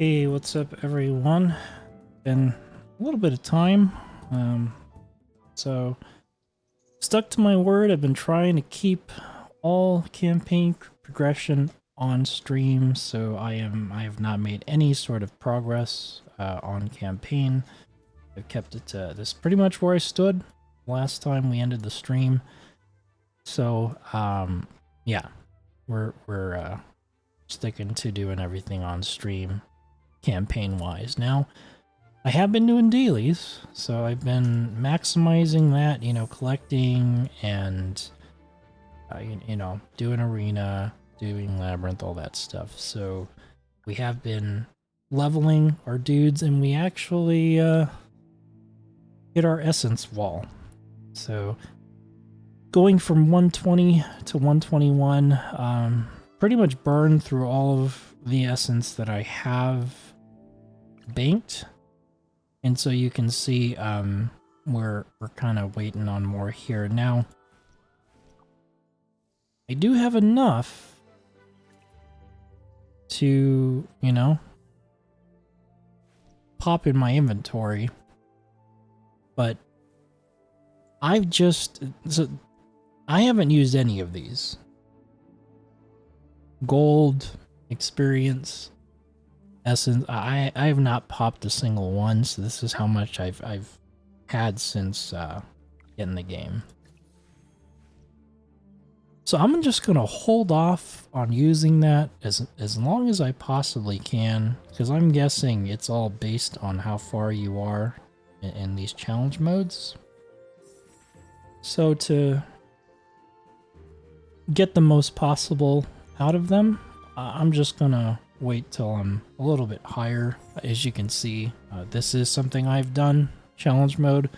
Hey, what's up, everyone? Been a little bit of time, so stuck to my word. I've been trying to keep all campaign progression on stream, so I have not made any sort of progress on campaign. I've kept it to this pretty much where I stood last time we ended the stream. So, yeah, we're sticking to doing everything on stream campaign wise. Now I have been doing dailies, so I've been maximizing that, collecting and doing arena, doing labyrinth, all that stuff. So we have been leveling our dudes, and we actually hit our essence wall. So going from 120 to 121, pretty much burned through all of the essence that I have banked, and so you can see we're kind of waiting on more here. Now I do have enough to pop in my inventory, but I haven't used any of these. Gold, experience, essence, I have not popped a single one, so this is how much I've had since getting the game. So I'm just gonna hold off on using that as long as I possibly can, because I'm guessing it's all based on how far you are in these challenge modes. So to get the most possible out of them, I'm just gonna wait till I'm a little bit higher. As you can see, this is something I've done, challenge mode.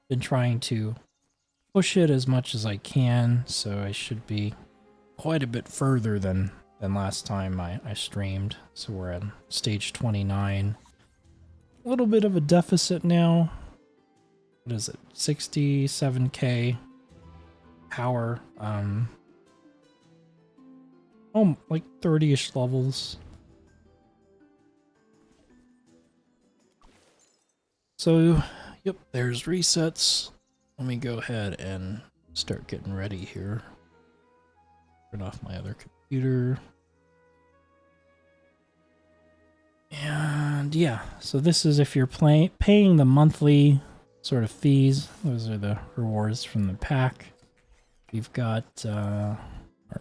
Been trying to push it as much as I can, so I should be quite a bit further than last time I streamed. So we're at stage 29. A little bit of a deficit now. What is it? 67k power. Like 30-ish levels. So, yep, there's resets. Let me go ahead and start getting ready here. Turn off my other computer. And yeah, so this is if you're paying the monthly sort of fees. Those are the rewards from the pack. We've got our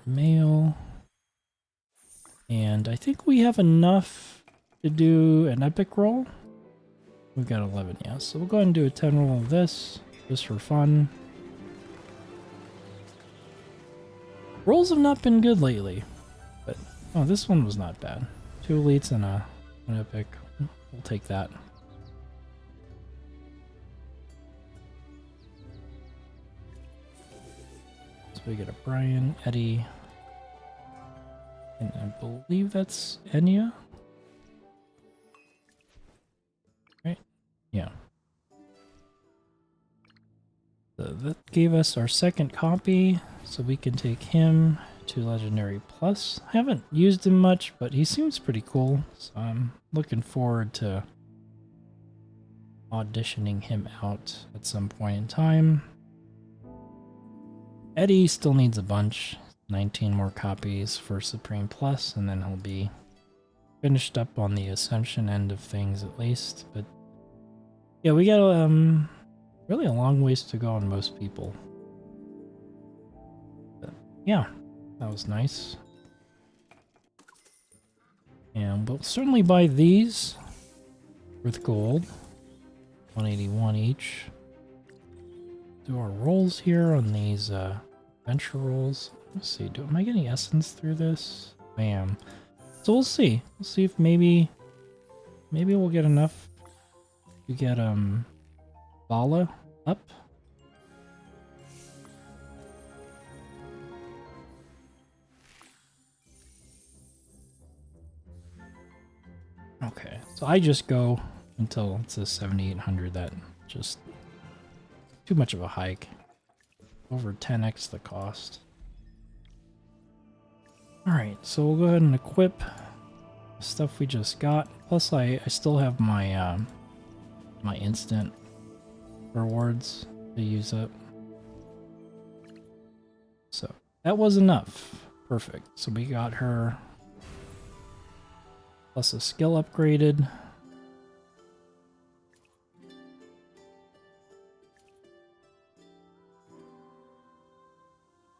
mail. And I think we have enough to do an epic roll. We've got 11, yeah. So we'll go ahead and do a 10 roll of this, just for fun. Rolls have not been good lately, but oh, this one was not bad. 2 elites and an epic. We'll take that. So we get a Brian, Eddie, and I believe that's Enya. Right? Yeah. So that gave us our second copy, so we can take him to Legendary Plus. I haven't used him much, but he seems pretty cool, so I'm looking forward to auditioning him out at some point in time. Eddie still needs a bunch. 19 more copies for Supreme Plus, and then he'll be finished up on the Ascension end of things at least. But yeah, we got really a long ways to go on most people. But yeah, that was nice. And we'll certainly buy these with gold. 181 each. Do our rolls here on these adventure rolls. Let's see, am I getting essence through this? I am. So we'll see. We'll see if maybe we'll get enough to get Bala up. Okay, so I just go until it says 7,800. That just too much of a hike. Over 10x the cost. Alright, so we'll go ahead and equip stuff we just got. Plus, I still have my my instant rewards to use up. So that was enough. Perfect. So we got her plus a skill upgraded.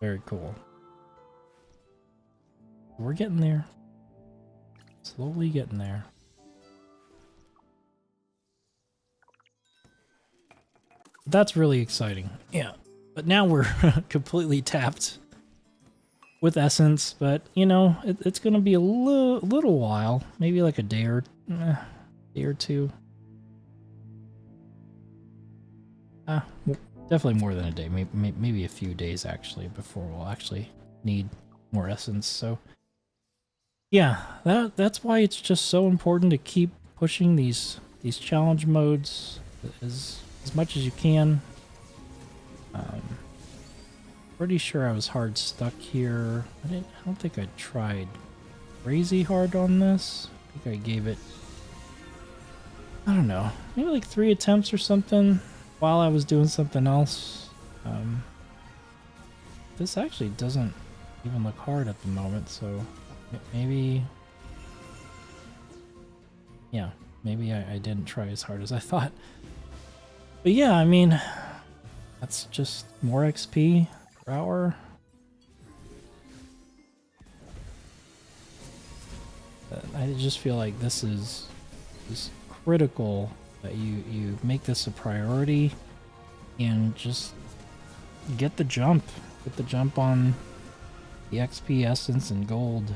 Very cool. We're getting there. Slowly getting there. That's really exciting. Yeah. But now we're completely tapped with essence. But, you know, it's going to be a little while. Maybe like a day or two. Well, definitely more than a day. Maybe a few days, actually, before we'll actually need more essence. So, yeah, that's why it's just so important to keep pushing these challenge modes as much as you can. Pretty sure I was hard stuck here. I don't think I tried crazy hard on this. I think I gave it, I don't know, maybe like 3 attempts or something while I was doing something else. This actually doesn't even look hard at the moment, so maybe, yeah, maybe I didn't try as hard as I thought. But yeah, I mean, that's just more XP per hour. I just feel like this is critical that you make this a priority and just get the jump. Get the jump on the XP, essence, and gold.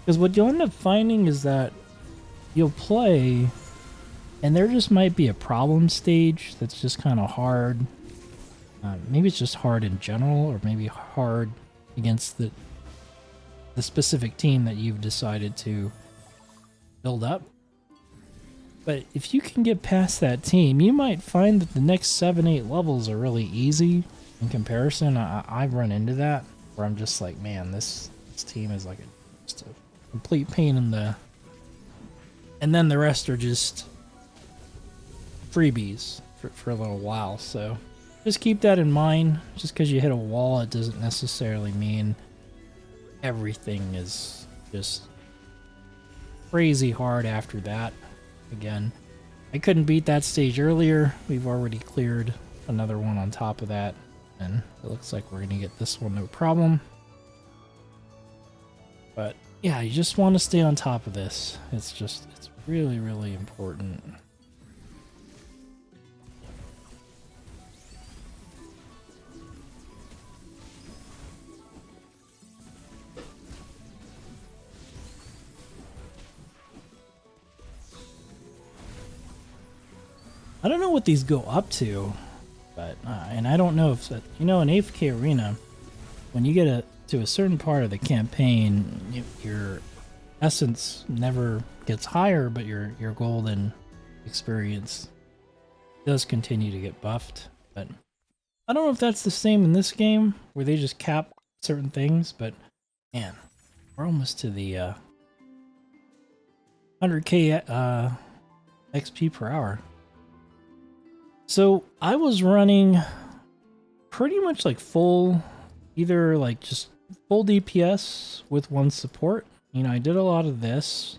Because what you'll end up finding is that you'll play and there just might be a problem stage that's just kind of hard. Maybe it's just hard in general, or maybe hard against the specific team that you've decided to build up. But if you can get past that team, you might find that the next 7-8 levels are really easy in comparison. I've run into that where I'm just like, man, this team is like just a complete pain in the... And then the rest are just freebies for a little while. So just keep that in mind. Just because you hit a wall, it doesn't necessarily mean everything is just crazy hard after that. Again, I couldn't beat that stage earlier. We've already cleared another one on top of that, and it looks like we're gonna get this one no problem. But yeah, you just want to stay on top of this. It's really, really important. I don't know what these go up to, but and I don't know if that, you know, in AFK Arena, when you get to a certain part of the campaign, your essence never gets higher, but your golden experience does continue to get buffed. But I don't know if that's the same in this game, where they just cap certain things. But man, we're almost to the 100k XP per hour. So I was running pretty much like full, either like just full DPS with one support. You know, I did a lot of this.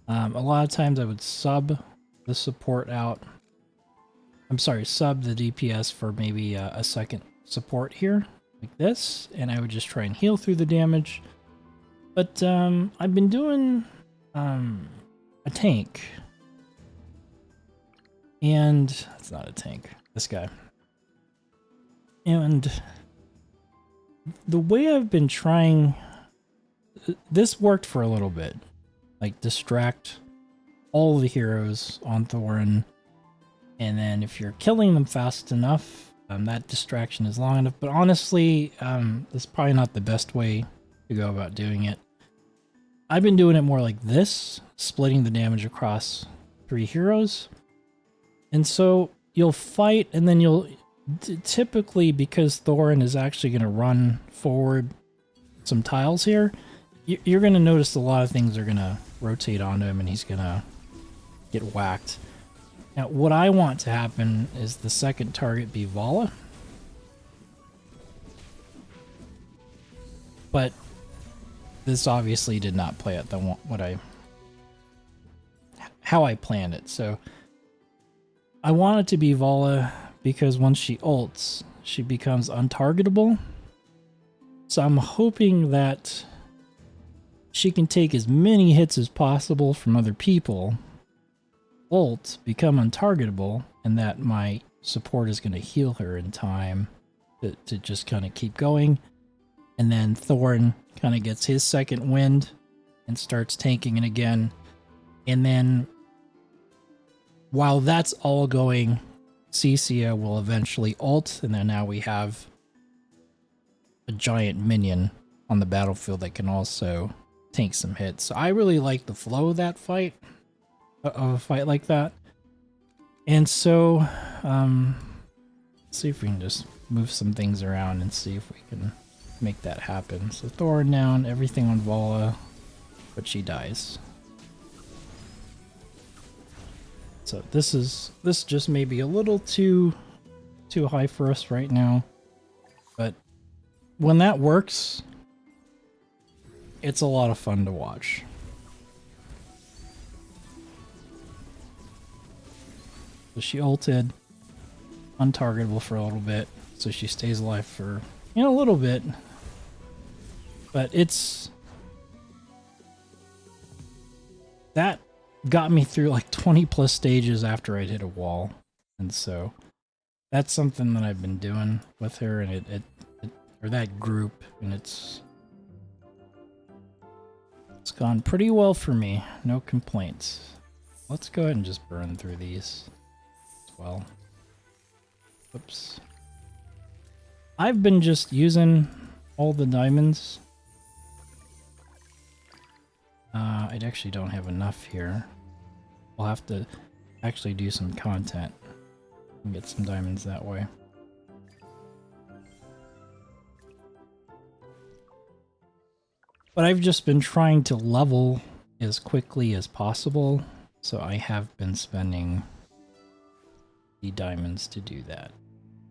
A lot of times I would sub the support out. I'm sorry, sub the DPS for maybe a second support here, like this. And I would just try and heal through the damage. But I've been doing a tank. And it's not a tank, this guy. And the way I've been trying, this worked for a little bit. Like distract all the heroes on Thorin. And then if you're killing them fast enough, that distraction is long enough. But honestly, that's probably not the best way to go about doing it. I've been doing it more like this, splitting the damage across 3 heroes. And so you'll fight, and then you'll typically, because Thorin is actually going to run forward some tiles here, you're going to notice a lot of things are going to rotate onto him and he's going to get whacked. Now, what I want to happen is the second target be Vala. But this obviously did not play out how I planned it. So I want it to be Vala because once she ults, she becomes untargetable. So I'm hoping that she can take as many hits as possible from other people, ult, become untargetable, and that my support is going to heal her in time to just kind of keep going. And then Thorin kind of gets his second wind and starts tanking it again. And then while that's all going, Cecia will eventually ult, and then now we have a giant minion on the battlefield that can also tank some hits. So I really like the flow of that fight, of a fight like that. And so, let's see if we can just move some things around and see if we can make that happen. So Thorin down, everything on Vala, but she dies. So this just may be a little too high for us right now, but when that works, it's a lot of fun to watch. So she ulted, untargetable for a little bit, so she stays alive for a little bit, but that got me through like 20 plus stages after I'd hit a wall. And so that's something that I've been doing with her, and or that group, and it's gone pretty well for me. No complaints. Let's go ahead and just burn through these as well. Oops. I've been just using all the diamonds. I actually don't have enough here. We'll have to actually do some content and get some diamonds that way. But I've just been trying to level as quickly as possible, so I have been spending the diamonds to do that.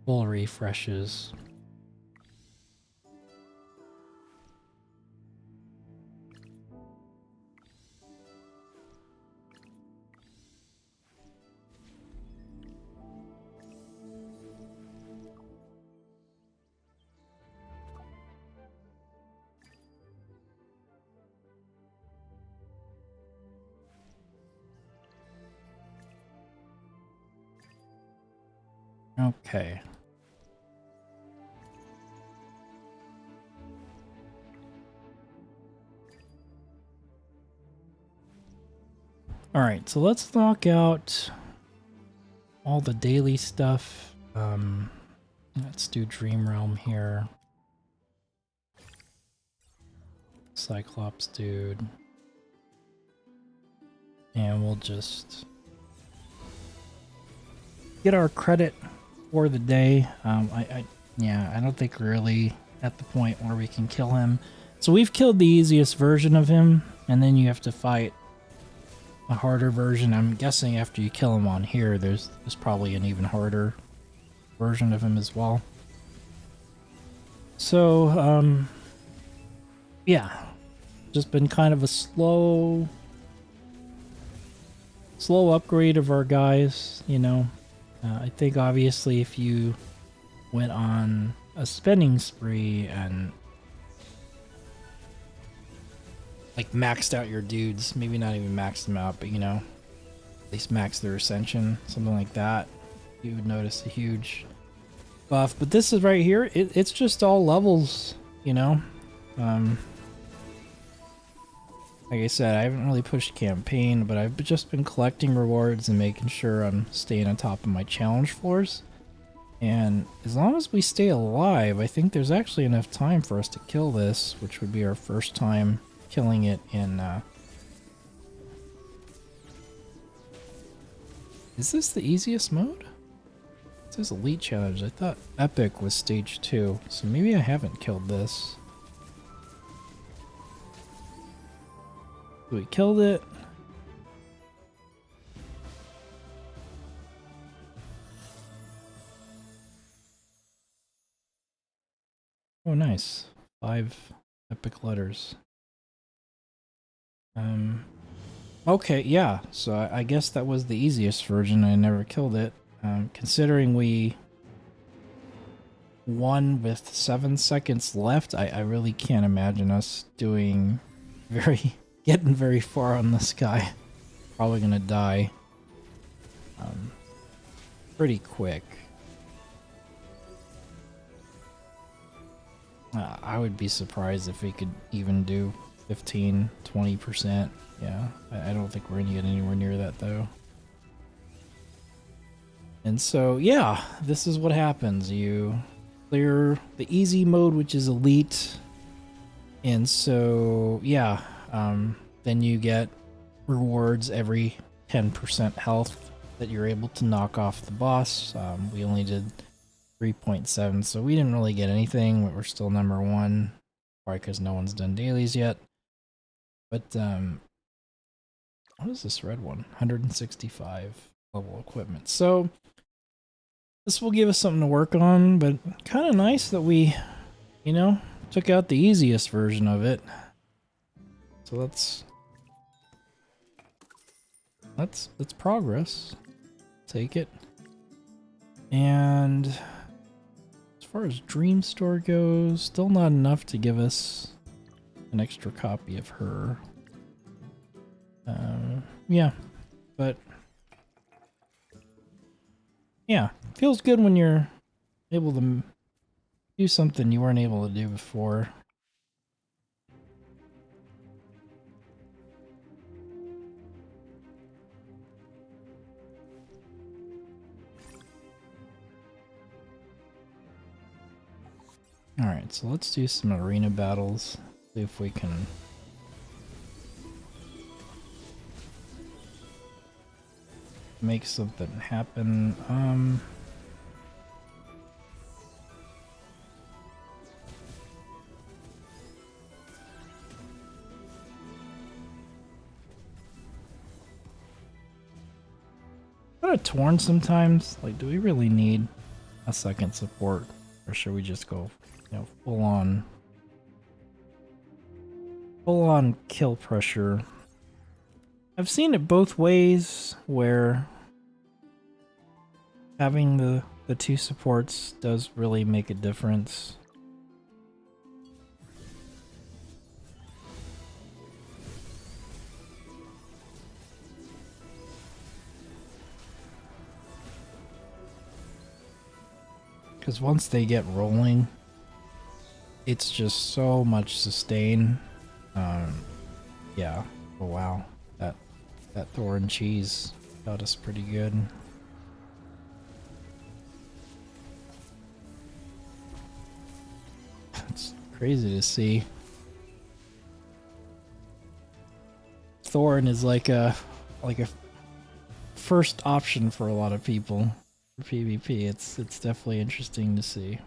Full refreshes. Okay. Alright, so let's knock out all the daily stuff. Let's do Dream Realm here. Cyclops dude. And we'll just get our credit for the day. I don't think we're really at the point where we can kill him. So we've killed the easiest version of him, and then you have to fight a harder version. I'm guessing after you kill him on here, there's probably an even harder version of him as well. So, yeah, just been kind of a slow upgrade of our guys, you know. I think obviously if you went on a spending spree and like maxed out your dudes, maybe not even maxed them out, but you know, at least max their ascension, something like that, you would notice a huge buff. But this is right here, it's just all levels, you know. Like I said, I haven't really pushed campaign, but I've just been collecting rewards and making sure I'm staying on top of my challenge floors. And as long as we stay alive, I think there's actually enough time for us to kill this, which would be our first time killing it in... Is this the easiest mode? This is Elite Challenge. I thought Epic was stage 2, so maybe I haven't killed this. We killed it. Oh, nice. 5 epic letters. Okay, yeah. So I guess that was the easiest version. I never killed it. Considering we won with 7 seconds left, I really can't imagine us doing getting very far on this guy. Probably gonna die pretty quick. I would be surprised if we could even do 15-20%. Yeah, I don't think we're gonna get anywhere near that though. And so, yeah, this is what happens. You clear the easy mode, which is elite. And so, yeah, then you get rewards every 10% health that you're able to knock off the boss. We only did 3.7, so we didn't really get anything, but we're still number 1. Probably because no one's done dailies yet. But, what is this red one? 165 level equipment. So, this will give us something to work on, but kind of nice that we, you know, took out the easiest version of it. So let's progress. Take it. And as far as Dream Store goes, still not enough to give us an extra copy of her. Yeah, but yeah, feels good when you're able to do something you weren't able to do before. Alright, so let's do some arena battles. See if we can make something happen. Kind of torn sometimes. Like, do we really need a second support, or should we just go, you know, full on kill pressure? I've seen it both ways, where having the 2 supports does really make a difference. Because once they get rolling, it's just so much sustain. Yeah. Oh wow, that thorn cheese got us pretty good. It's crazy to see. Thorn is like a first option for a lot of people for PvP. It's definitely interesting to see.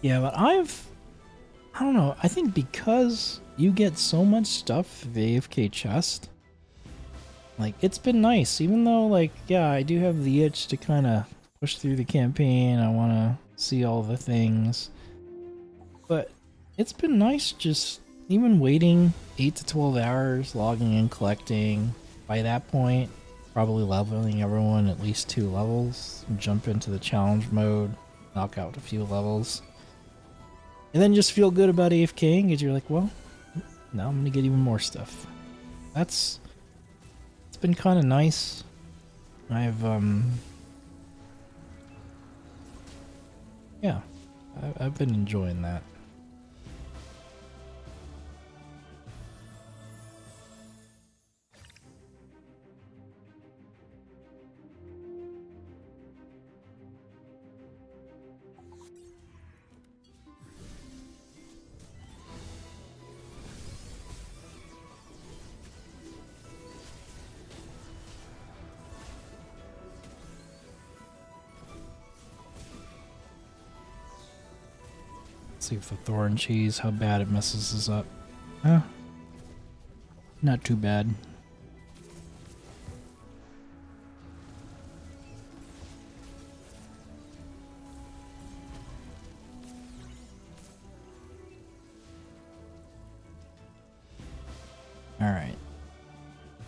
Yeah, but I don't know, I think because you get so much stuff via AFK chest, like, it's been nice, even though, like, yeah, I do have the itch to kind of push through the campaign, I want to see all the things, but it's been nice just even waiting 8 to 12 hours, logging in, collecting. By that point, probably leveling everyone at least 2 levels, jump into the challenge mode, knock out a few levels. And then just feel good about AFKing because you're like, well, now I'm going to get even more stuff. It's been kind of nice. Yeah, I've been enjoying that. Let's see if the thorn cheese, how bad it messes us up. Huh? Not too bad. Alright.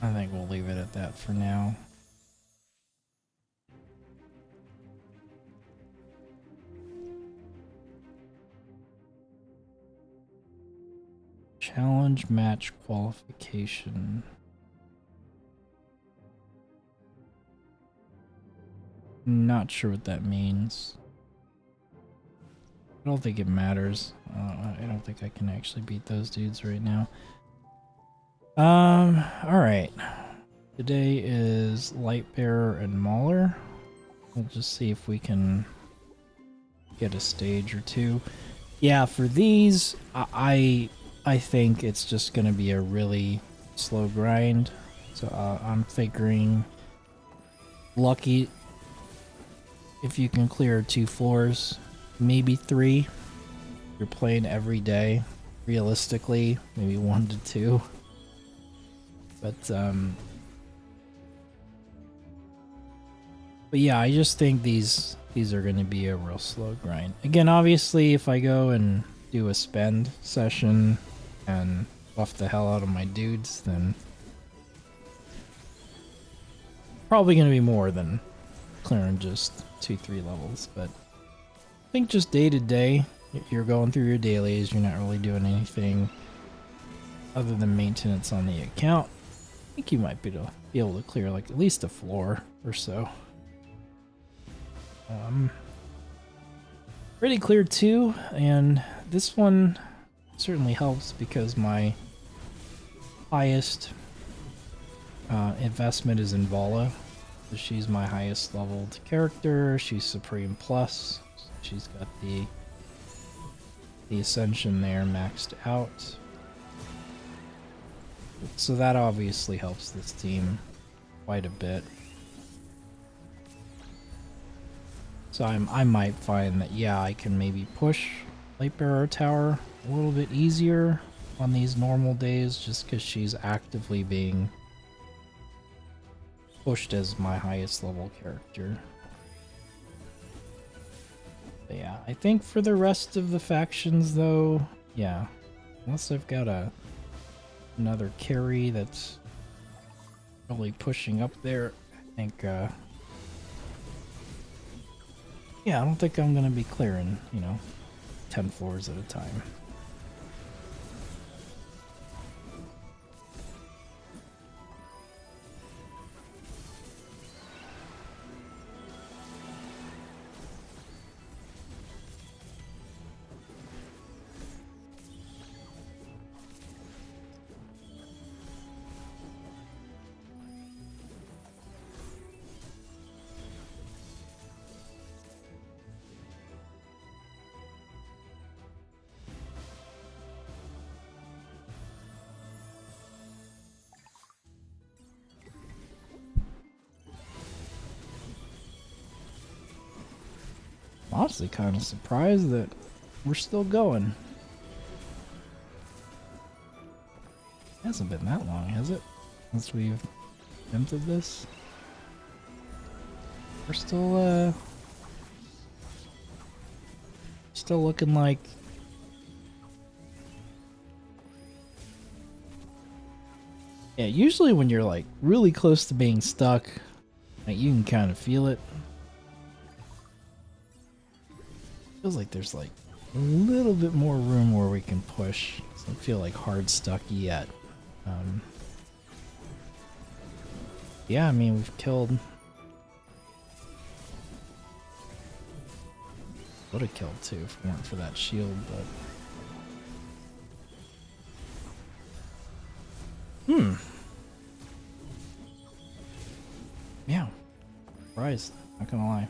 I think we'll leave it at that for now. Challenge match qualification. Not sure what that means. I don't think it matters. I don't think I can actually beat those dudes right now. Alright. Today is Lightbearer and Mauler. We'll just see if we can get a stage or two. Yeah, for these, I think it's just gonna be a really slow grind. So I'm figuring lucky if you can clear 2 floors, maybe 3. You're playing every day. Realistically, maybe 1 to 2. But yeah, I just think these are going to be a real slow grind. Again, obviously, if I go and do a spend session and buff the hell out of my dudes, then probably going to be more than clearing just 2-3 levels. But I think just day to day, you're going through your dailies, you're not really doing anything other than maintenance on the account. I think you might be able to clear like at least a floor or so. Already cleared 2, and this one certainly helps because my highest investment is in Vala. So she's my highest leveled character. She's Supreme Plus. She's got the Ascension there maxed out. So that obviously helps this team quite a bit. So I might find that, yeah, I can maybe push Lightbearer Tower a little bit easier on these normal days just because she's actively being pushed as my highest level character. But yeah, I think for the rest of the factions though, yeah, unless I've got another carry that's really pushing up there, I think yeah, I don't think I'm gonna be clearing, 10 floors at a time. Honestly, kind of surprised that we're still going. It hasn't been that long, has it? Since we've attempted this. We're still looking like yeah, usually when you're like really close to being stuck, like you can kind of feel it. Feels like there's like a little bit more room where we can push. Doesn't feel like hard stuck yet. Yeah, I mean we've killed. Would have killed 2 if it weren't for that shield, but yeah, surprised. Not gonna lie.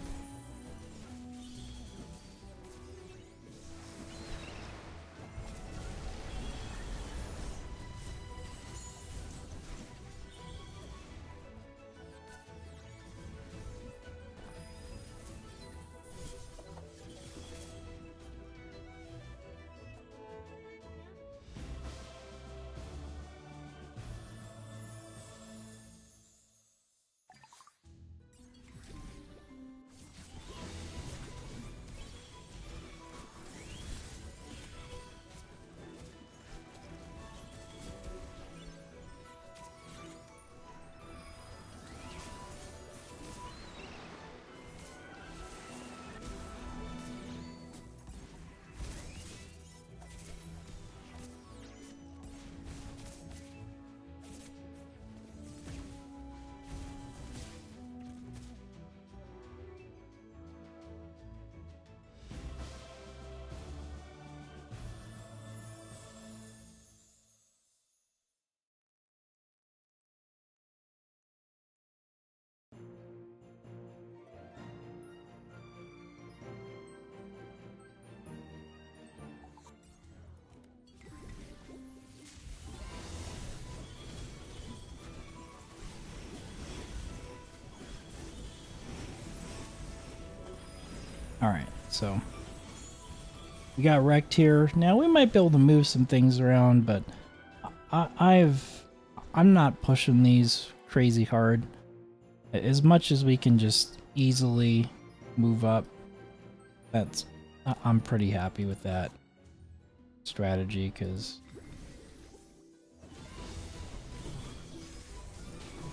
Alright, so we got wrecked here. Now we might be able to move some things around, but I'm not pushing these crazy hard. As much as we can just easily move up, I'm pretty happy with that strategy, because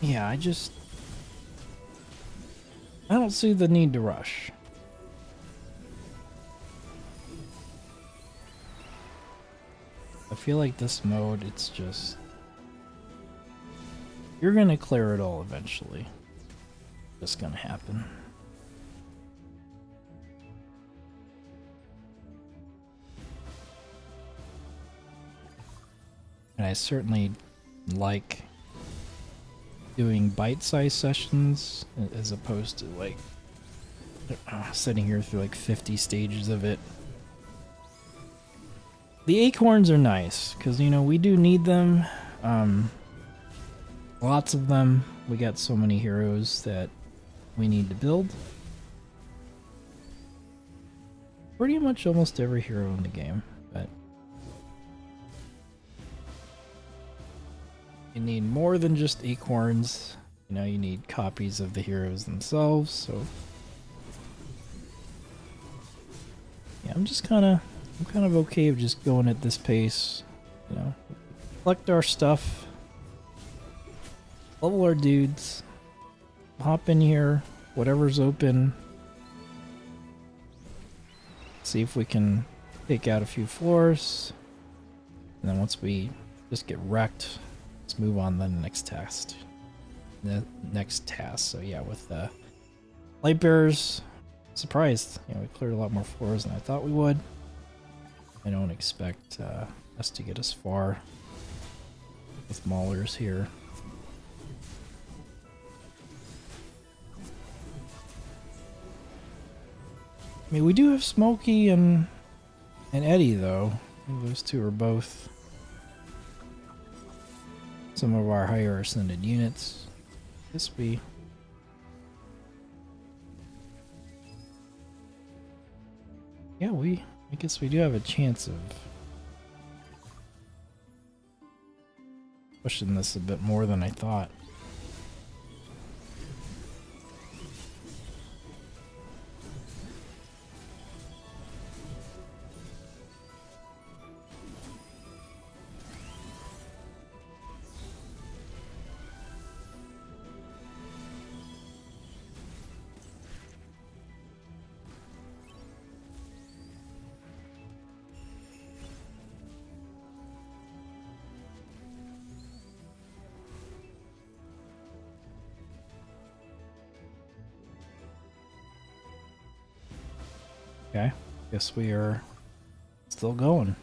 yeah, I don't see the need to rush. I feel like this mode, it's just, you're gonna clear it all eventually. Just gonna happen. And I certainly like doing bite-sized sessions as opposed to like sitting here through like 50 stages of it. The acorns are nice because, you know, we do need them. Lots of them. We got so many heroes that we need to build. Pretty much almost every hero in the game, but you need more than just acorns. You know, you need copies of the heroes themselves, so yeah, I'm kind of okay with just going at this pace. You know, collect our stuff, level our dudes, hop in here, whatever's open, see if we can take out a few floors, and then once we just get wrecked, let's move on to the next task. So yeah, with the light bearers, surprised, you know, we cleared a lot more floors than I thought we would. I don't expect us to get as far with maulers here. I mean, we do have Smokey and Eddie, though. Those two are both some of our higher ascended units. I guess we do have a chance of pushing this a bit more than I thought. Okay, guess we are still going.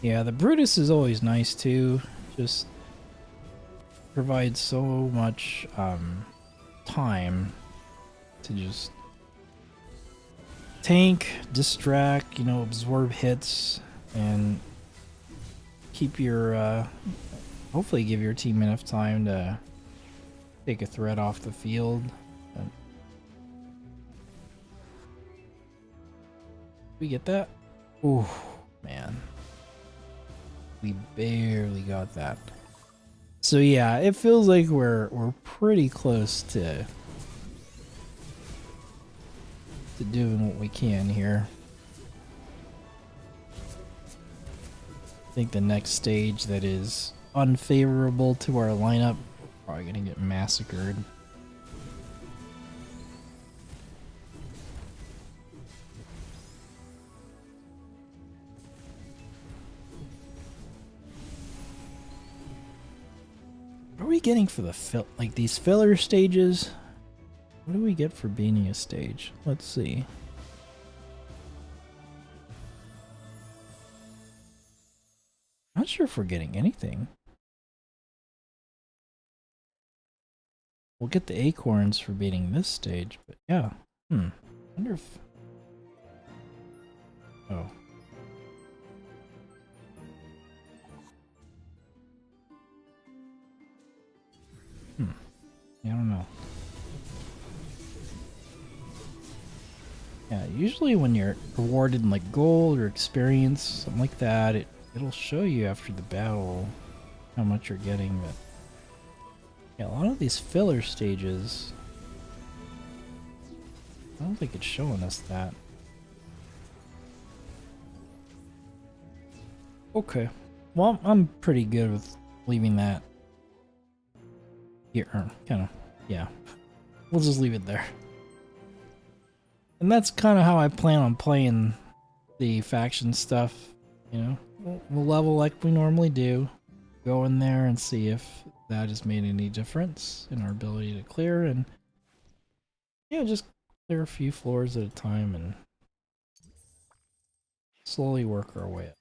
Yeah, the Brutus is always nice too. Just provides so much time to just tank, distract, you know, absorb hits, and keep your hopefully give your team enough time to take a threat off the field. But we get that? Ooh, man. We barely got that. So yeah, it feels like we're pretty close to doing what we can here. I think the next stage that is unfavorable to our lineup, probably gonna get massacred. What are we getting for the like these filler stages? What do we get for beating a stage? Let's see. Not sure if we're getting anything. We'll get the acorns for beating this stage, but yeah. I wonder if... Oh. I don't know. Yeah, usually when you're rewarded in like gold or experience, something like that, it'll show you after the battle how much you're getting. But yeah, a lot of these filler stages, I don't think it's showing us that. Okay, well, I'm pretty good with leaving that here. Kind of, yeah. We'll just leave it there. And that's kind of how I plan on playing the faction stuff. You know, we'll level like we normally do. Go in there and see if that has made any difference in our ability to clear. And yeah, just clear a few floors at a time and slowly work our way up.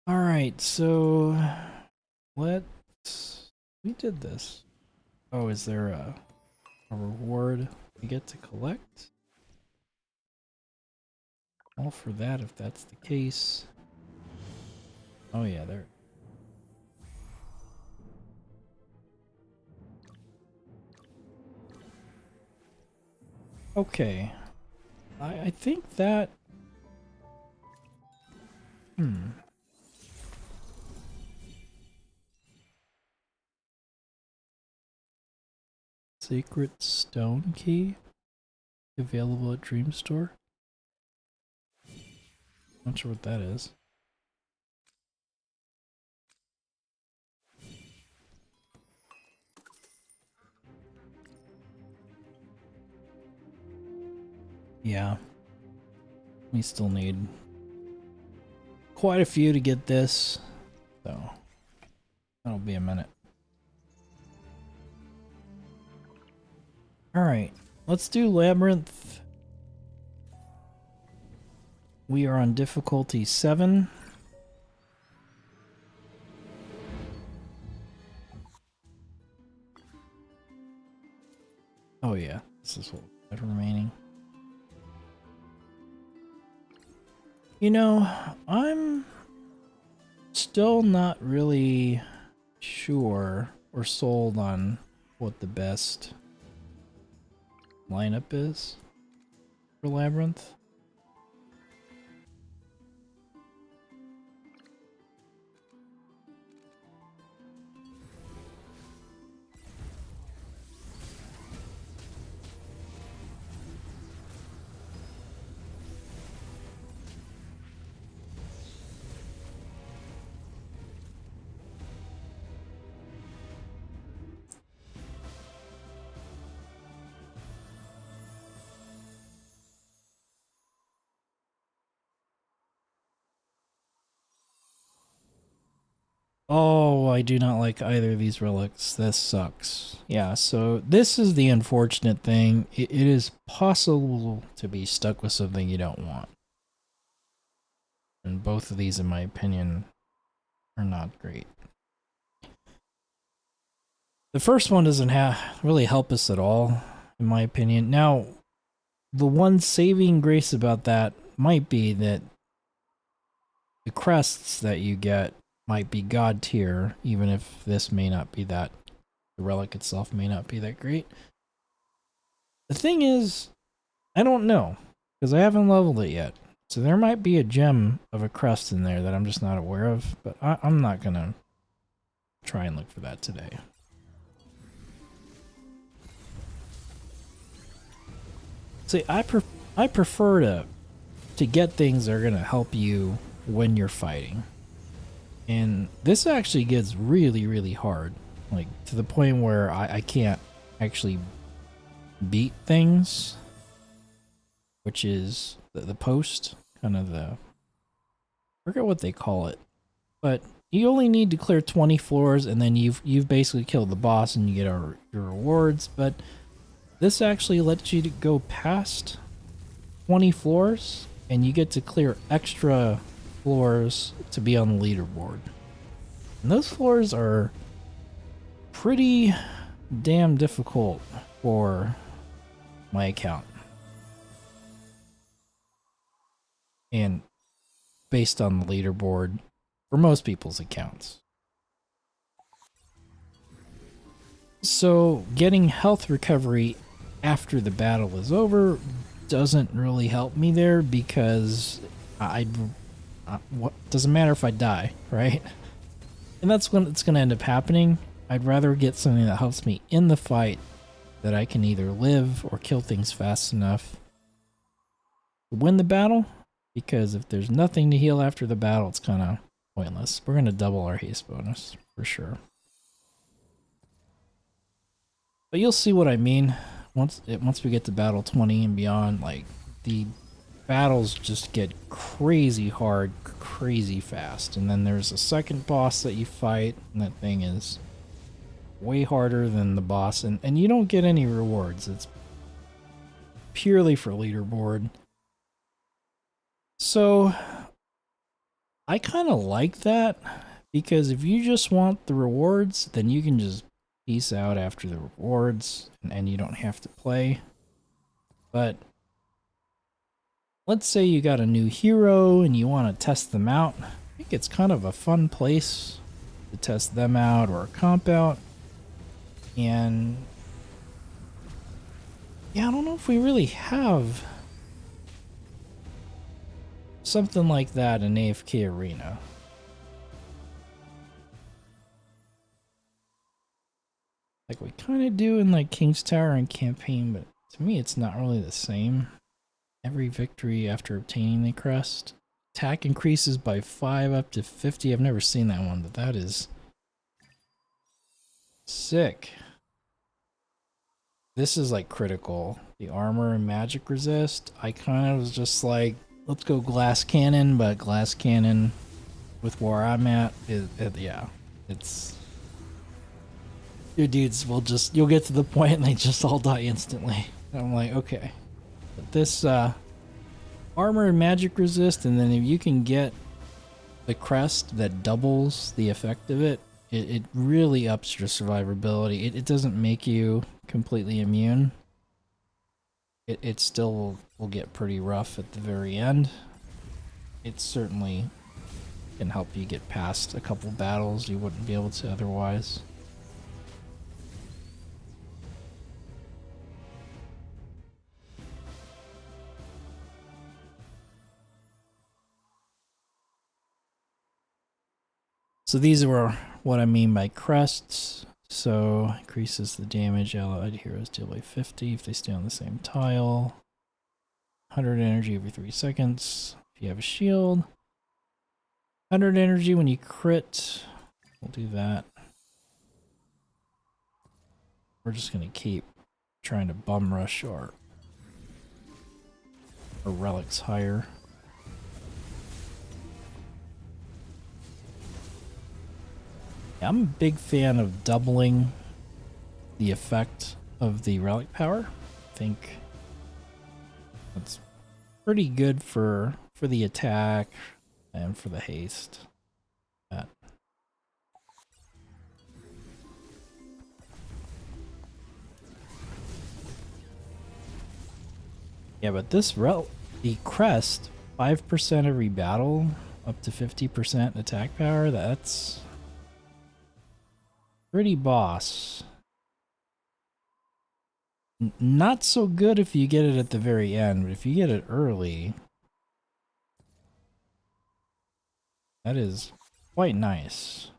Alright, so we did this. Oh, is there a reward we get to collect? All for that if that's the case. Oh yeah, there. Okay. I think that... Sacred stone key? Available at Dream Store? Not sure what that is. Yeah. We still need quite a few to get this, so that'll be a minute. Alright, let's do Labyrinth. We are on difficulty 7. Oh yeah, this is what we have remaining. You know, I'm still not really sure or sold on what the best lineup is for Labyrinth. Oh, I do not like either of these relics. This sucks. Yeah, so this is the unfortunate thing. It is possible to be stuck with something you don't want. And both of these, in my opinion, are not great. The first one doesn't really help us at all, in my opinion. Now, the one saving grace about that might be that the crests that you get might be god tier, even if this may not be that. The relic itself may not be that great. The thing is, I don't know, because I haven't leveled it yet. So there might be a gem of a crest in there that I'm just not aware of, but I'm not gonna try and look for that today. See, I prefer to get things that are gonna help you when you're fighting. And this actually gets really, really hard. Like, to the point where I can't actually beat things. Which is the post. Kind of the... I forget what they call it. But you only need to clear 20 floors and then you've basically killed the boss and you get your rewards. But this actually lets you to go past 20 floors and you get to clear extra floors to be on the leaderboard. And those floors are pretty damn difficult for my account. And based on the leaderboard for most people's accounts. So getting health recovery after the battle is over doesn't really help me there because what doesn't matter if I die, right? And that's when it's going to end up happening. I'd rather get something that helps me in the fight, that I can either live or kill things fast enough to win the battle, because if there's nothing to heal after the battle, it's kind of pointless. We're going to double our haste bonus for sure. But you'll see what I mean once we get to battle 20 and beyond. Like, the battles just get crazy hard, crazy fast, and then there's a second boss that you fight, and that thing is way harder than the boss, and you don't get any rewards. It's purely for leaderboard. So I kind of like that, because if you just want the rewards, then you can just peace out after the rewards and you don't have to play. But let's say you got a new hero and you want to test them out. I think it's kind of a fun place to test them out or a comp out. And yeah, I don't know if we really have something like that in AFK Arena. Like we kind of do in like King's Tower and Campaign, but to me it's not really the same. Every victory after obtaining the crest. Attack increases by 5 up to 50. I've never seen that one, but that is sick. This is like critical. The armor and magic resist. I kind of was just like, let's go glass cannon, but glass cannon with where I'm at, yeah, it's... Your dudes will just, you'll get to the point and they just all die instantly. And I'm like, okay. But this armor and magic resist, and then if you can get the crest that doubles the effect of it, it really ups your survivability. It doesn't make you completely immune. It still will get pretty rough at the very end. It certainly can help you get past a couple battles you wouldn't be able to otherwise. So these are what I mean by crests. So increases the damage allied heroes deal by 50 if they stay on the same tile. 100 energy every 3 seconds if you have a shield. 100 energy when you crit. We'll do that. We're just going to keep trying to bum rush our relics higher. I'm a big fan of doubling the effect of the relic power. I think that's pretty good for the attack and for the haste. Yeah, but this the crest, 5% every battle, up to 50% attack power, that's pretty boss. Not so good if you get it at the very end, but if you get it early, that is quite nice.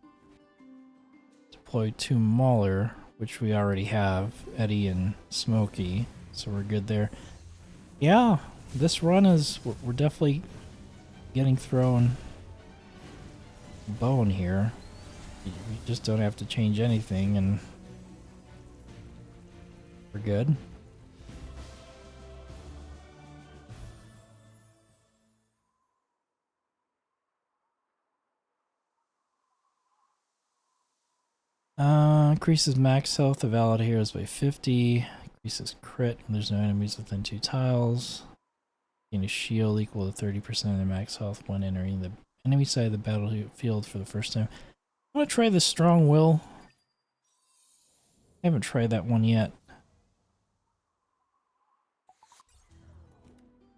Deploy 2 Mauler, which we already have, Eddie and Smokey, so we're good there. Yeah, this run is, we're definitely getting thrown bone here. You just don't have to change anything and we're good. Increases max health of allied heroes by 50. Increases crit when there's no enemies within 2 tiles. Gain a shield equal to 30% of their max health when entering the enemy side of the battlefield for the first time. I want to try the strong will. I haven't tried that one yet.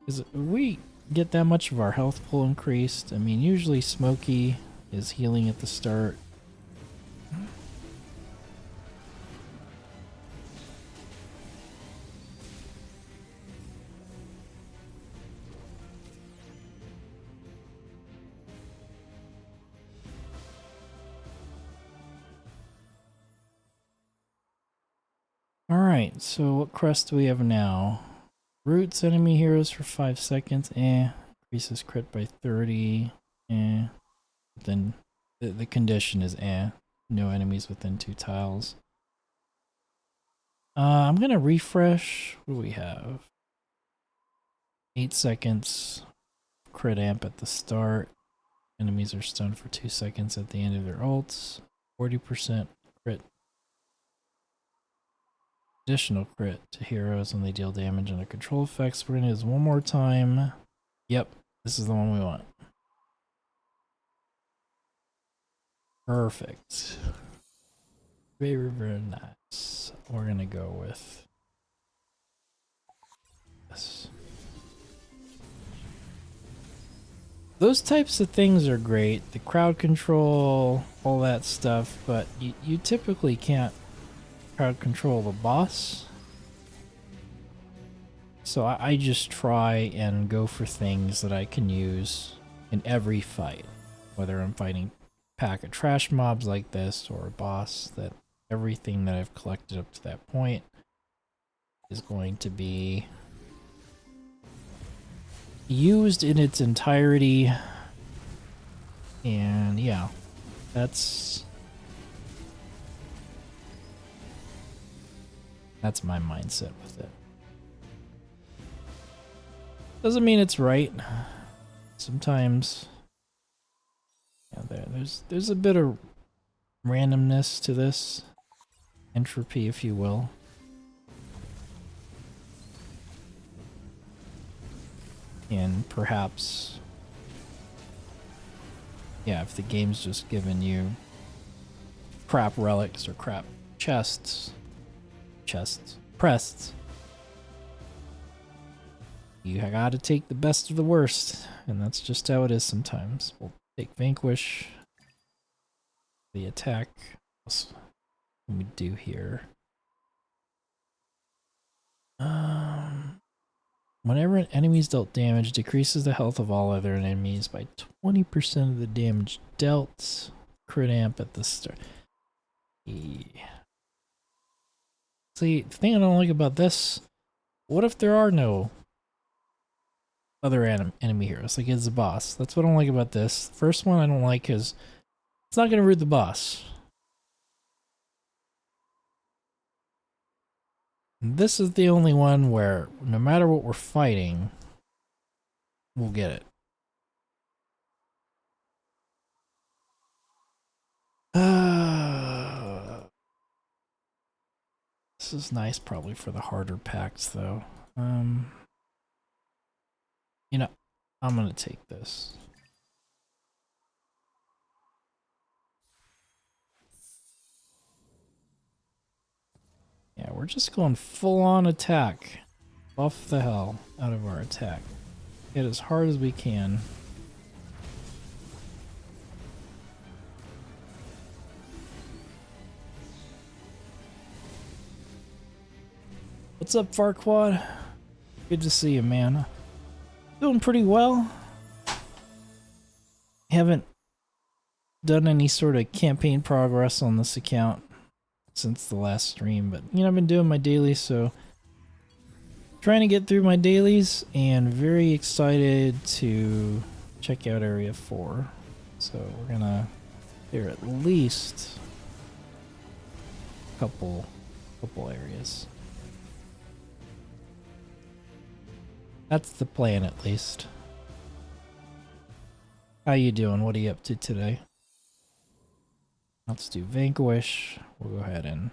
Because we get that much of our health pool increased. I mean, usually Smokey is healing at the start. Alright, so what crest do we have now? Roots enemy heroes for 5 seconds. Increases crit by 30. Then the condition is no enemies within 2 tiles. I'm gonna refresh. What do we have? 8 seconds. Crit amp at the start. Enemies are stunned for 2 seconds at the end of their ults. 40% crit. Additional crit to heroes when they deal damage under control effects. We're gonna do this one more time. Yep, this is the one we want. Perfect. Very, very nice. We're gonna go with this. Those types of things are great. The crowd control, all that stuff, but you typically can't crowd control the boss. So I just try and go for things that I can use in every fight. Whether I'm fighting a pack of trash mobs like this or a boss, that everything that I've collected up to that point is going to be used in its entirety. And yeah, that's my mindset with it. Doesn't mean it's right. Sometimes there's a bit of randomness to this, entropy if you will. And perhaps, yeah, if the game's just giving you crap relics or crap chests, prests, you gotta take the best of the worst, and that's just how it is sometimes. We'll take Vanquish, the attack. What we do here? Whenever an enemy's dealt damage, decreases the health of all other enemies by 20% of the damage dealt. Crit amp at the start. See, the thing I don't like about this, what if there are no other enemy heroes? Like it's a boss. That's what I don't like about this. The first one I don't like because it's not going to root the boss. This is the only one where no matter what we're fighting, we'll get it. This is nice probably for the harder packs though. You know, I'm gonna take this. Yeah, we're just going full on attack. Buff the hell out of our attack. Hit as hard as we can. What's up, Farquad? Good to see you, man. Doing pretty well. Haven't done any sort of campaign progress on this account since the last stream, but you know, I've been doing my dailies, so trying to get through my dailies and very excited to check out area 4. So we're gonna clear at least a couple areas. That's the plan, at least. How you doing? What are you up to today? Let's do Vanquish. We'll go ahead and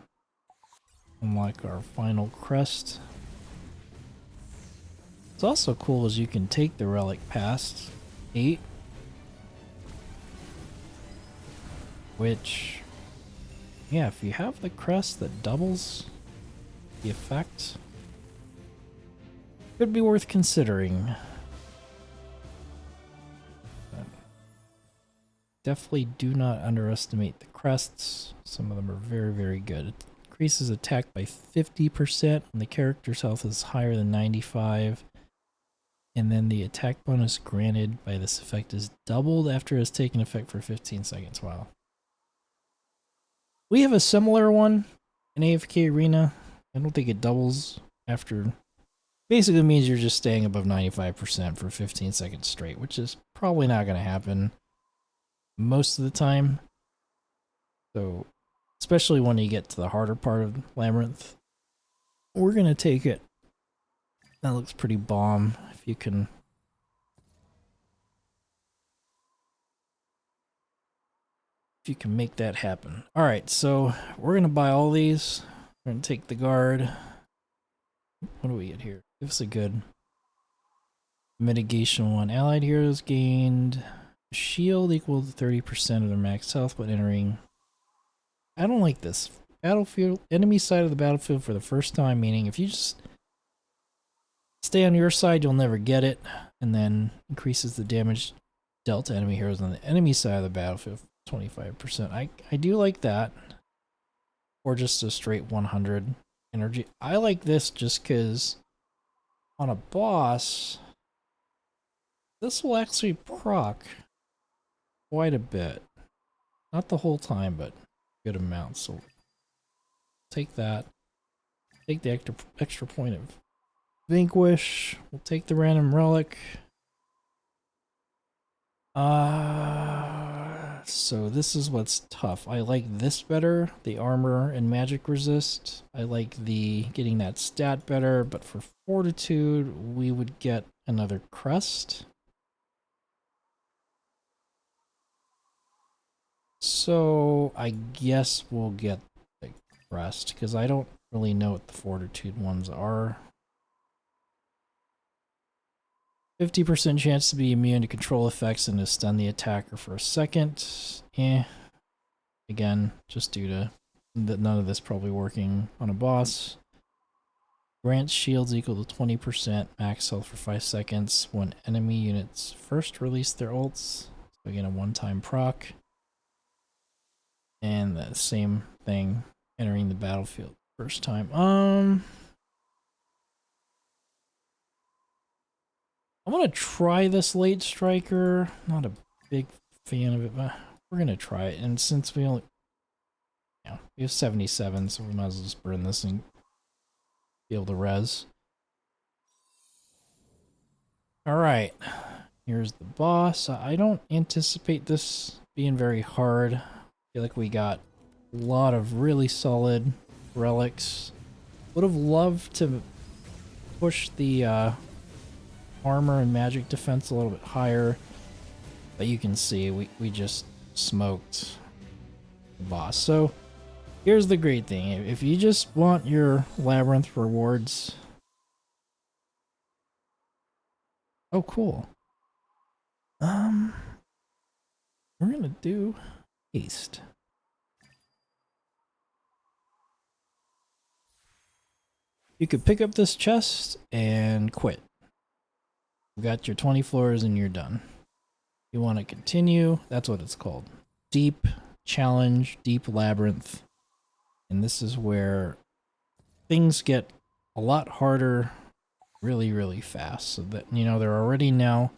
unlock our final crest. What's also cool is you can take the relic past 8, which, yeah, if you have the crest that doubles the effect, could be worth considering. But definitely do not underestimate the crests. Some of them are very, very good. It increases attack by 50% when the character's health is higher than 95. And then the attack bonus granted by this effect is doubled after it has taken effect for 15 seconds. Wow. We have a similar one in AFK Arena. I don't think it doubles after. Basically means you're just staying above 95% for 15 seconds straight, which is probably not going to happen most of the time. So, especially when you get to the harder part of Labyrinth, we're going to take it. That looks pretty bomb if you can. If you can make that happen. All right, so we're going to buy all these. We're going to take the guard. What do we get here? Give us a good mitigation one. Allied heroes gained shield equal to 30% of their max health when entering. I don't like this. Battlefield, enemy side of the battlefield for the first time, meaning if you just stay on your side, you'll never get it, and then increases the damage dealt to enemy heroes on the enemy side of the battlefield 25%. I do like that. Or just a straight 100 energy. I like this just because on a boss, this will actually proc quite a bit. Not the whole time, but good amount. So take that. Take the extra point of Vanquish. We'll take the random relic. So this is what's tough. I like this better, the armor and magic resist. I like the getting that stat better, but for fortitude, we would get another crest. So I guess we'll get the crest, because I don't really know what the fortitude ones are. 50% chance to be immune to control effects and to stun the attacker for a second. Again, just due to none of this probably working on a boss. Grants shields equal to 20% max health for 5 seconds when enemy units first release their ults. So again, a one-time proc. And the same thing entering the battlefield first time. I'm gonna try this late striker. Not a big fan of it, but we're gonna try it. And since we only, we have 77, so we might as well just burn this and be able to res. All right, here's the boss. I don't anticipate this being very hard. I feel like we got a lot of really solid relics. Would have loved to push the armor and magic defense a little bit higher, but you can see we just smoked the boss. So here's the great thing: if you just want your Labyrinth rewards, oh cool, we're gonna do haste. You could pick up this chest and quit. You got your 20 floors and you're done. You want to continue, that's what it's called. Deep challenge, deep labyrinth. And this is where things get a lot harder really, really fast. So that, you know, they're already now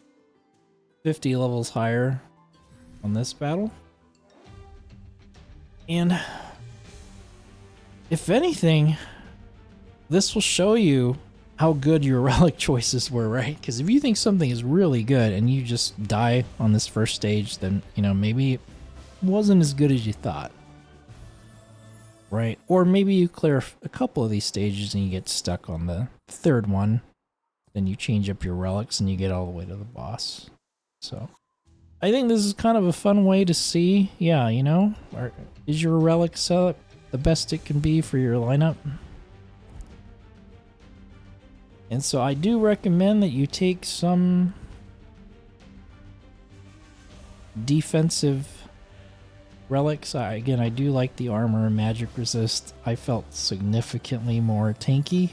50 levels higher on this battle. And if anything, this will show you how good your relic choices were, right? Because if you think something is really good and you just die on this first stage, then, you know, maybe it wasn't as good as you thought, right? Or maybe you clear a couple of these stages and you get stuck on the third one, then you change up your relics and you get all the way to the boss. So I think this is kind of a fun way to see, yeah, you know, is your relic setup the best it can be for your lineup? And so I do recommend that you take some defensive relics. Again, I do like the armor and magic resist. I felt significantly more tanky.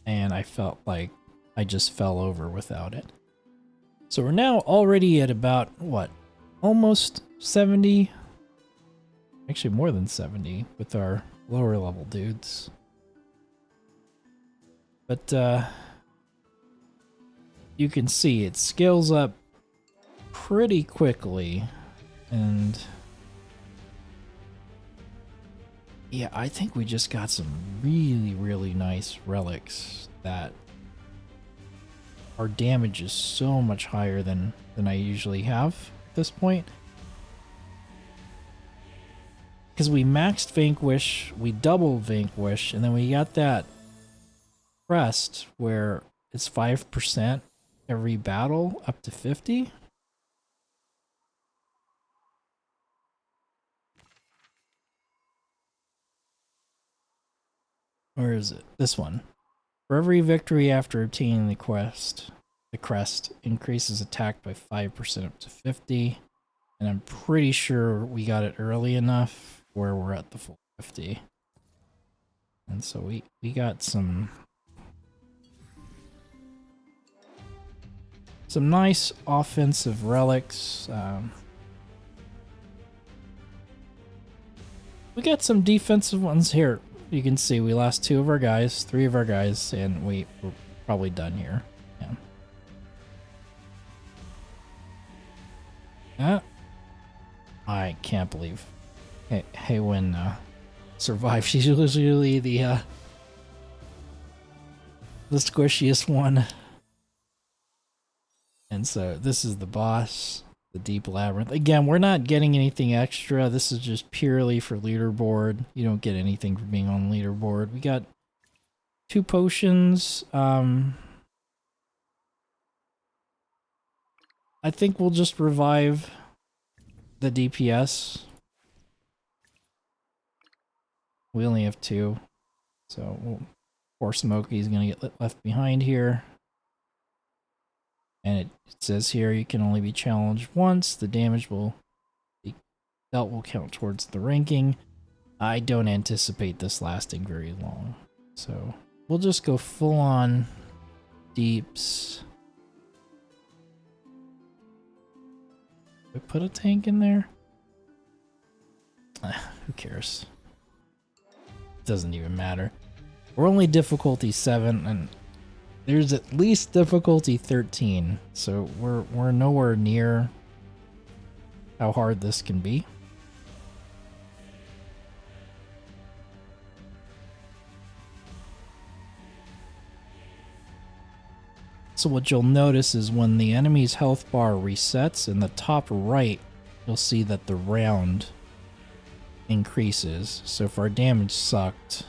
And I felt like I just fell over without it. So we're now already at about, what, almost 70? Actually more than 70 with our lower level dudes. But you can see it scales up pretty quickly. And yeah, I think we just got some really, really nice relics that our damage is so much higher than I usually have at this point. Because we maxed Vanquish, we doubled Vanquish, and then we got that crest where it's 5% every battle up to 50. Where is it? This one. For every victory after obtaining the crest increases attack by 5% up to 50. And I'm pretty sure we got it early enough where we're at the full 50. And so we got some nice offensive relics. We got some defensive ones here. You can see we lost 2 of our guys, 3 of our guys, and we're probably done here. Yeah. I can't believe Haywin survived. She's usually the squishiest one. And so this is the boss, the Deep Labyrinth. Again, we're not getting anything extra. This is just purely for leaderboard. You don't get anything for being on leaderboard. We got 2 potions. I think we'll just revive the DPS. We only have 2. So poor Smokey's gonna get left behind here. And it says here you can only be challenged once. The damage will be dealt will count towards the ranking. I don't anticipate this lasting very long. So we'll just go full on deeps. Did I put a tank in there? Who cares? It doesn't even matter. We're only difficulty 7 and there's at least difficulty 13, so we're nowhere near how hard this can be. So what you'll notice is when the enemy's health bar resets in the top right, you'll see that the round increases. So if our damage sucked,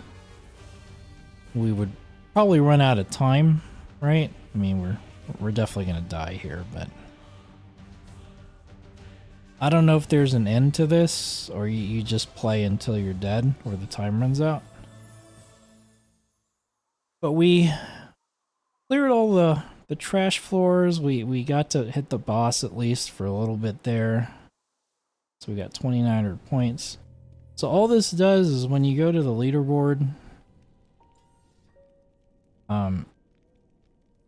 we would probably run out of time, right? I mean, we're definitely gonna die here, but I don't know if there's an end to this, or you just play until you're dead, or the time runs out. But we cleared all the trash floors. We got to hit the boss at least for a little bit there. So we got 2,900 points. So all this does is when you go to the leaderboard,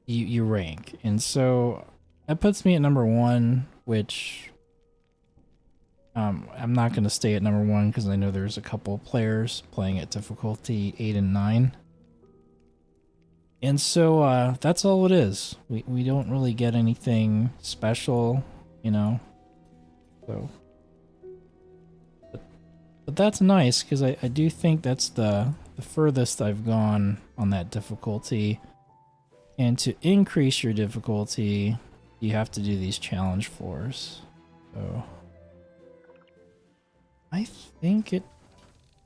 you rank, and so that puts me at number 1, which I'm not going to stay at number 1 because I know there's a couple players playing at difficulty 8 and 9, and so that's all it is. We don't really get anything special, you know. So, but that's nice because I do think that's the furthest I've gone on that difficulty. And to increase your difficulty, you have to do these challenge floors. So I think I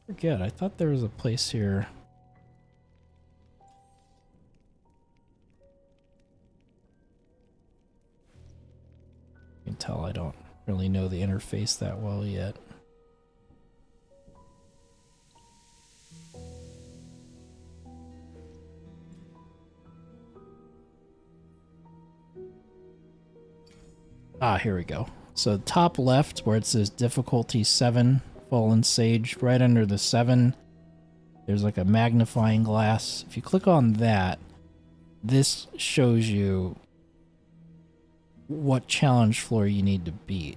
forget. I thought there was a place here. You can tell I don't really know the interface that well yet. Ah, here we go. So top left where it says difficulty 7, Fallen Sage, right under the 7, there's like a magnifying glass. If you click on that, this shows you what challenge floor you need to beat.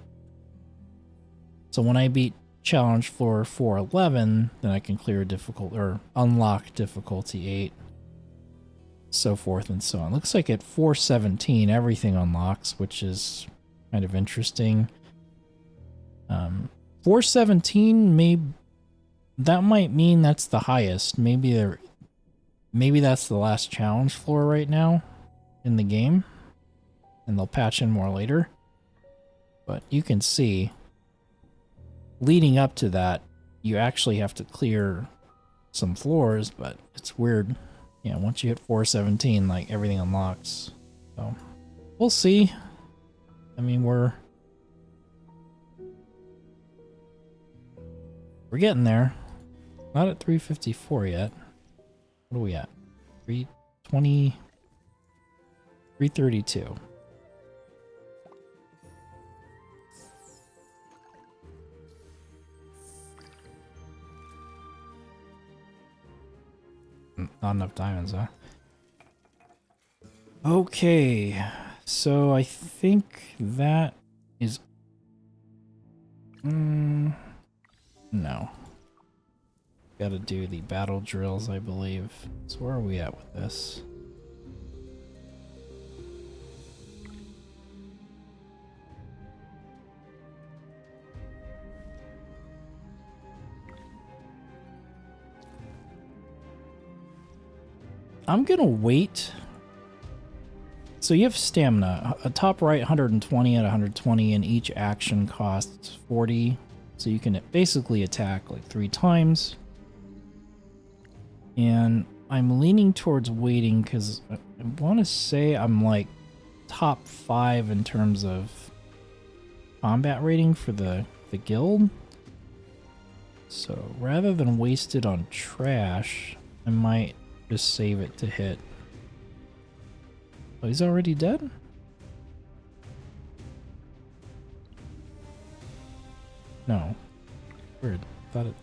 So when I beat challenge floor 411, then I can clear difficult or unlock difficulty 8. So forth and so on. Looks like at 417 everything unlocks, which is kind of interesting. 417 that might mean that's the highest. Maybe that's the last challenge floor right now in the game, and they'll patch in more later. But you can see, leading up to that, you actually have to clear some floors, but it's weird. Yeah, once you hit 417, like, everything unlocks. So, we'll see. I mean, we're getting there. Not at 354 yet. What are we at? 320, 332. Not enough diamonds, huh? Okay, so I think that is... no. Gotta do the battle drills, I believe. So where are we at with this? I'm gonna wait. So you have stamina. A top right 120 at 120, and each action costs 40. So you can basically attack like 3 times. And I'm leaning towards waiting because I want to say I'm like top 5 in terms of combat rating for the guild. So rather than waste it on trash, I might just save it to hit. Oh, he's already dead? No. Weird. Thought it...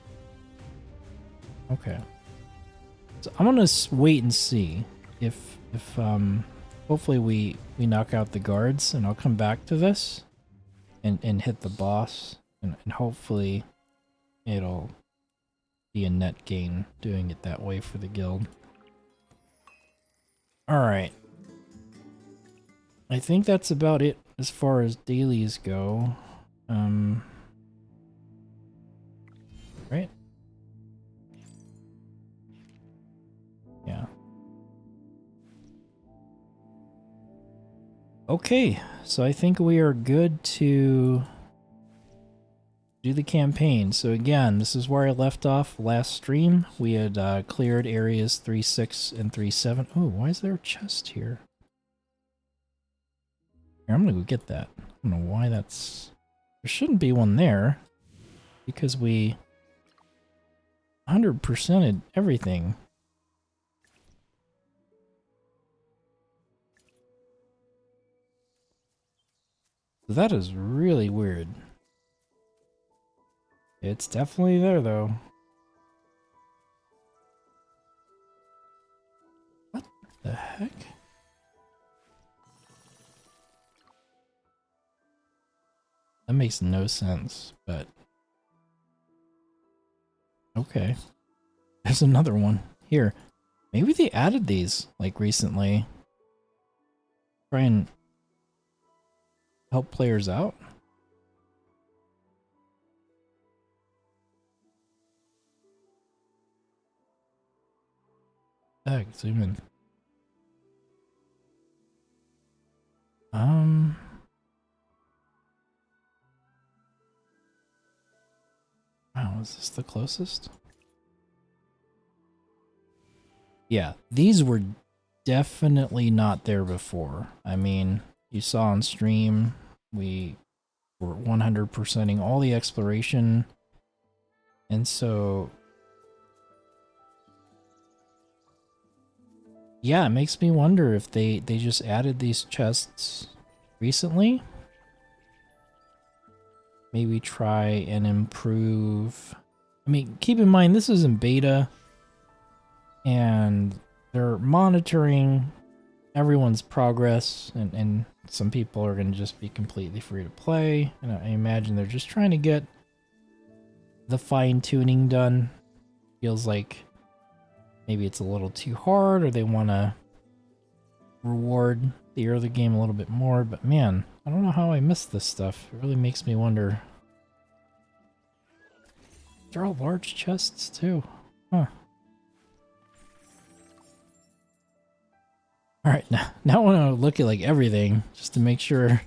Okay. So I'm gonna wait and see if hopefully we knock out the guards, and I'll come back to this and hit the boss, and hopefully it'll be a net gain doing it that way for the guild. Alright. I think that's about it as far as dailies go. Right? Yeah. Okay, so I think we are good to do the campaign. So again, this is where I left off last stream. We had cleared areas 3.6 and 3.7. Oh, why is there a chest here? Here, I'm gonna go get that. I don't know why that's... There shouldn't be one there, because we 100%ed everything. That is really weird. It's definitely there, though. What the heck? That makes no sense, but... Okay. There's another one. Here. Maybe they added these, like, recently. Try and help players out. Heck, zoom in. Wow, is this the closest? Yeah, these were definitely not there before. I mean, you saw on stream, we were 100%ing all the exploration. And so... yeah, it makes me wonder if they just added these chests recently. Maybe try and improve. I mean, keep in mind, this is in beta, and they're monitoring everyone's progress, and some people are going to just be completely free to play. And I imagine they're just trying to get the fine-tuning done. Feels like maybe it's a little too hard, or they want to reward the early game a little bit more, but man, I don't know how I missed this stuff. It really makes me wonder. They're all large chests too. Huh. Alright, now I want to look at like everything just to make sure.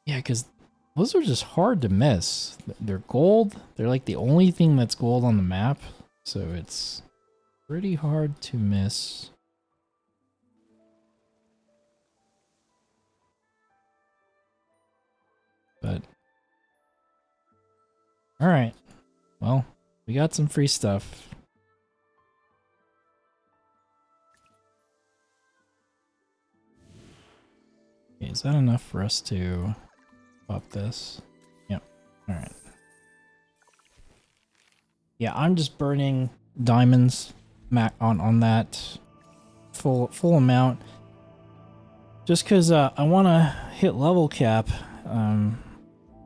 Yeah, because those are just hard to miss. They're gold. They're like the only thing that's gold on the map. So it's pretty hard to miss. But alright. Well, we got some free stuff. Okay, is that enough for us to pop this? Yep. Alright. Yeah, I'm just burning diamonds on that full amount. Just because I want to hit level cap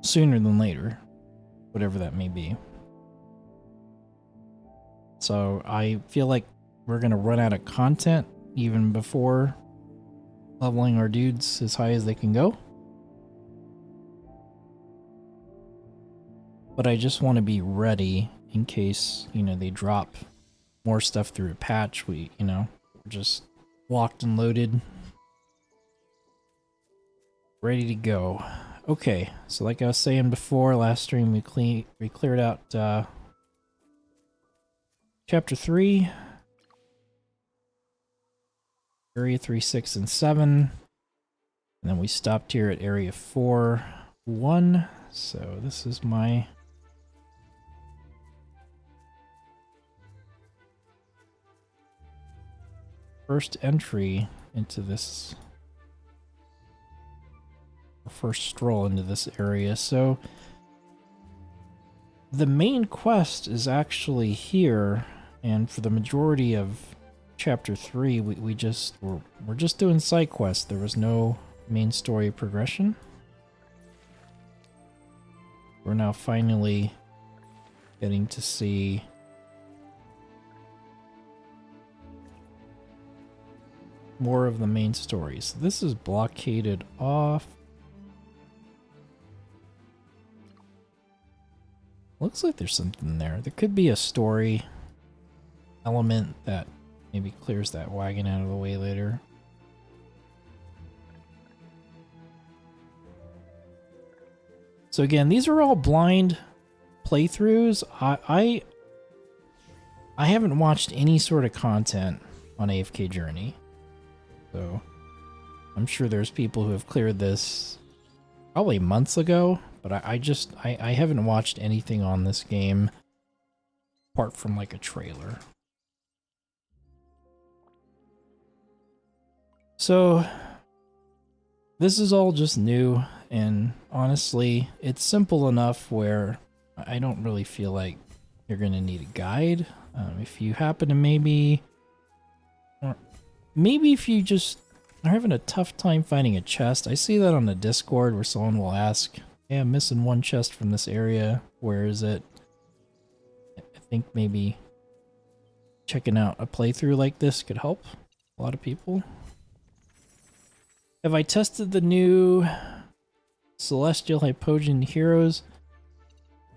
sooner than later. Whatever that may be. So I feel like we're going to run out of content even before leveling our dudes as high as they can go. But I just want to be ready in case, you know, they drop more stuff through a patch. We, you know, we're just locked and loaded. Ready to go. Okay, so like I was saying before, last stream we cleared out Chapter 3. Area 3, 6, and 7. And then we stopped here at Area 4, 1. So this is my first entry into this, first stroll into this area. So the main quest is actually here, and for the majority of Chapter 3 we're just doing side quests. There was no main story progression. We're now finally getting to see more of the main story. So this is blockaded off. Looks like there's something there. There could be a story element that maybe clears that wagon out of the way later. So again, these are all blind playthroughs. I haven't watched any sort of content on AFK Journey. So I'm sure there's people who have cleared this probably months ago, but I haven't watched anything on this game apart from like a trailer. So this is all just new, and honestly, it's simple enough where I don't really feel like you're gonna need a guide. If you happen to maybe if you just are having a tough time finding a chest, I see that on the Discord where someone will ask, "Hey, I'm missing one chest from this area. Where is it?" I think maybe checking out a playthrough like this could help a lot of people. Have I tested the new Celestial Hypogean heroes?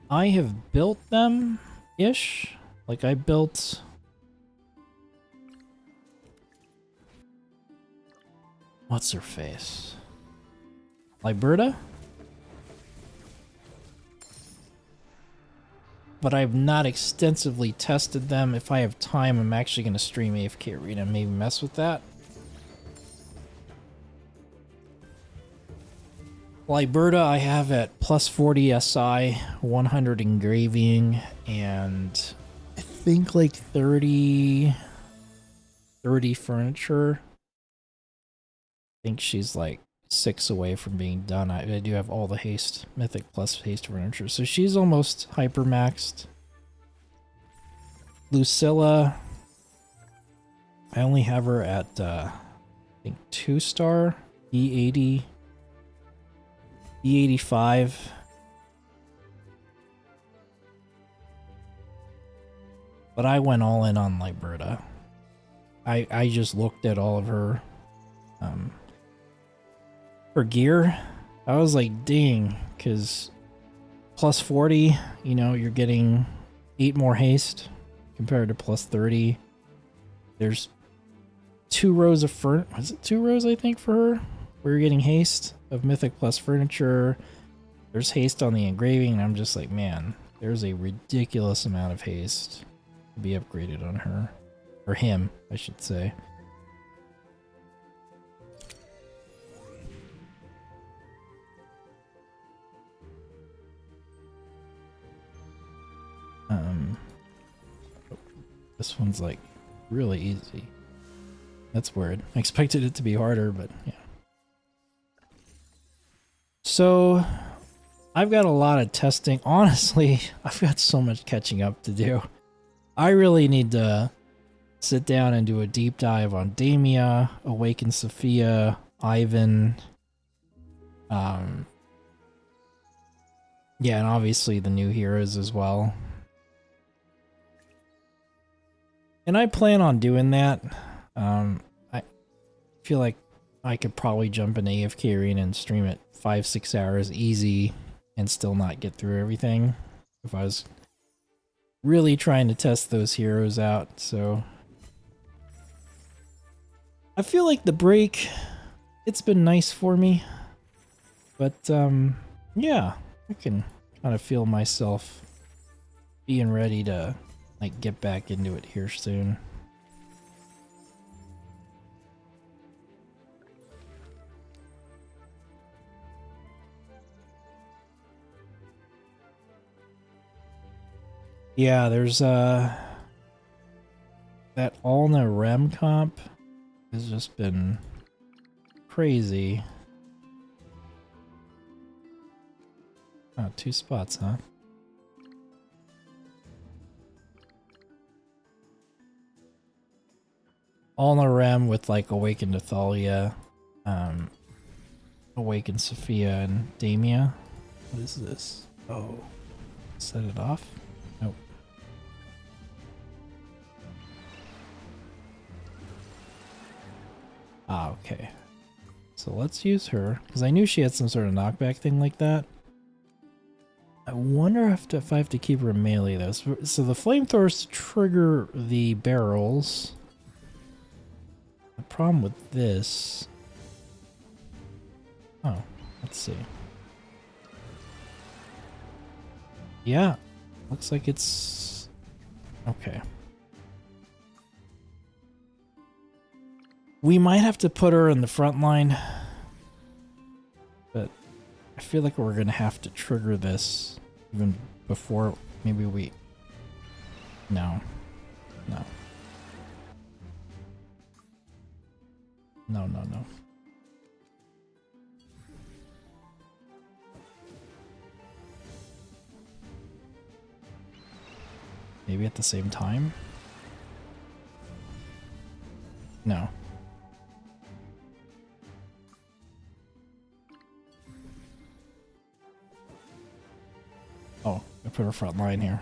I have built them-ish. Like I built... What's her face? Liberta? But I've not extensively tested them. If I have time, I'm actually going to stream AFK Arena and maybe mess with that. Liberta I have at plus 40 SI, 100 engraving, and I think like 30 furniture. I think she's like 6 away from being done. I do have all the haste, mythic plus haste furniture, so she's almost hyper maxed. Lucilla, I only have her at I think 2-star, E80. E85. But I went all in on Liberta. I just looked at all of her her gear. I was like, dang, because plus 40, you know, you're getting 8 more haste compared to plus 30. There's 2 rows of was it 2 rows, I think, for her? Where you're getting haste of Mythic plus furniture. There's haste on the engraving, and I'm just like, man, there's a ridiculous amount of haste to be upgraded on her. Or him, I should say. This one's like really easy. That's weird. I expected it to be harder, but yeah. So I've got a lot of testing. Honestly, I've got so much catching up to do. I really need to sit down and do a deep dive on Damia, Awaken Sophia, Ivan. Yeah, and obviously the new heroes as well. And I plan on doing that. I feel like I could probably jump in AFK Arena and stream it 5-6 hours easy and still not get through everything if I was really trying to test those heroes out. So I feel like the break, it's been nice for me, but yeah, I can kind of feel myself being ready to like get back into it here soon. Yeah, there's that Alna Rem comp has just been crazy. Oh, 2 spots, huh? Alna Rem with like Awakened Athalia, Awakened Sophia and Damia. What is this? Oh, set it off? Nope. Ah, okay. So let's use her, because I knew she had some sort of knockback thing like that. I wonder if I have to keep her melee though. So the flamethrowers trigger the barrels. The problem with this... Oh, let's see. Yeah, looks like it's... Okay. We might have to put her in the front line, but I feel like we're gonna have to trigger this even before maybe we... No. No. No, no, no. Maybe at the same time? No. Oh, I put her front line here.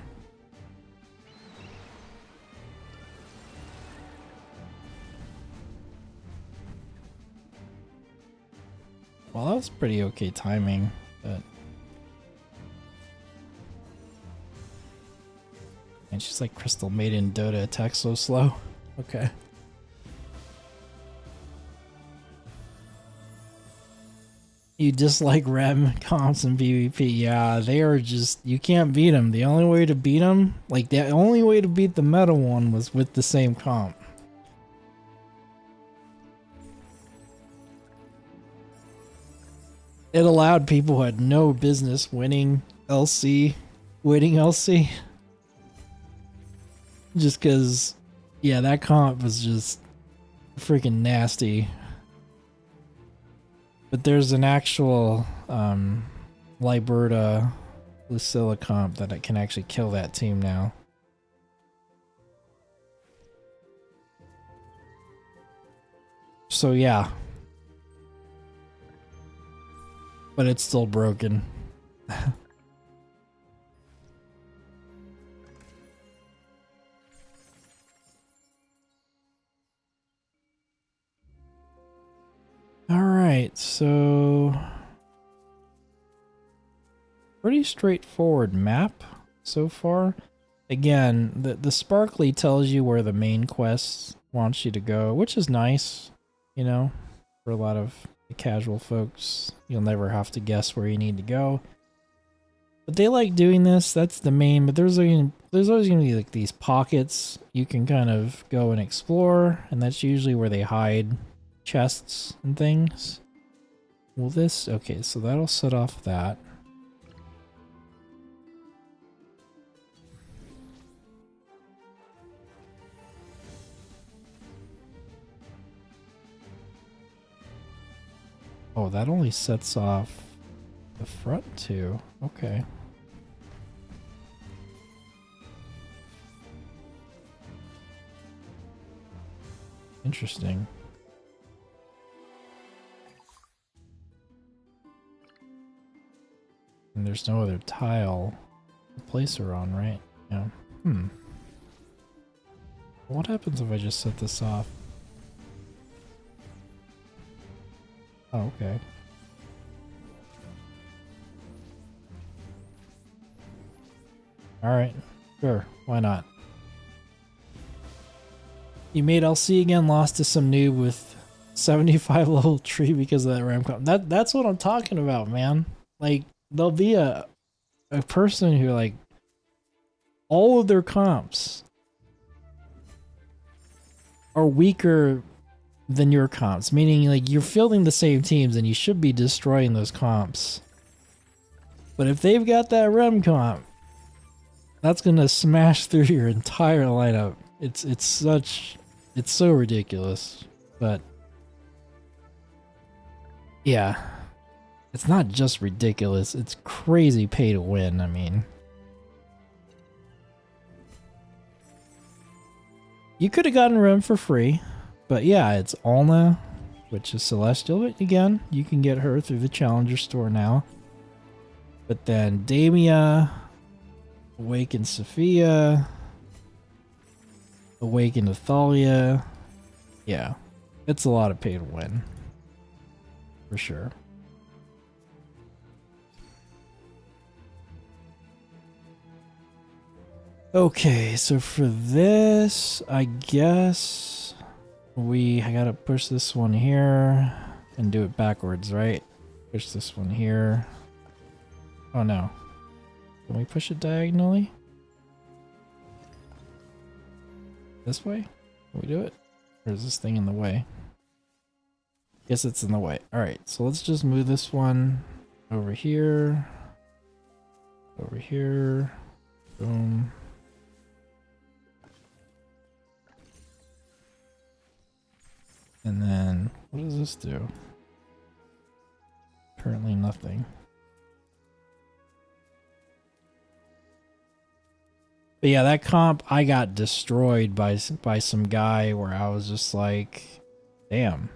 Well, that was pretty okay timing, but... And she's like Crystal Maiden Dota attack so slow. Okay. You dislike Rem comps in PvP. Yeah, they are just... You can't beat them. The only way to beat them... Like, the only way to beat the meta one was with the same comp. It allowed people who had no business winning LC. Just because... Yeah, that comp was just... freaking nasty. But there's an actual Liberta Lucilla comp that it can actually kill that team now. So yeah. But it's still broken. Alright, so pretty straightforward map so far. Again, the sparkly tells you where the main quest wants you to go, which is nice, you know, for a lot of the casual folks. You'll never have to guess where you need to go. But they like doing this, that's the main, but there's always going to be like these pockets you can kind of go and explore, and that's usually where they hide chests and things. Well, okay, so that'll set off that. Oh, that only sets off the front too. Okay. Interesting. And there's no other tile to place her on, right? Yeah. What happens if I just set this off? Oh, okay. Alright. Sure. Why not? You made LC again, lost to some noob with 75 level tree because of that ram comp. That's what I'm talking about, man. Like, there'll be a person who, like, all of their comps are weaker than your comps, meaning like you're fielding the same teams and you should be destroying those comps. But if they've got that rem comp, that's gonna smash through your entire lineup. It's so ridiculous. But yeah, it's not just ridiculous, it's crazy pay to win. I mean, you could have gotten rem for free. But yeah, it's Alna, which is Celestial. But again, you can get her through the Challenger store now. But then Damia, Awaken Sophia, Awaken Athalia. Yeah, it's a lot of pay to win. For sure. Okay, so for this, I guess I gotta push this one here and do it backwards, right? Push this one here. Oh no. Can we push it diagonally? This way? Can we do it? Or is this thing in the way? Guess it's in the way. Alright, so let's just move this one over here. Over here. Boom. And then, what does this do? Currently nothing. But yeah, that comp, I got destroyed by some guy where I was just like, damn.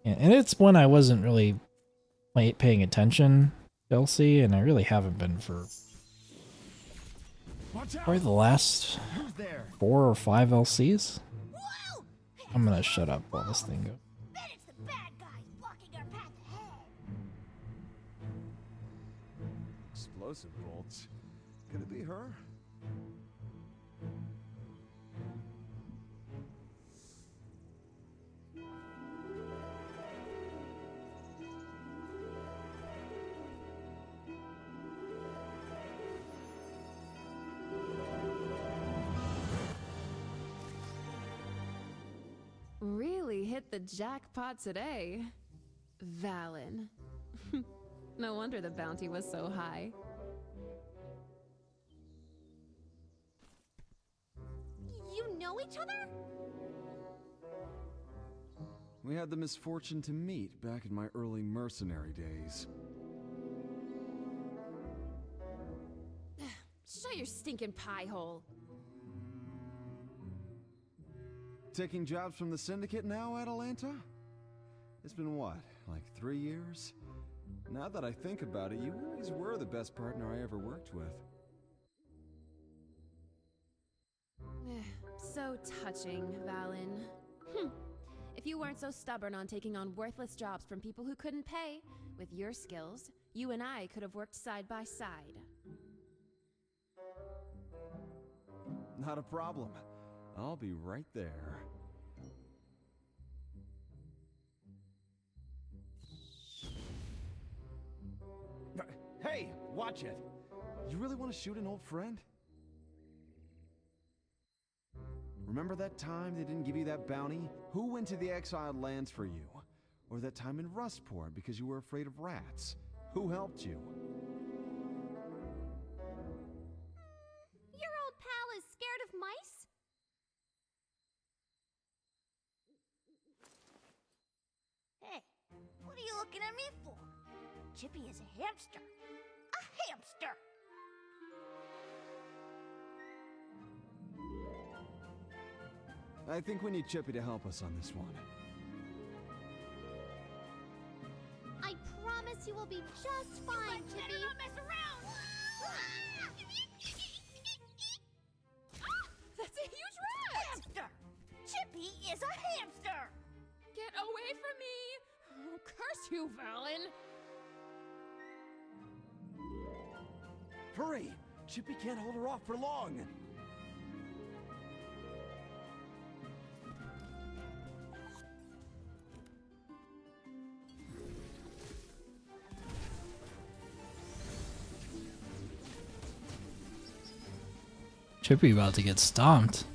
And it's when I wasn't really paying attention to LC, and I really haven't been for probably the last 4 or 5 LCs. I'm gonna shut up while this thing goes. Then it's the bad guys blocking our path ahead. Explosive bolts. Could it be her? Really hit the jackpot today, Valen. No wonder the bounty was so high. You know each other? We had the misfortune to meet back in my early mercenary days. Shut your stinking pie hole. Taking jobs from the Syndicate now, Atalanta? It's been what, like 3 years? Now that I think about it, you always were the best partner I ever worked with. So touching, Valen. If you weren't so stubborn on taking on worthless jobs from people who couldn't pay, with your skills, you and I could have worked side by side. Not a problem. I'll be right there. Hey, watch it! You really want to shoot an old friend? Remember that time they didn't give you that bounty? Who went to the exiled lands for you? Or that time in Rustport because you were afraid of rats? Who helped you? Your old pal is scared of mice? Hey, what are you looking at me for? Chippy is a hamster. A hamster! I think we need Chippy to help us on this one. I promise you will be just fine, Chippy. Better not mess around! That's a huge rat! Hamster! Chippy is a hamster! Get away from me! Oh, curse you, Valen! Hurry! Chippy can't hold her off for long! Chippy about to get stomped.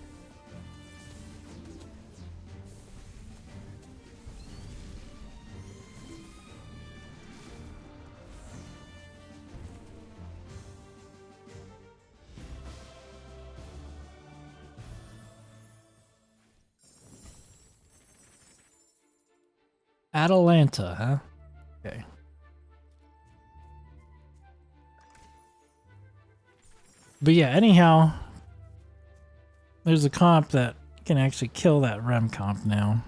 Atalanta, huh? Okay. But yeah, anyhow, there's a comp that can actually kill that rem comp now.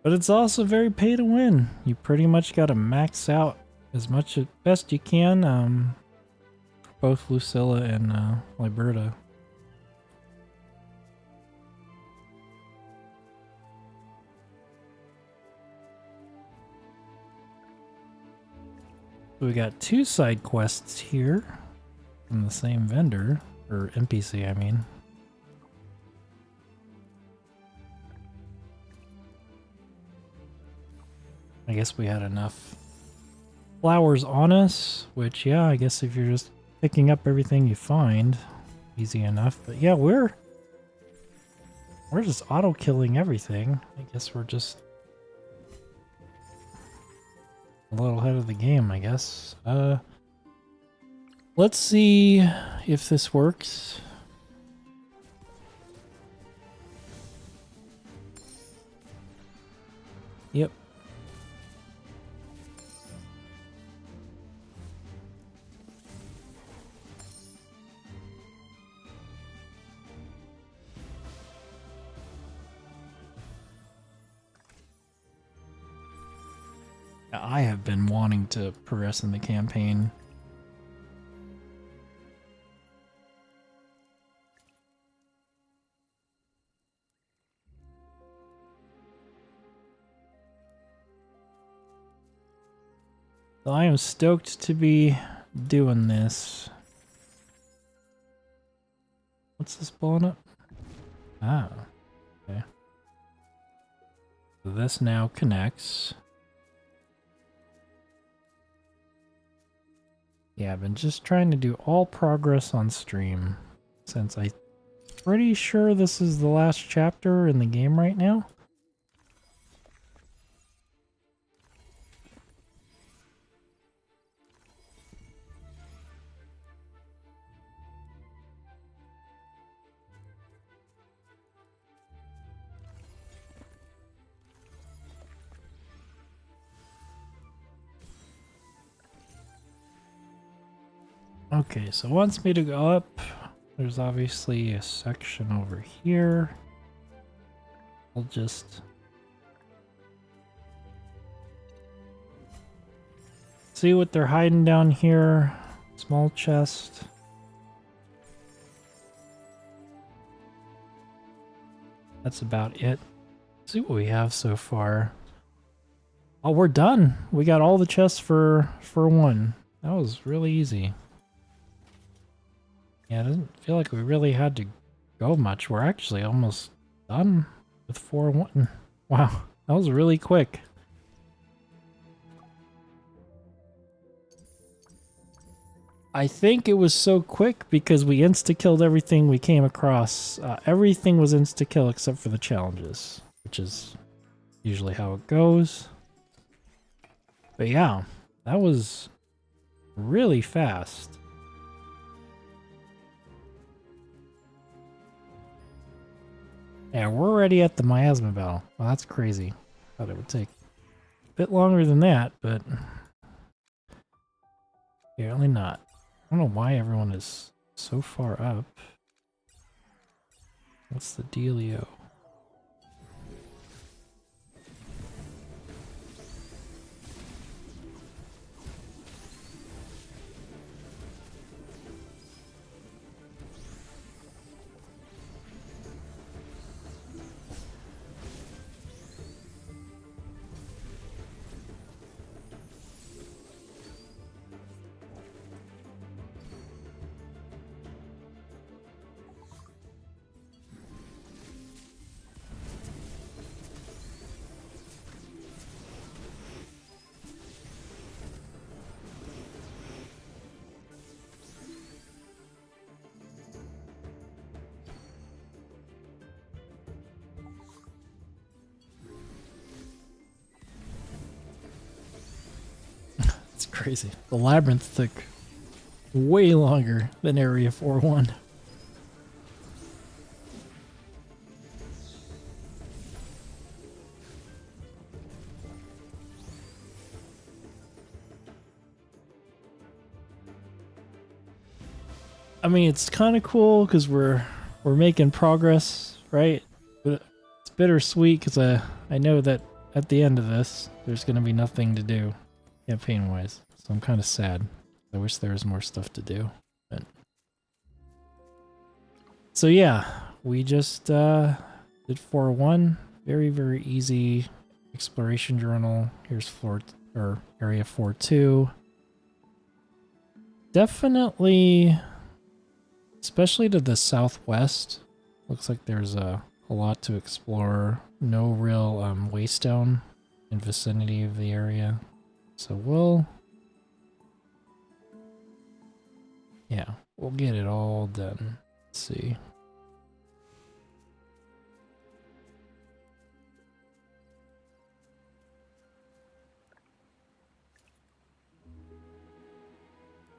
But it's also very pay to win. You pretty much got to max out as much as best you can for both Lucilla and Liberta. We got 2 side quests here from the same vendor, or NPC, I mean. I guess we had enough flowers on us, which, yeah, I guess if you're just picking up everything you find, easy enough. But yeah, we're just auto-killing everything. I guess we're just a little ahead of the game, I guess. Let's see if this works. Yep. I have been wanting to progress in the campaign. So I am stoked to be doing this. What's this blowing up? Ah, okay. So this now connects. Yeah, I've been just trying to do all progress on stream since I'm pretty sure this is the last chapter in the game right now. Okay, so it wants me to go up. There's obviously a section over here. I'll just see what they're hiding down here. Small chest. that's about it. Let's see what we have so far. Oh, we're done. We got all the chests for one. That was really easy. Yeah, it doesn't feel like we really had to go much. We're actually almost done with 4-1. Wow, that was really quick. I think it was so quick because we insta-killed everything we came across. Everything was insta-kill except for the challenges, which is usually how it goes. But yeah, that was really fast. Yeah, we're already at the miasma battle. Well, that's crazy. Thought it would take a bit longer than that, but apparently not. I don't know why everyone is so far up. What's the dealio? It's crazy. The labyrinth took way longer than Area 4-1. I mean, it's kind of cool because we're making progress, right? But it's bittersweet because I know that at the end of this, there's going to be nothing to do campaign-wise. So I'm kind of sad. I wish there was more stuff to do. But so yeah, we just did 4-1. Very, very easy exploration journal. Here's area 4-2. Definitely, especially to the southwest, looks like there's a lot to explore. No real waystone in vicinity of the area. So we'll get it all done. Let's see.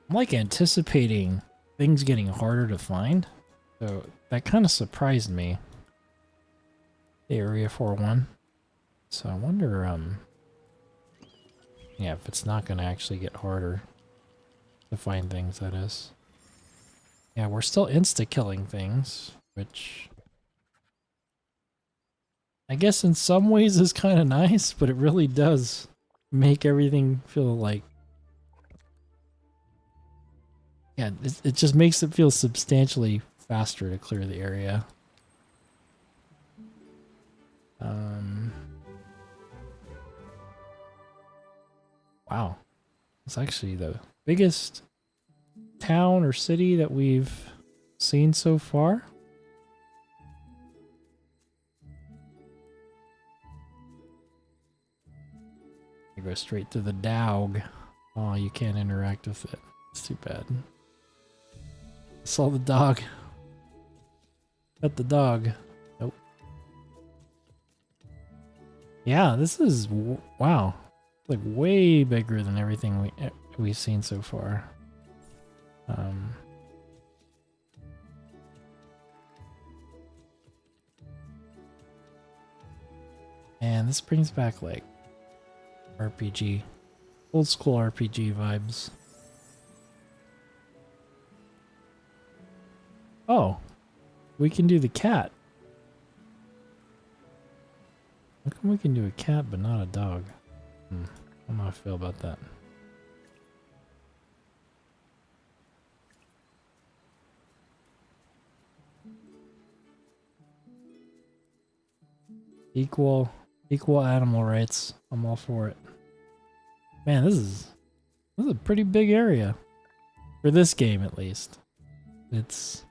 I'm like anticipating things getting harder to find. So that kind of surprised me. The Area 4-1. So I wonder, yeah, if it's not going to actually get harder to find things, that is. Yeah, we're still insta-killing things, which I guess in some ways is kind of nice, but it really does make everything feel like... Yeah, it just makes it feel substantially faster to clear the area. Wow. It's actually the biggest town or city that we've seen so far. You go straight to the dog. Oh, you can't interact with it. It's too bad. I saw the dog. Pet the dog. Nope. Yeah, this is... Wow. Like way bigger than everything we've seen so far. And this brings back like RPG, old school RPG vibes. Oh, we can do the cat. How come we can do a cat but not a dog? I don't know how I feel about that. Equal animal rights. I'm all for it. Man, this is a pretty big area. For this game, at least. It's...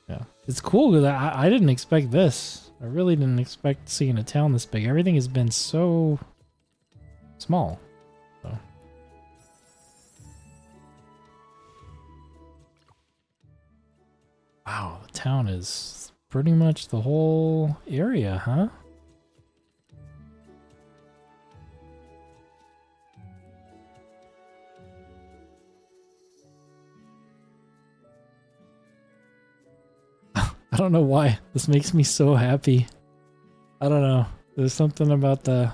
Yeah. It's cool because I didn't expect this. I really didn't expect seeing a town this big. Everything has been so small. So. Wow, the town is pretty much the whole area, huh? I don't know why this makes me so happy. I don't know. There's something about the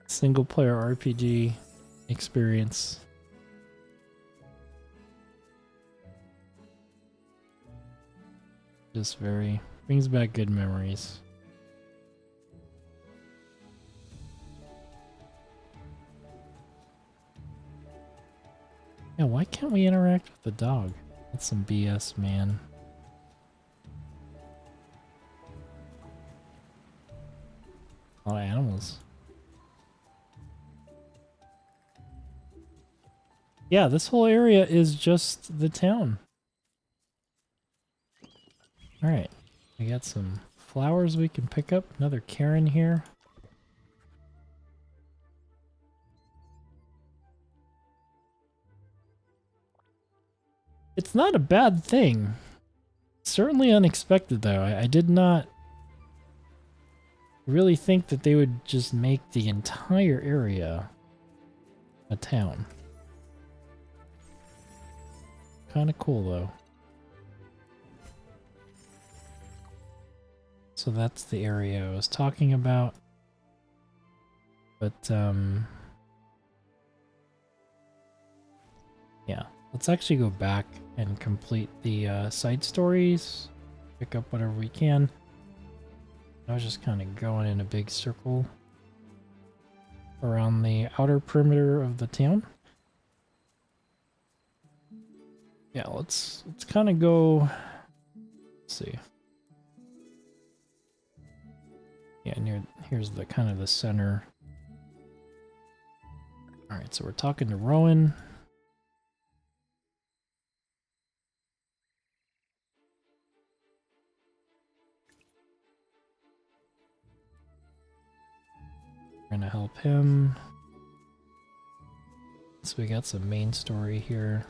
single player RPG experience. Just very brings back good memories. Yeah, why can't we interact with the dog? That's some BS, man. A lot of animals. Yeah, this whole area is just the town. Alright, we got some flowers we can pick up. Another Karen here. It's not a bad thing. Certainly unexpected, though. I did not really think that they would just make the entire area a town. Kind of cool, though. So that's the area I was talking about. But, yeah. Let's actually go back and complete the side stories. Pick up whatever we can. I was just kind of going in a big circle around the outer perimeter of the town. Yeah, let's kind of go. Let's see. Yeah, here's the kind of the center. All right, so we're talking to Rowan. Gonna help him. So we got some main story here.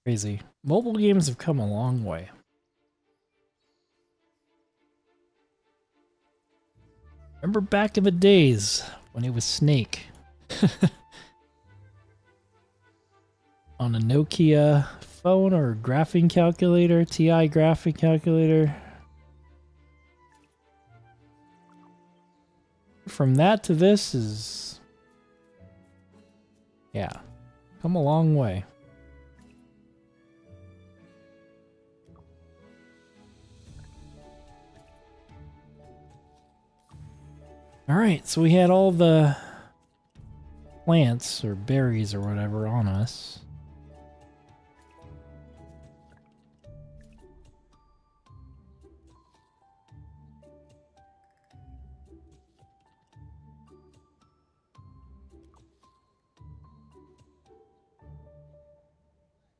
Crazy. Mobile games have come a long way. Remember back in the days when it was Snake on a Nokia phone or graphing calculator, TI graphing calculator. From that to this is, yeah, come a long way. Alright, so we had all the plants or berries or whatever on us.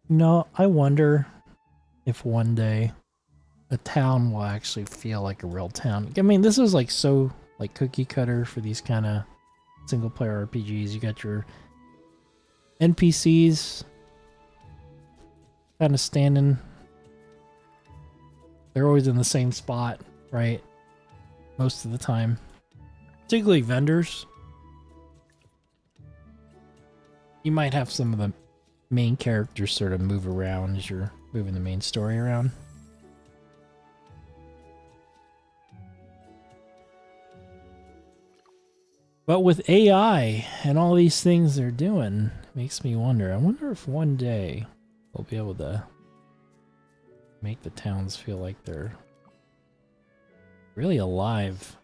No, I wonder if one day a town will actually feel like a real town. I mean, this is like so like cookie cutter for these kind of single player RPGs. You got your NPCs kind of standing. They're always in the same spot, right? most of the time. Particularly vendors. You might have some of the main characters sort of move around as you're moving the main story around. But with AI and all these things they're doing, it makes me wonder. I wonder if one day we'll be able to make the towns feel like they're really alive.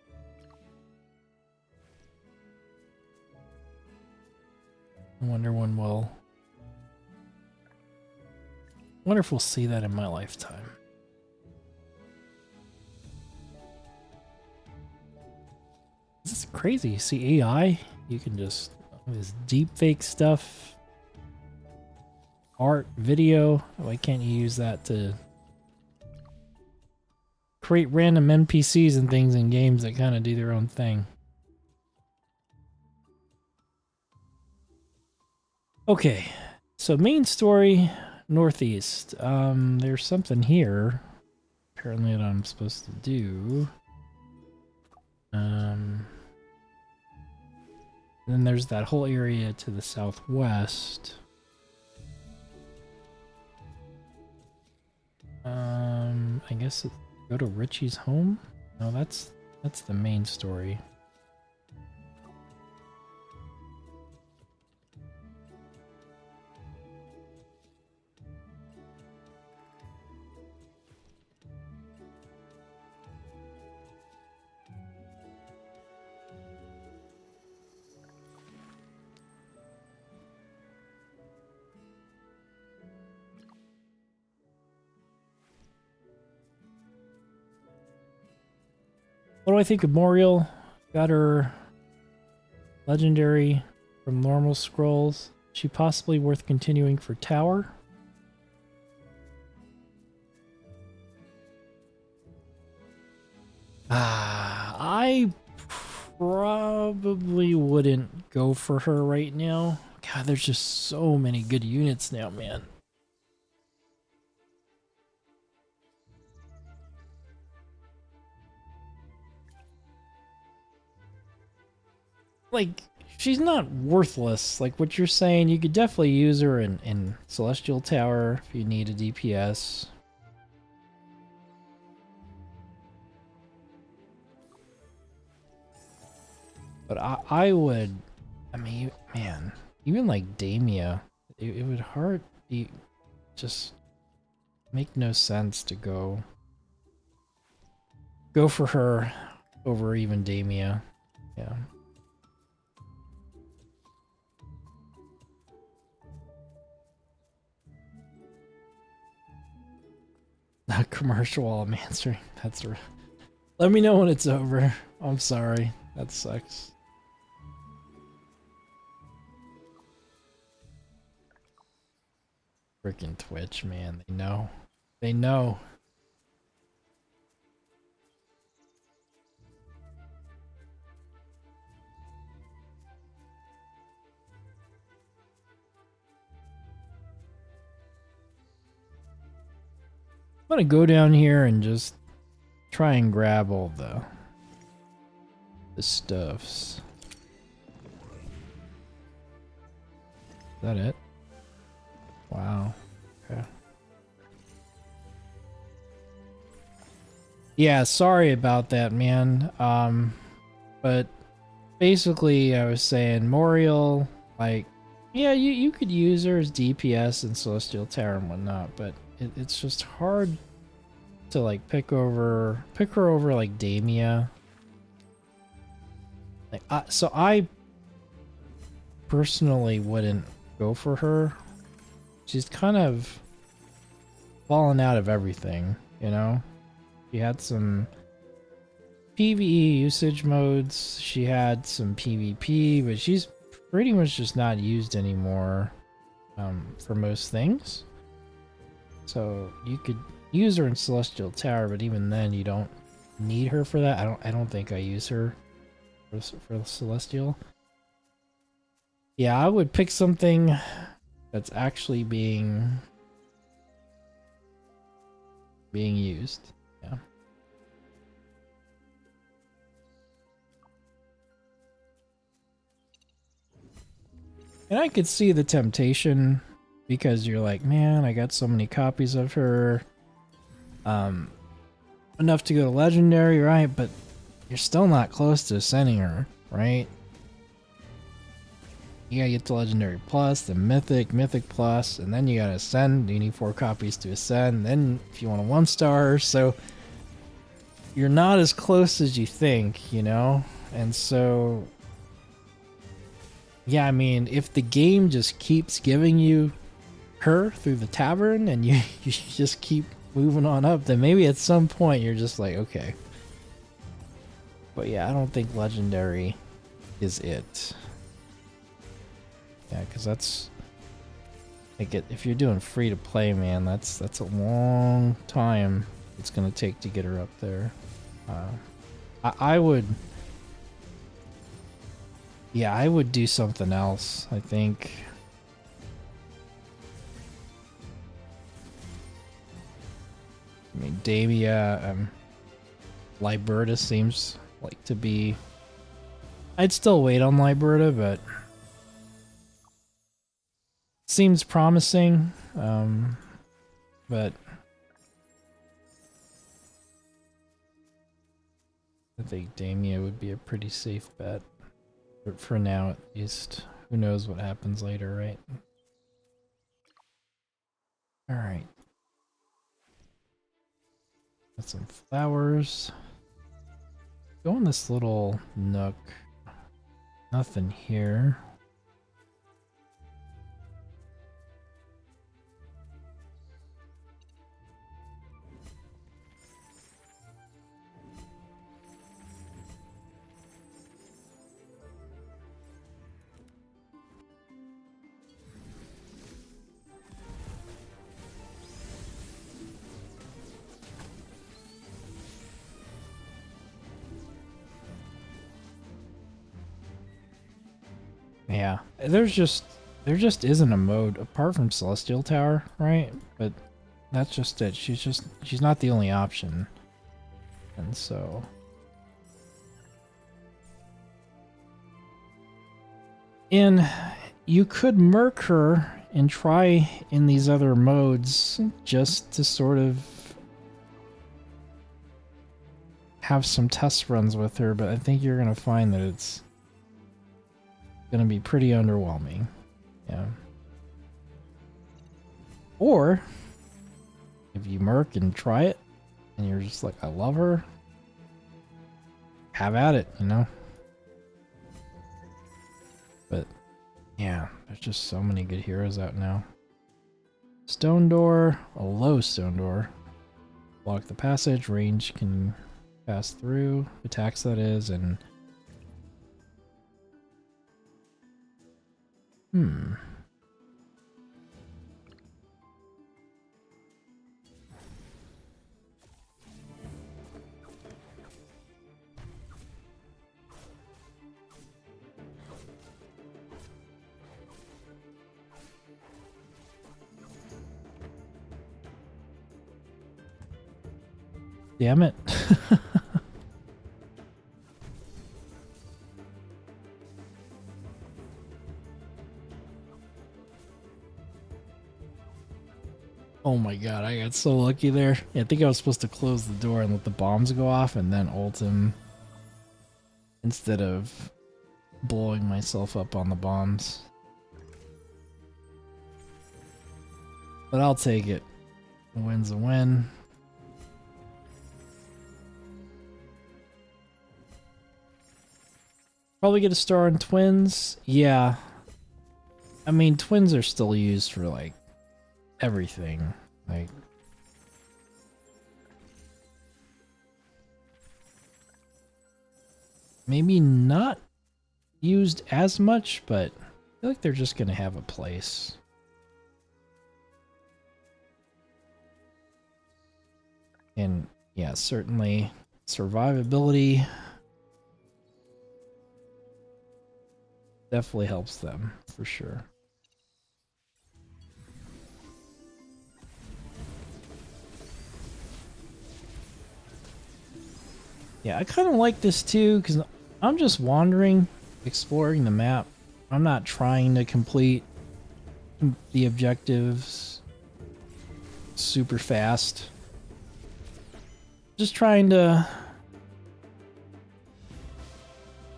I wonder when we'll... I wonder if we'll see that in my lifetime. This is crazy. You see AI? You can just... this deep fake stuff. Art, video. Why can't you use that to create random NPCs and things in games that kind of do their own thing? Okay, so main story, northeast. There's something here, apparently, that I'm supposed to do. Then there's that whole area to the southwest. I guess go to Richie's home? No, that's the main story. What do I think of Moriel? Got her legendary from normal scrolls. Is she possibly worth continuing for tower? I probably wouldn't go for her right now. God, there's just so many good units now, man. Like, she's not worthless. Like what you're saying, you could definitely use her in Celestial Tower if you need a DPS. But I would, I mean, man, even like Damia, it would just make no sense to go for her over even Damia. Yeah. Not commercial while I'm answering. That's right. Let me know when it's over. I'm sorry. That sucks. Freaking Twitch, man. They know. They know. I'm gonna go down here and just try and grab all the stuffs. Is that it? Wow. Okay. Yeah, sorry about that, man. But basically I was saying Moriel, like, yeah, you could use her as DPS in Celestial Tower and whatnot, but it's just hard to like pick her over like Damia. Like, so I personally wouldn't go for her. She's kind of fallen out of everything, you know? She had some PvE usage modes, she had some PvP, but she's pretty much just not used anymore for most things. So you could use her in Celestial Tower, but even then you don't need her for that. I don't think I use her for Celestial. Yeah, I would pick something that's actually being used. Yeah. And I could see the temptation because you're like, man, I got so many copies of her. Enough to go to legendary, right? But you're still not close to ascending her, right? You gotta get to legendary plus, then mythic, mythic plus, and then you gotta ascend. You need 4 copies to ascend. Then if you want a 1-star, so you're not as close as you think, you know? And so, yeah, I mean, if the game just keeps giving you her through the tavern and you just keep moving on up, then maybe at some point you're just like, okay. But yeah, I don't think legendary is it. Yeah, because that's like if you're doing free to play, man, that's a long time it's gonna take to get her up there. I would, yeah, I would do something else. I think. I mean, Davia, Liberta seems like to be. I'd still wait on Liberta, but seems promising. But I think Damia would be a pretty safe bet. But for now, at least, who knows what happens later, right? All right. Got some flowers. Go in this little nook. Nothing here. Yeah, there just isn't a mode apart from Celestial Tower, right? But that's just it. She's not the only option. And so you could merc her and try in these other modes just to sort of have some test runs with her, but I think you're going to find that it's gonna be pretty underwhelming. Yeah. Or if you merc and try it and you're just like, I love her, have at it, you know? But yeah, there's just so many good heroes out now. Stone door, a low stone door. Block the passage, range can pass through, attacks that is, and damn it. Oh my god, I got so lucky there. Yeah, I think I was supposed to close the door and let the bombs go off and then ult him instead of blowing myself up on the bombs. But I'll take it. A win's a win. Probably get a star in twins. Yeah. I mean, twins are still used for like everything. Like, maybe not used as much, but I feel like they're just gonna have a place. And yeah, certainly survivability definitely helps them for sure. Yeah, I kind of like this too because I'm just wandering, exploring the map, I'm not trying to complete the objectives super fast. Just trying to,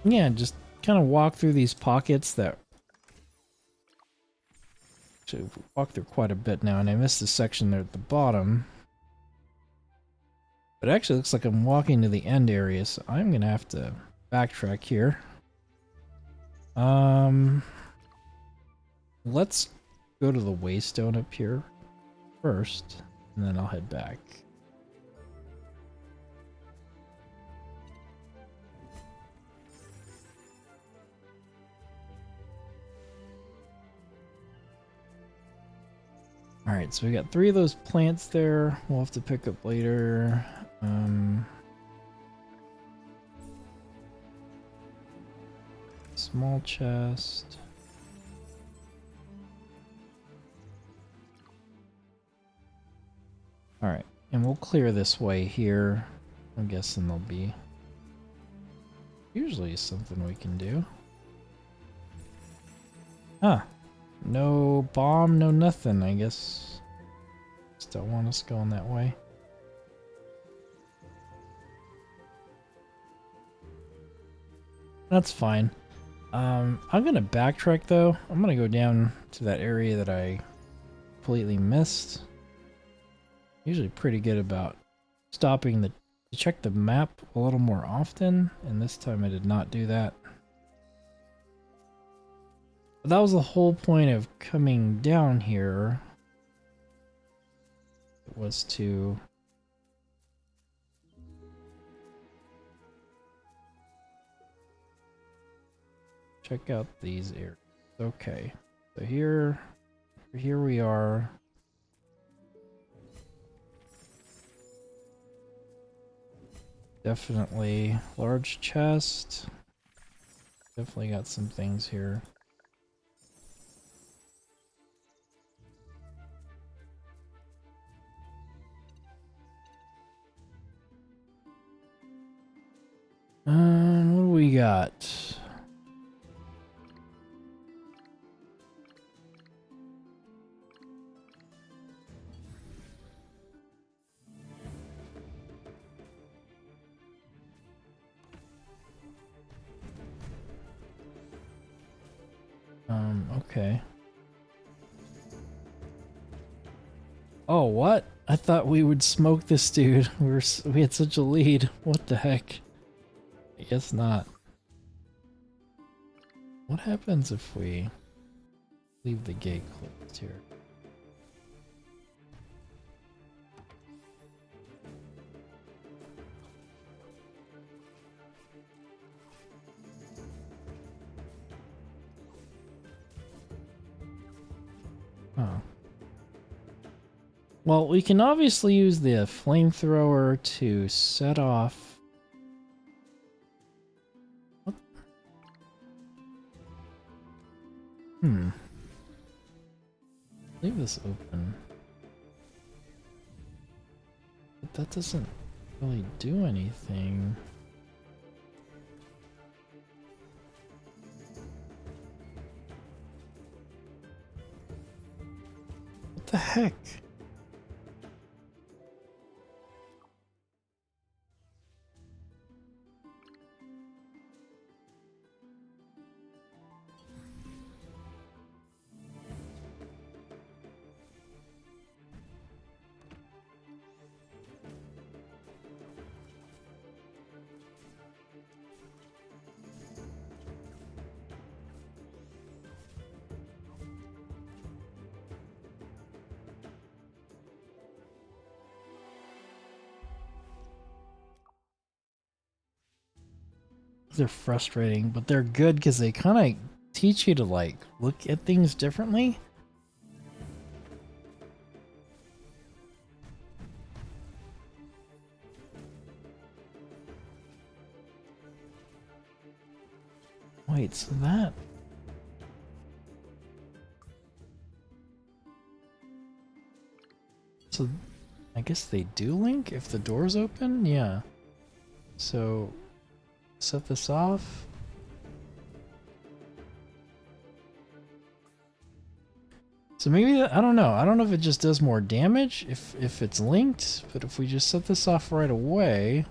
yeah, just kind of walk through these pockets that actually walked through quite a bit now, and I missed the section there at the bottom. But it actually looks like I'm walking to the end area, so I'm gonna have to backtrack here. Let's go to the waystone up here first, and then I'll head back. Alright, so we got 3 of those plants there. We'll have to pick up later. Small chest. Alright, and we'll clear this way here. I'm guessing there'll be usually something we can do. Huh. No bomb, no nothing, I guess. Still want us going that way. That's fine. I'm gonna backtrack though. I'm gonna go down to that area that I completely missed. Usually pretty good about stopping to check the map a little more often, and this time I did not do that. But that was the whole point of coming down here. It was to check out these areas. Okay, so here we are. Definitely large chest. Definitely got some things here. What do we got? Okay. Oh, what? I thought we would smoke this dude. We had such a lead. What the heck? I guess not. What happens if we leave the gate closed here? Oh. Well, we can obviously use the flamethrower to set off. What? Leave this open. But that doesn't really do anything. What the heck? They're frustrating, but they're good because they kind of teach you to like look at things differently. Wait, so that... So I guess they do link if the door's open? Yeah. So set this off. So maybe that, I don't know. I don't know if it just does more damage if it's linked, but if we just set this off right away.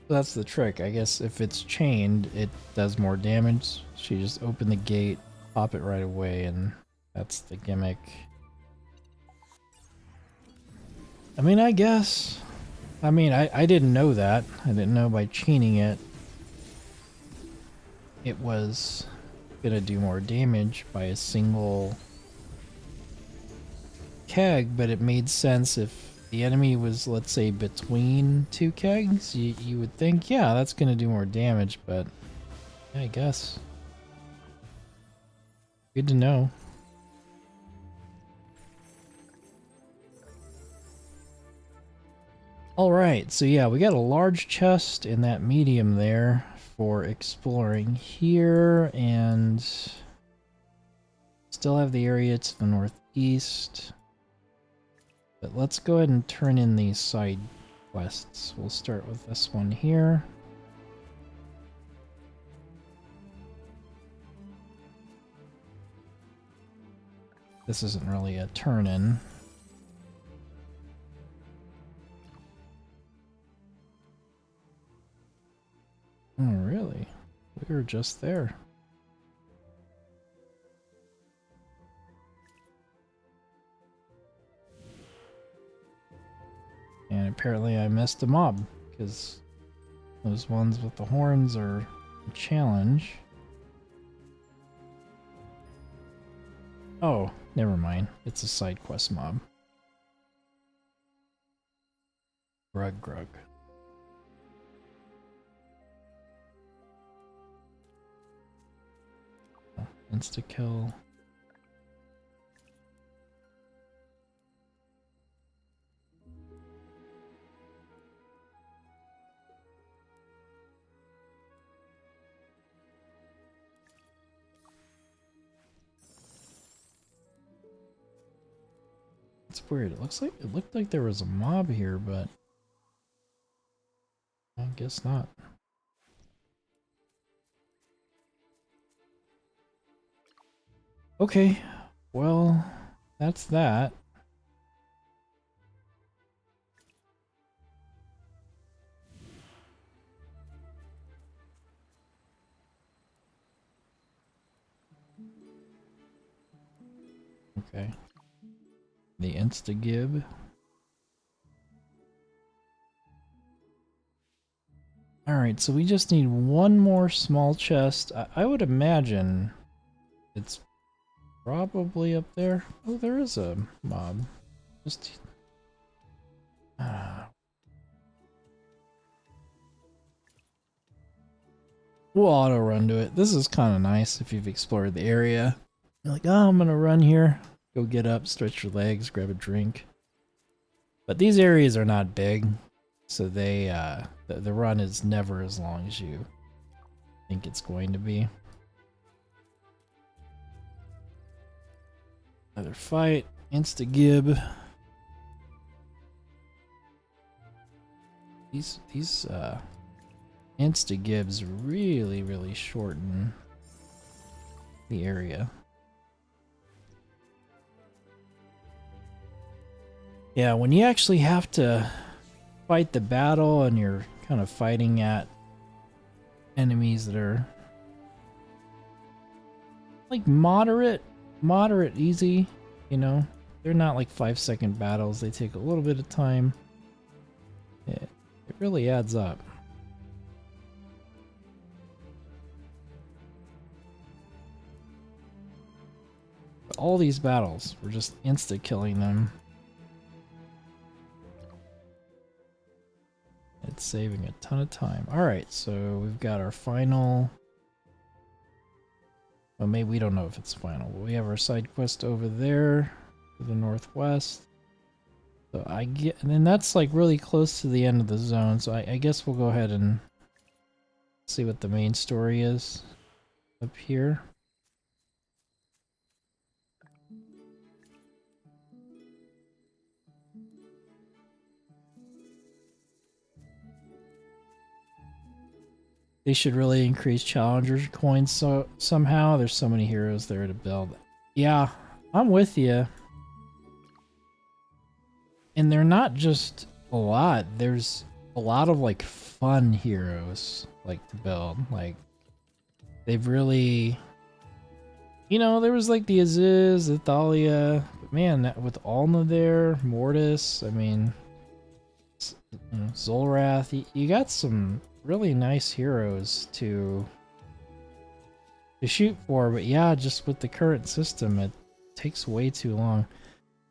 That's the trick. I guess if it's chained, it does more damage. So you just open the gate, pop it right away, and that's the gimmick. I mean, I guess. I mean, I didn't know that. I didn't know by chaining it, it was gonna do more damage by a single keg, but it made sense if the enemy was, let's say, between two kegs. You would think, yeah, that's gonna do more damage, but yeah, I guess. Good to know. Alright, so yeah, we got a large chest in that medium there for exploring here, and still have the area to the northeast. But let's go ahead and turn in these side quests. We'll start with this one here. This isn't really a turn-in. Oh, really? We were just there. And apparently I missed a mob, because those ones with the horns are a challenge. Oh, never mind. It's a side quest mob. Grug. Insta-kill. It's weird. It looked like there was a mob here, but I guess not. Okay, well, that's that. Okay. The Insta-gib. Alright, so we just need one more small chest. I would imagine it's probably up there. Oh, there is a mob. Just... We'll auto-run to it. This is kind of nice if you've explored the area. You're like, oh, I'm gonna run here. Go get up, stretch your legs, grab a drink. But these areas are not big, so they the run is never as long as you think it's going to be. Another fight, insta-gib. These insta-gibs really shorten the area. Yeah, when you actually have to fight the battle and you're kind of fighting at enemies that are like moderate easy, you know, they're not like 5-second battles. They take a little bit of time. It really adds up. But all these battles, we're just insta-killing them. It's saving a ton of time. Alright, so we've got our final... Well, maybe we don't know if it's final, but we have our side quest over there to the northwest. So and then that's like really close to the end of the zone, so I guess we'll go ahead and see what the main story is up here. They should really increase challenger coins so somehow. There's so many heroes there to build. Yeah, I'm with you. And they're not just a lot. There's a lot of like fun heroes like to build. Like they've really, you know, there was like the Aziz, the Thalia, but man, with Alna there, Mortis, I mean, you know, Zolrath, you got some really nice heroes to shoot for, but yeah, just with the current system, it takes way too long.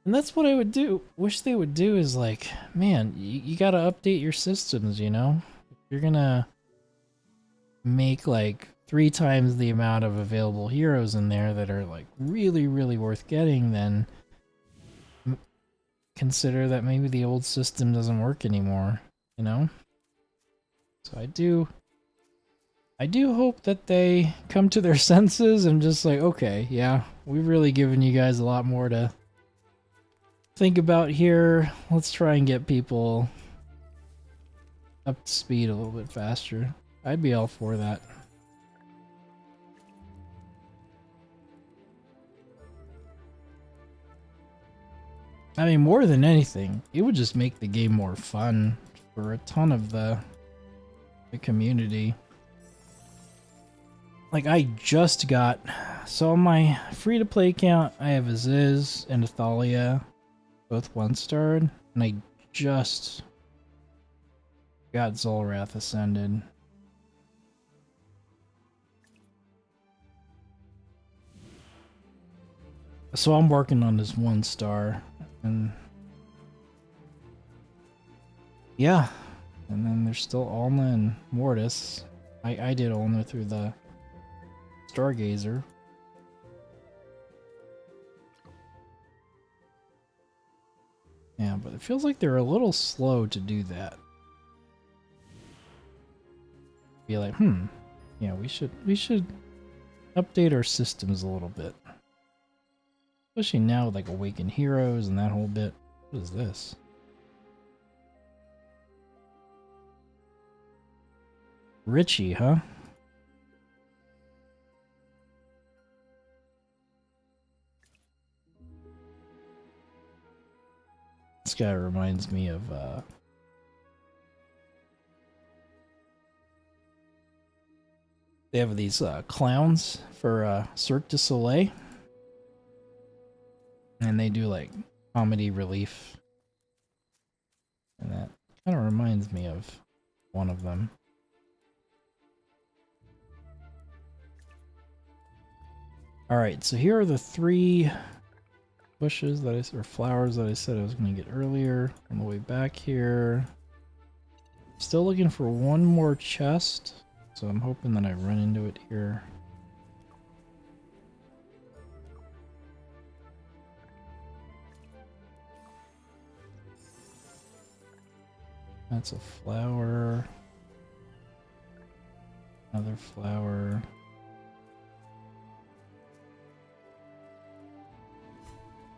And that's what I would do. Wish they would do is like, man, you gotta update your systems, you know? If you're gonna make like 3 times the amount of available heroes in there that are like really, really worth getting, then consider that maybe the old system doesn't work anymore, you know? So I do hope that they come to their senses and just like, okay, yeah, we've really given you guys a lot more to think about here. Let's try and get people up to speed a little bit faster. I'd be all for that. I mean, more than anything, it would just make the game more fun for a ton of the community. Like, I just got... So on my free-to-play account, I have a Ziz and a Thalia, both 1-starred, and I just got Zolrath Ascended. So I'm working on this 1-star, and yeah, and then there's still Alna and Mortis. I did Alna through the Stargazer. Yeah, but it feels like they're a little slow to do that. Be like, yeah, we should update our systems a little bit. Especially now with like Awakened Heroes and that whole bit. What is this? Richie, huh? This guy reminds me of they have these clowns for Cirque du Soleil, and they do like comedy relief, and that kind of reminds me of one of them. All right, so here are the 3 bushes that or flowers that I said I was going to get earlier. On the way back here, still looking for one more chest, so I'm hoping that I run into it here. That's a flower. Another flower.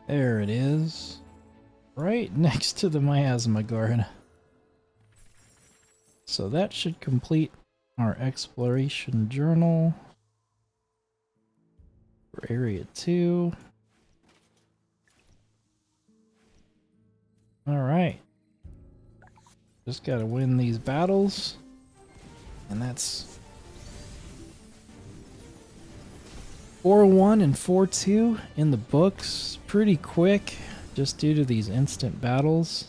There it is. Right next to the miasma guard. So that should complete our exploration journal for area 2. Alright. Just gotta win these battles. And that's 4-1 and 4-2 in the books. Pretty quick, just due to these instant battles.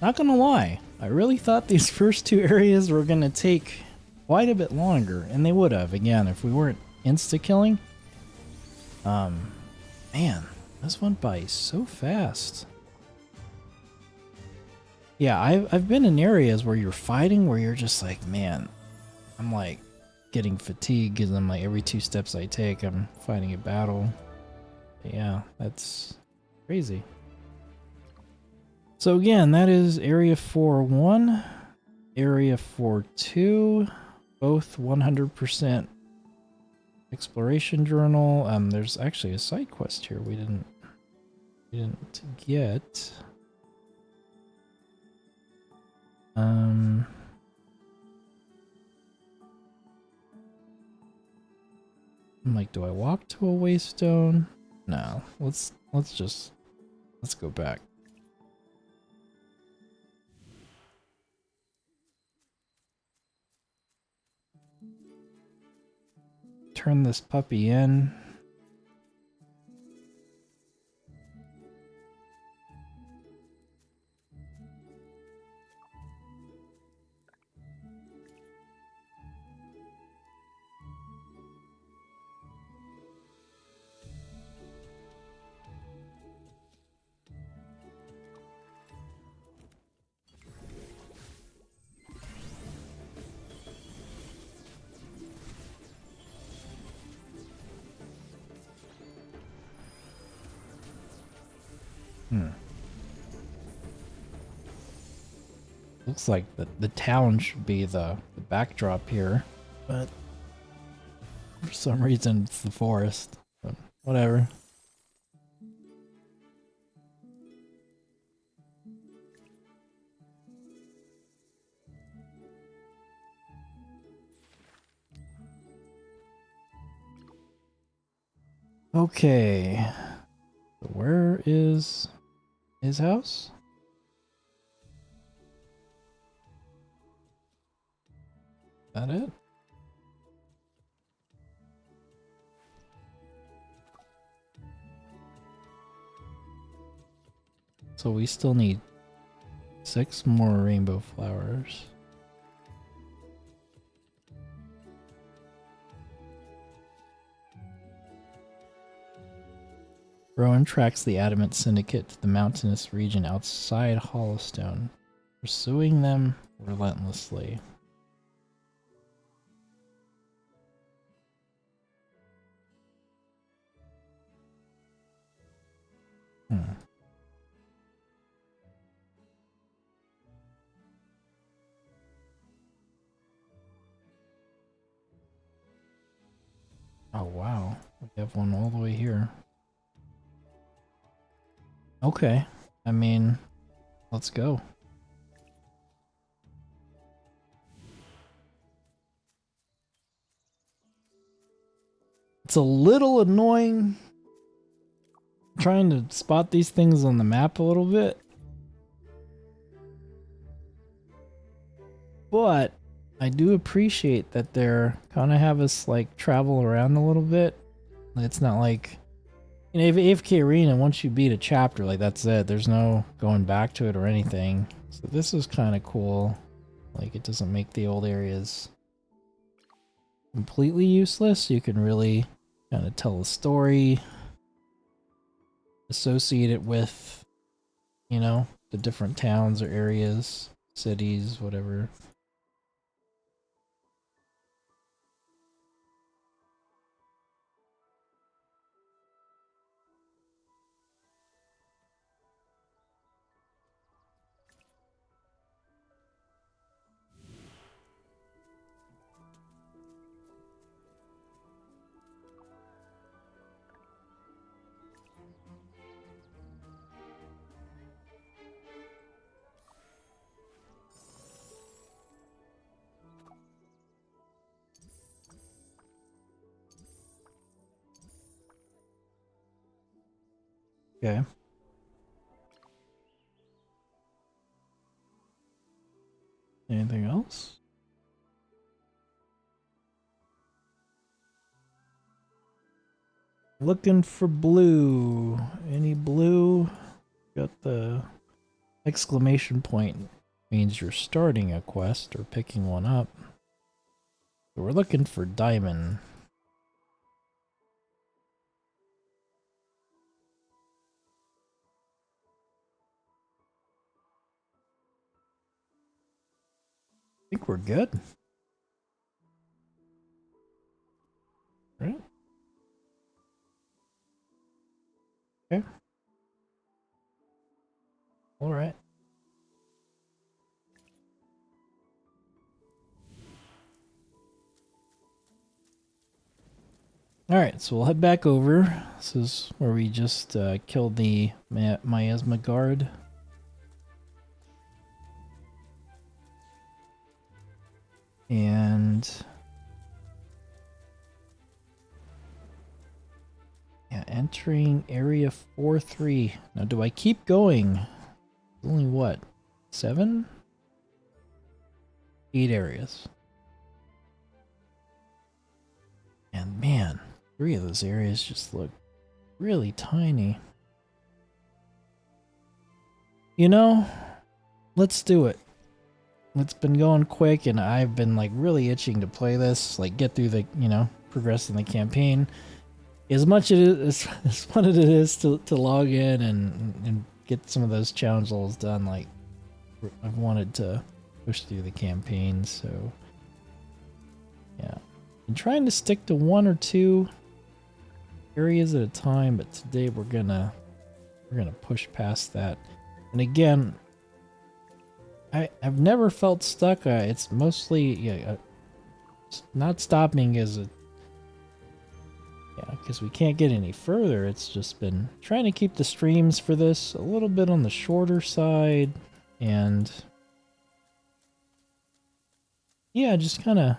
not gonna lie, I really thought these first two areas were gonna take quite a bit longer, and they would have, again, if we weren't insta-killing. Man, this went by so fast. Yeah, I've been in areas where you're fighting where you're just like, man, I'm like getting fatigued because I'm like every 2 steps I take, I'm fighting a battle. But yeah, that's crazy. So again, that is Area 4-1, Area 4-2, both 100% exploration journal. There's actually a side quest here we didn't get. I'm like, do I walk to a waystone? No, let's go back. Turn this puppy in. Looks like the town should be the backdrop here, but for some reason it's the forest. But whatever. Okay. So where is his house? That it? So we still need 6 more rainbow flowers. Rowan tracks the Adamant Syndicate to the mountainous region outside Hollowstone, pursuing them relentlessly. Oh wow, we have one all the way here. Okay, I mean, let's go. It's a little annoying trying to spot these things on the map a little bit, but I do appreciate that they're kind of have us like travel around a little bit. It's not like, you know, AFK Arena, once you beat a chapter, like that's it. There's no going back to it or anything. So this is kind of cool. Like it doesn't make the old areas completely useless. You can really kind of tell a story, associate it with, you know, the different towns or areas, cities, whatever. Okay. Anything else? Looking for blue. Any blue? Got the exclamation point means you're starting a quest or picking one up. So we're looking for diamond. I think we're good. Right? Okay. All right. Alright, so we'll head back over. This is where we just killed the miasma guard. And yeah, entering area 4-3. Now do I keep going? Only what? 7? 8 areas. And man, 3 of those areas just look really tiny. You know, let's do it. It's been going quick and I've been like really itching to play this, like get through the, you know, progress in the campaign. As much as fun as it is to log in and get some of those challenge levels done, like I've wanted to push through the campaign, so yeah. I'm trying to stick to 1 or 2 areas at a time, but today we're gonna push past that. And again, I've never felt stuck. It's mostly not stopping as a because we can't get any further. It's just been trying to keep the streams for this a little bit on the shorter side, and yeah, just kind of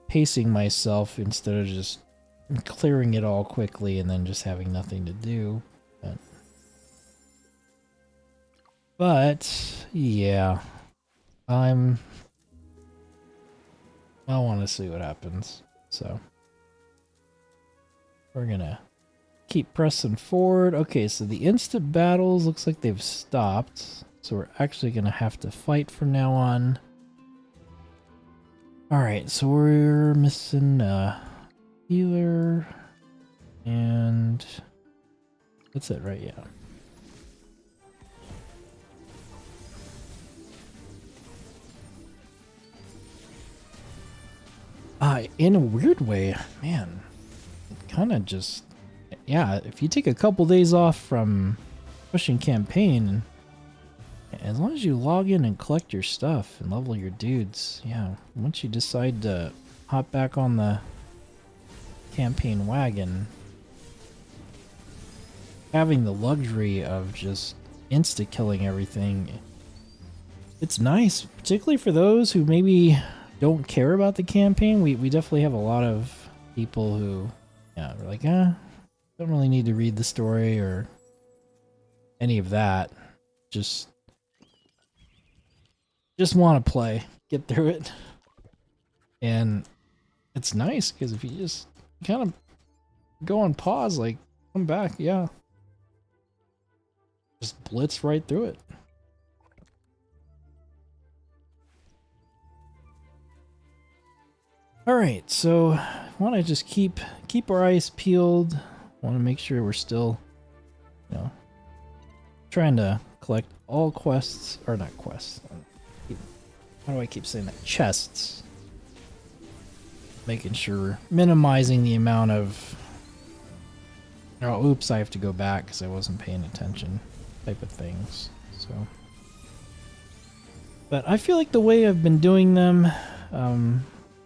pacing myself instead of just clearing it all quickly and then just having nothing to do. But yeah, I want to see what happens. So we're gonna keep pressing forward. Okay, so the instant battles looks like they've stopped. So we're actually gonna have to fight from now on. Alright, so we're missing healer and that's it, right? Yeah. In a weird way, man, it kind of just, yeah, if you take a couple days off from pushing campaign, as long as you log in and collect your stuff and level your dudes, yeah, once you decide to hop back on the campaign wagon, having the luxury of just insta-killing everything, it's nice, particularly for those who maybe don't care about the campaign. We definitely have a lot of people who, yeah, we're like, don't really need to read the story or any of that. Just want to play, get through it. And it's nice because if you just kind of go on pause, like come back, yeah, just blitz right through it. Alright, so I want to just keep our eyes peeled. Want to make sure we're still, you know, trying to collect all quests, or not quests. How do I keep saying that? Chests. Making sure, minimizing the amount of, oh, oops, I have to go back because I wasn't paying attention type of things. So, but I feel like the way I've been doing them,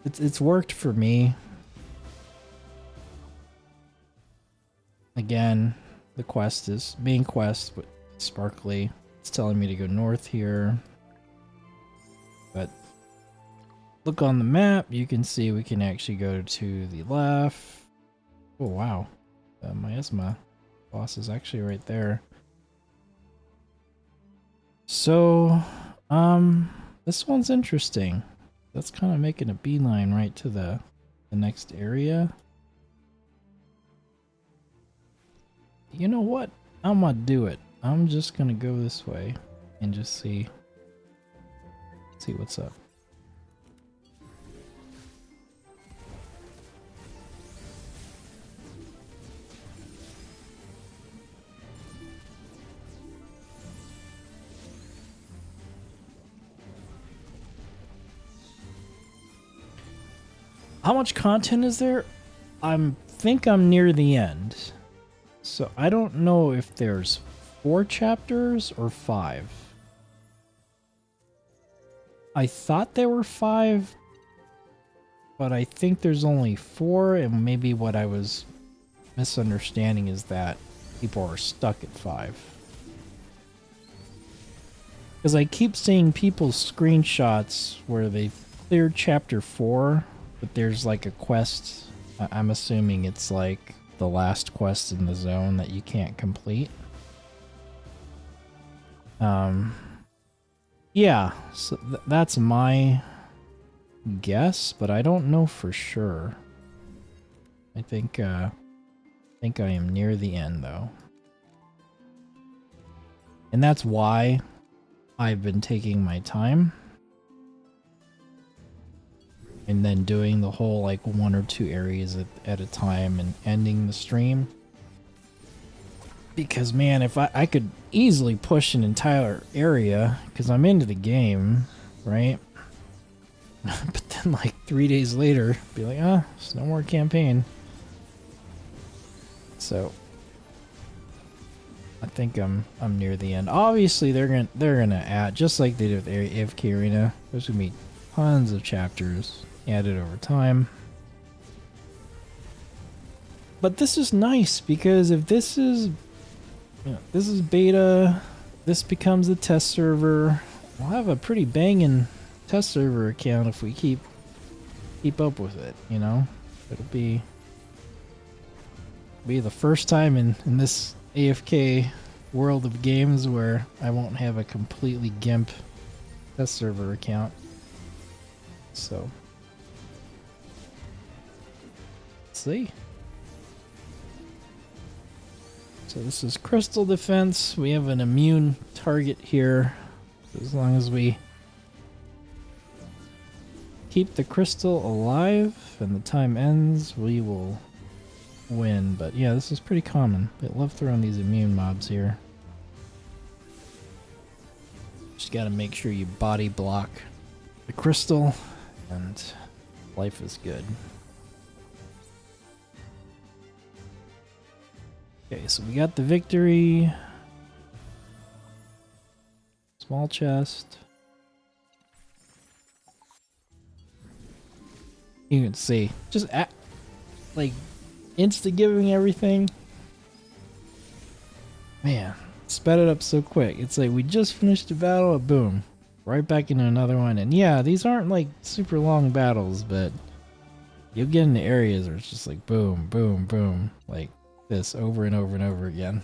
it's worked for me. Again, the quest is main quest, but sparkly. It's telling me to go north here. But look on the map, you can see we can actually go to the left. Oh wow, the miasma boss is actually right there. So, this one's interesting. That's kind of making a beeline right to the next area. You know what? I'm gonna do it. I'm just gonna go this way. and just see what's up. How much content is there? Think I'm near the end. So I don't know if there's 4 chapters or 5. I thought there were 5, but I think there's only 4, and maybe what I was misunderstanding is that people are stuck at 5. Because I keep seeing people's screenshots where they've cleared chapter 4, but there's like a quest. I'm assuming it's like the last quest in the zone that you can't complete. Yeah, so that's my guess, but I don't know for sure. I think I am near the end though. And that's why I've been taking my time. And then doing the whole like 1 or 2 areas at a time and ending the stream. Because man, if I could easily push an entire area, because I'm into the game, right? But then like 3 days later, be like, there's no more campaign. So I think I'm near the end. Obviously they're gonna add, just like they did with AFK Arena, there's gonna be tons of chapters added over time. But this is nice because if this is this is beta, this becomes a test server, we'll have a pretty banging test server account if we keep up with it, you know? It'll be the first time in this AFK world of games where I won't have a completely GIMP test server account. So see. So this is crystal defense. We have an immune target here. So as long as we keep the crystal alive and the time ends, we will win. But yeah, this is pretty common. They love throwing these immune mobs here. Just gotta make sure you body block the crystal and life is good. Okay, so we got the victory. Small chest. You can see, just like insta giving everything. Man, sped it up so quick. It's like we just finished a battle, boom, right back into another one. And yeah, these aren't like super long battles, but you'll get into areas where it's just like boom, boom, boom, like this over and over and over again.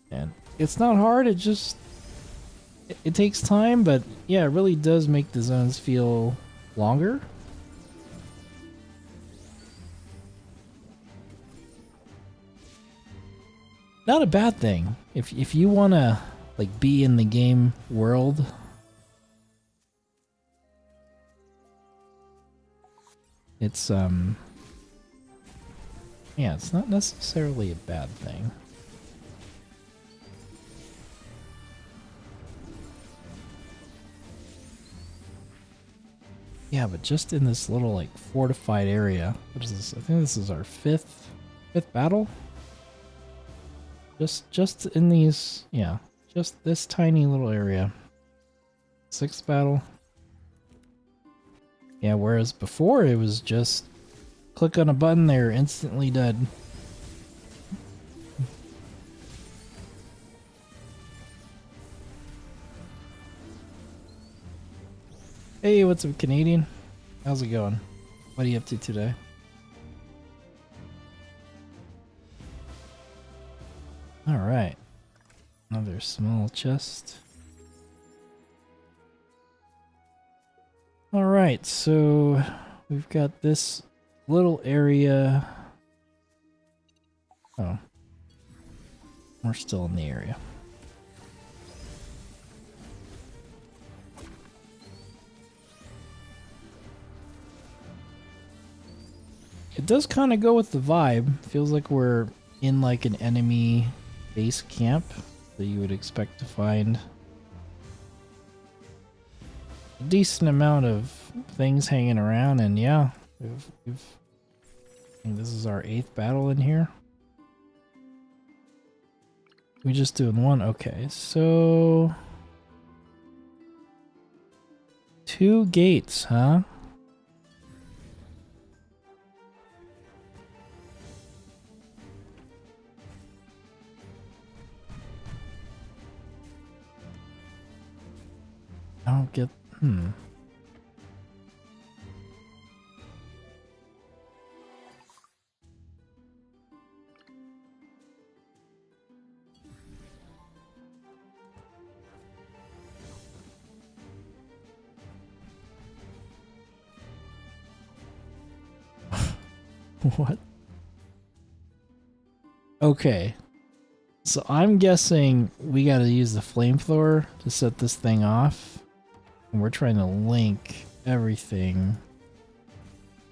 And it's not hard, it just it takes time, but yeah, it really does make the zones feel longer. Not a bad thing. If you wanna like be in the game world, it's yeah, it's not necessarily a bad thing. Yeah, but just in this little like fortified area, what is this? I think this is our fifth battle. Just in these, yeah, just this tiny little area. 6th battle. Yeah, whereas before it was just click on a button, they're instantly dead. Hey, what's up, Canadian? How's it going? What are you up to today? Alright. Another small chest. Alright, so we've got this little area. Oh. We're still in the area. It does kind of go with the vibe. Feels like we're in like an enemy base camp that you would expect to find a decent amount of things hanging around, and yeah, I think this is our 8th battle in here. We just doing one? Okay, so 2 gates, huh? I don't get, What? Okay. So I'm guessing we gotta use the flamethrower to set this thing off. And we're trying to link everything.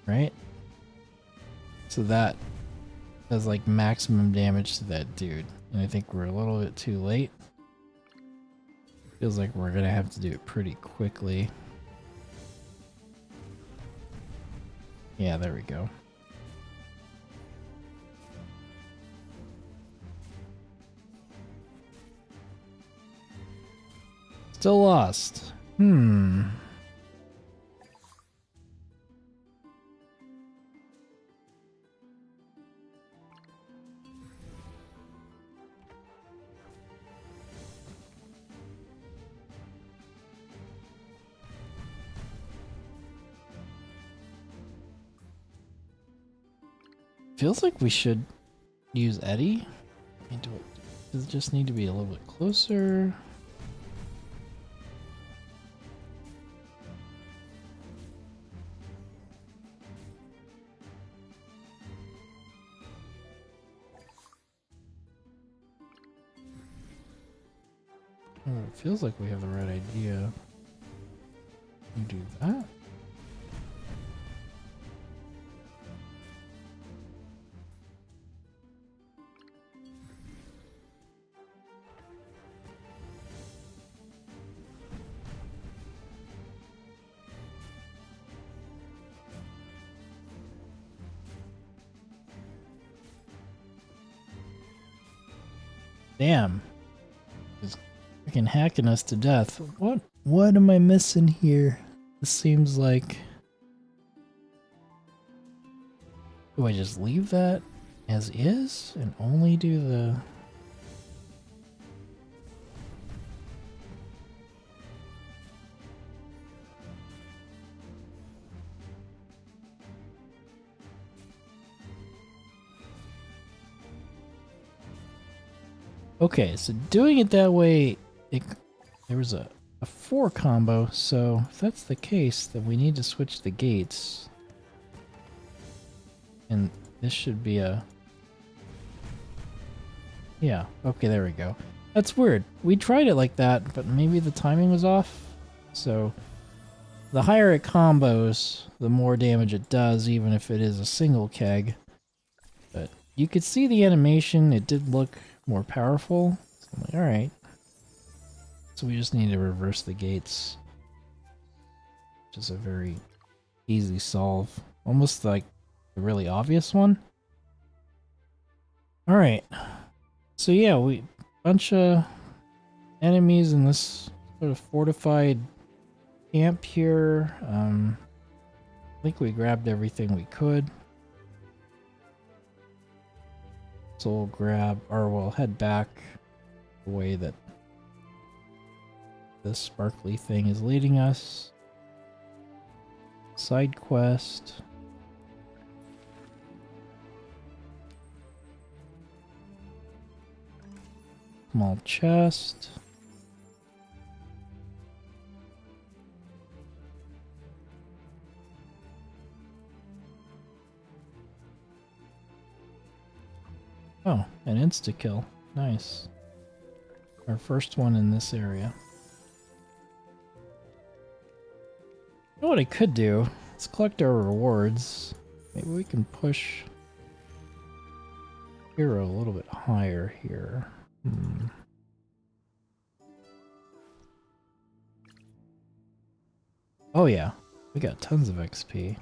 Right? So that does like maximum damage to that dude. And I think we're a little bit too late. Feels like we're gonna have to do it pretty quickly. Yeah, there we go. Still lost. Feels like we should use Eddie. I mean, does it just need to be a little bit closer? Oh, it feels like we have the right idea. You do that? Damn. It's freaking hacking us to death. What am I missing here? This seems like... Do I just leave that as is and only do the... Okay, so doing it that way, there was a 4 combo, so if that's the case, then we need to switch the gates. And this should be a... Yeah, okay, there we go. That's weird. We tried it like that, but maybe the timing was off. So, the higher it combos, the more damage it does, even if it is a single keg. But you could see the animation, it did look more powerful. So I'm like, alright. So we just need to reverse the gates. Which is a very easy solve. Almost like the really obvious one. Alright. So yeah, we bunch of enemies in this sort of fortified camp here. I think we grabbed everything we could. So we'll grab, or we'll head back the way that this sparkly thing is leading us. Side quest. Small chest. Oh, an insta-kill. Nice. Our first one in this area. You know what I could do? Let's collect our rewards. Maybe we can push hero a little bit higher here. Oh yeah, we got tons of XP.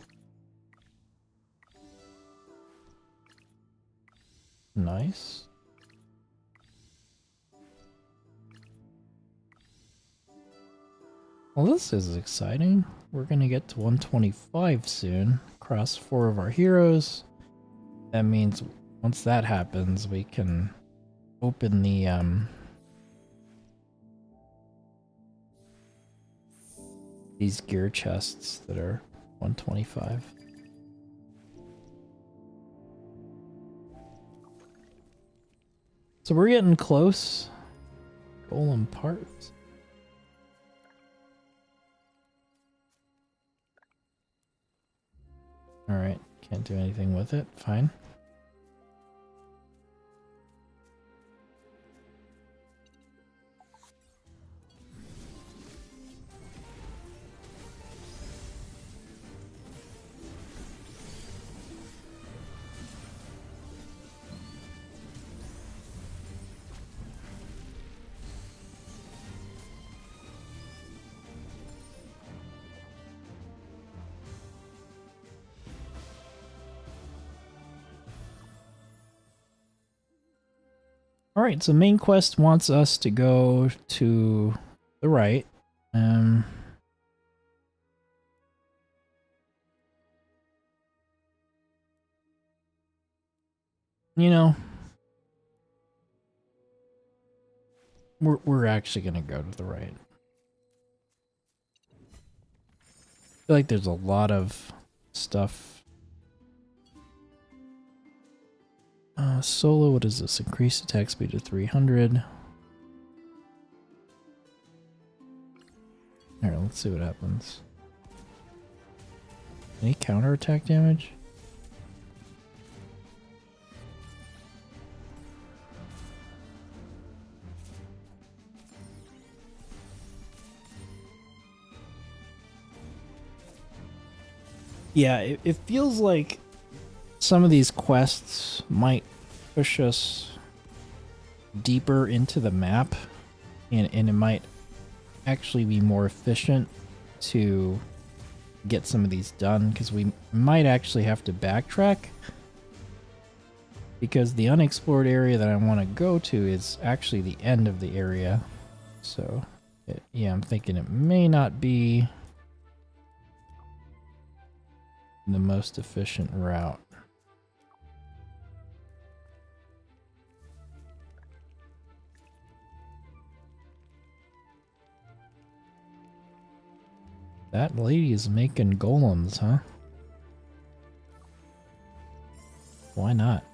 Nice. Well, this is exciting. We're gonna get to 125 soon, across 4 of our heroes. That means once that happens, we can open the these gear chests that are 125. So we're getting close. Golem parts. Alright, can't do anything with it. Fine. Alright, so main quest wants us to go to the right. You know, we're actually gonna go to the right. I feel like there's a lot of stuff. Solo, what is this? Increased attack speed to 300. Alright, let's see what happens. Any counterattack damage? Yeah, it feels like some of these quests might push us deeper into the map, and it might actually be more efficient to get some of these done, because we might actually have to backtrack, because the unexplored area that I want to go to is actually the end of the area. So yeah, I'm thinking it may not be the most efficient route. That lady is making golems, huh? Why not?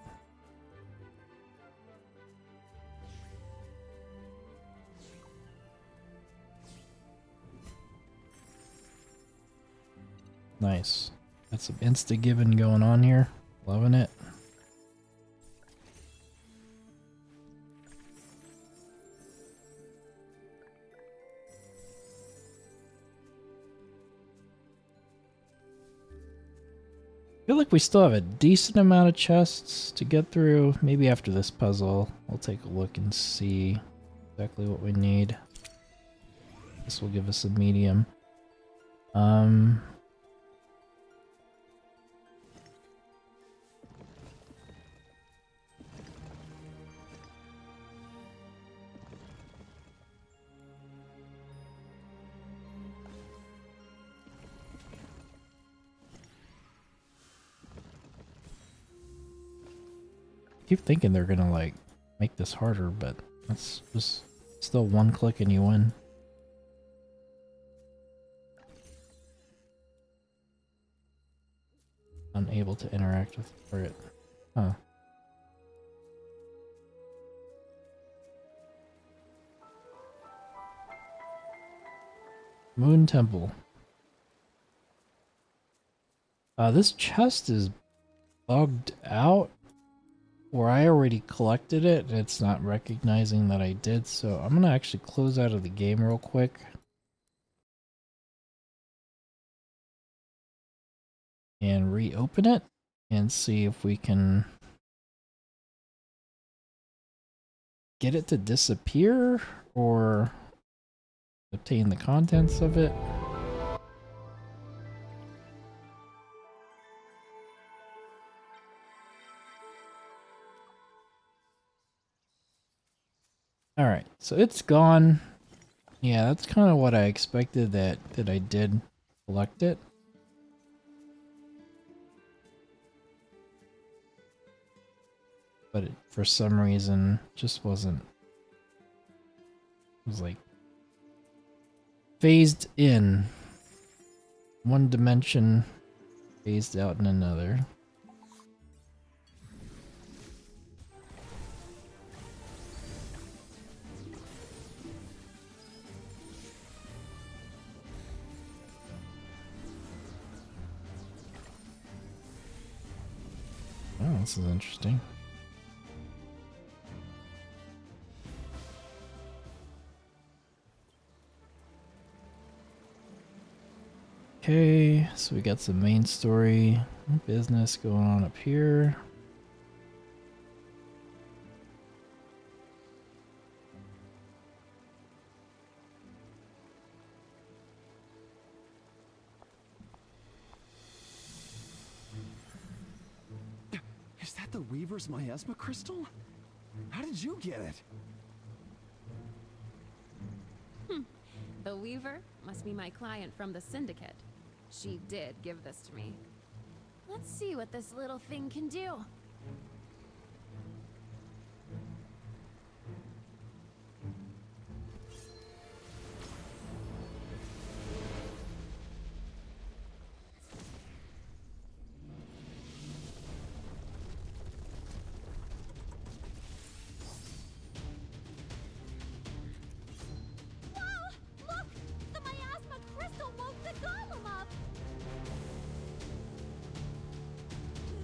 Nice. Got some insta-giving going on here. Loving it. I feel like we still have a decent amount of chests to get through. Maybe after this puzzle, we'll take a look and see exactly what we need. This will give us a medium. Keep thinking they're gonna like make this harder, but that's just still one click and you win. Unable to interact with the target. Huh. Moon Temple. This chest is bugged out, or I already collected it and it's not recognizing that I did, so I'm gonna actually close out of the game real quick and reopen it and see if we can get it to disappear or obtain the contents of it. Alright, so it's gone. Yeah, that's kind of what I expected, that I did collect it. But it, for some reason, just wasn't... It was like... phased in one dimension, phased out in another. Oh, this is interesting. Okay, so we got some main story business going on up here. Is that the Weaver's miasma crystal? How did you get it? The Weaver must be my client from the Syndicate. She did give this to me. Let's see what this little thing can do.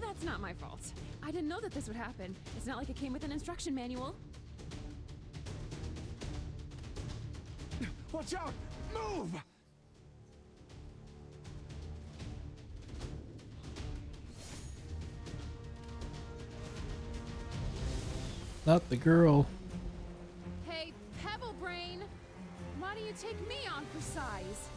That's not my fault. I didn't know that this would happen. It's not like it came with an instruction manual. Watch out! Move! Not the girl. Hey, Pebble Brain! Why do you take me on for size?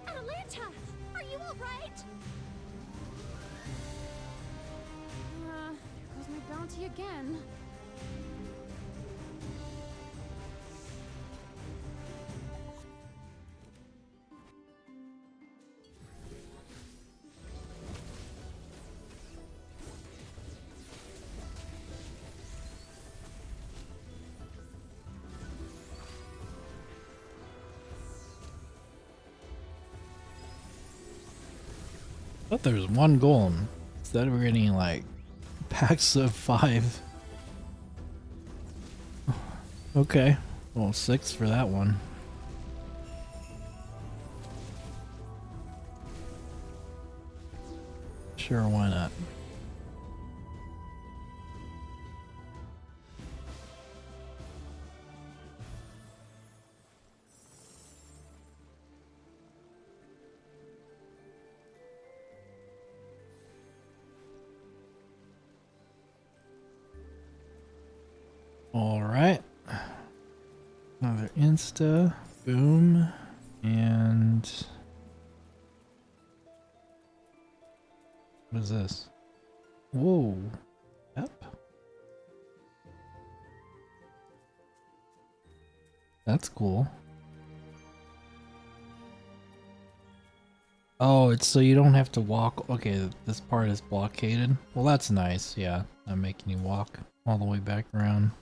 Atalanta! Are you alright? There goes my bounty again. I thought there was one golem. Instead we're getting like packs of 5. Okay. Well, 6 for that one. Sure, why not? Alright. Another insta. Boom. And... what is this? Whoa. Yep. That's cool. Oh, it's so you don't have to walk. Okay, this part is blockaded. Well, that's nice. Yeah, not making you walk all the way back around.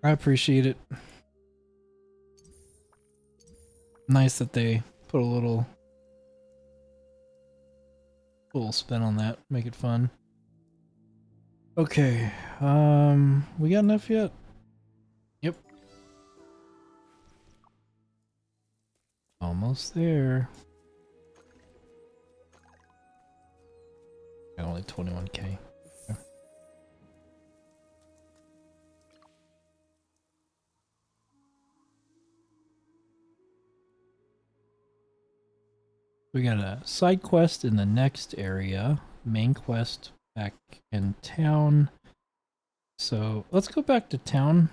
I appreciate it. Nice that they put a little spin on that, make it fun. Okay, we got enough yet? Yep. Almost there. Got only 21k. We got a side quest in the next area, main quest back in town. So let's go back to town,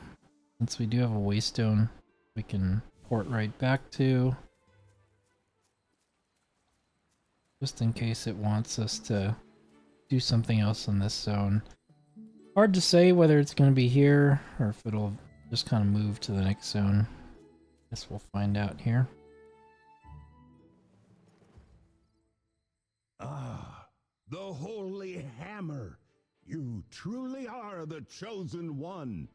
since we do have a waystone we can port right back to. Just in case it wants us to do something else in this zone. Hard to say whether it's going to be here or if it'll just kind of move to the next zone. Guess we'll find out here. Ah, the Holy Hammer! You truly are the Chosen One.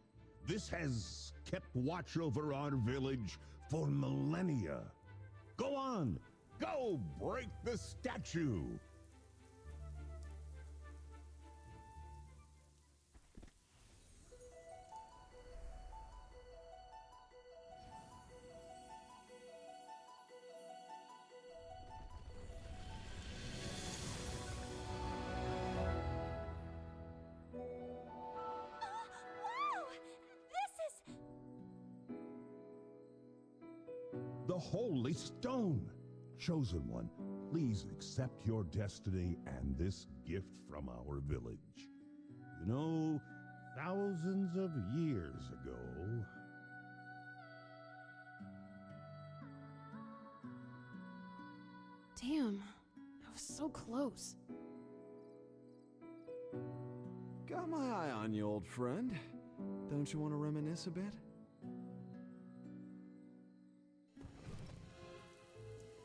This has kept watch over our village for millennia. Go on, go break the statue! Wow! This is... The Holy Stone! Chosen One, please accept your destiny and this gift from our village. You know, thousands of years ago... Damn, I was so close. Got my eye on you, old friend. Don't you want to reminisce a bit?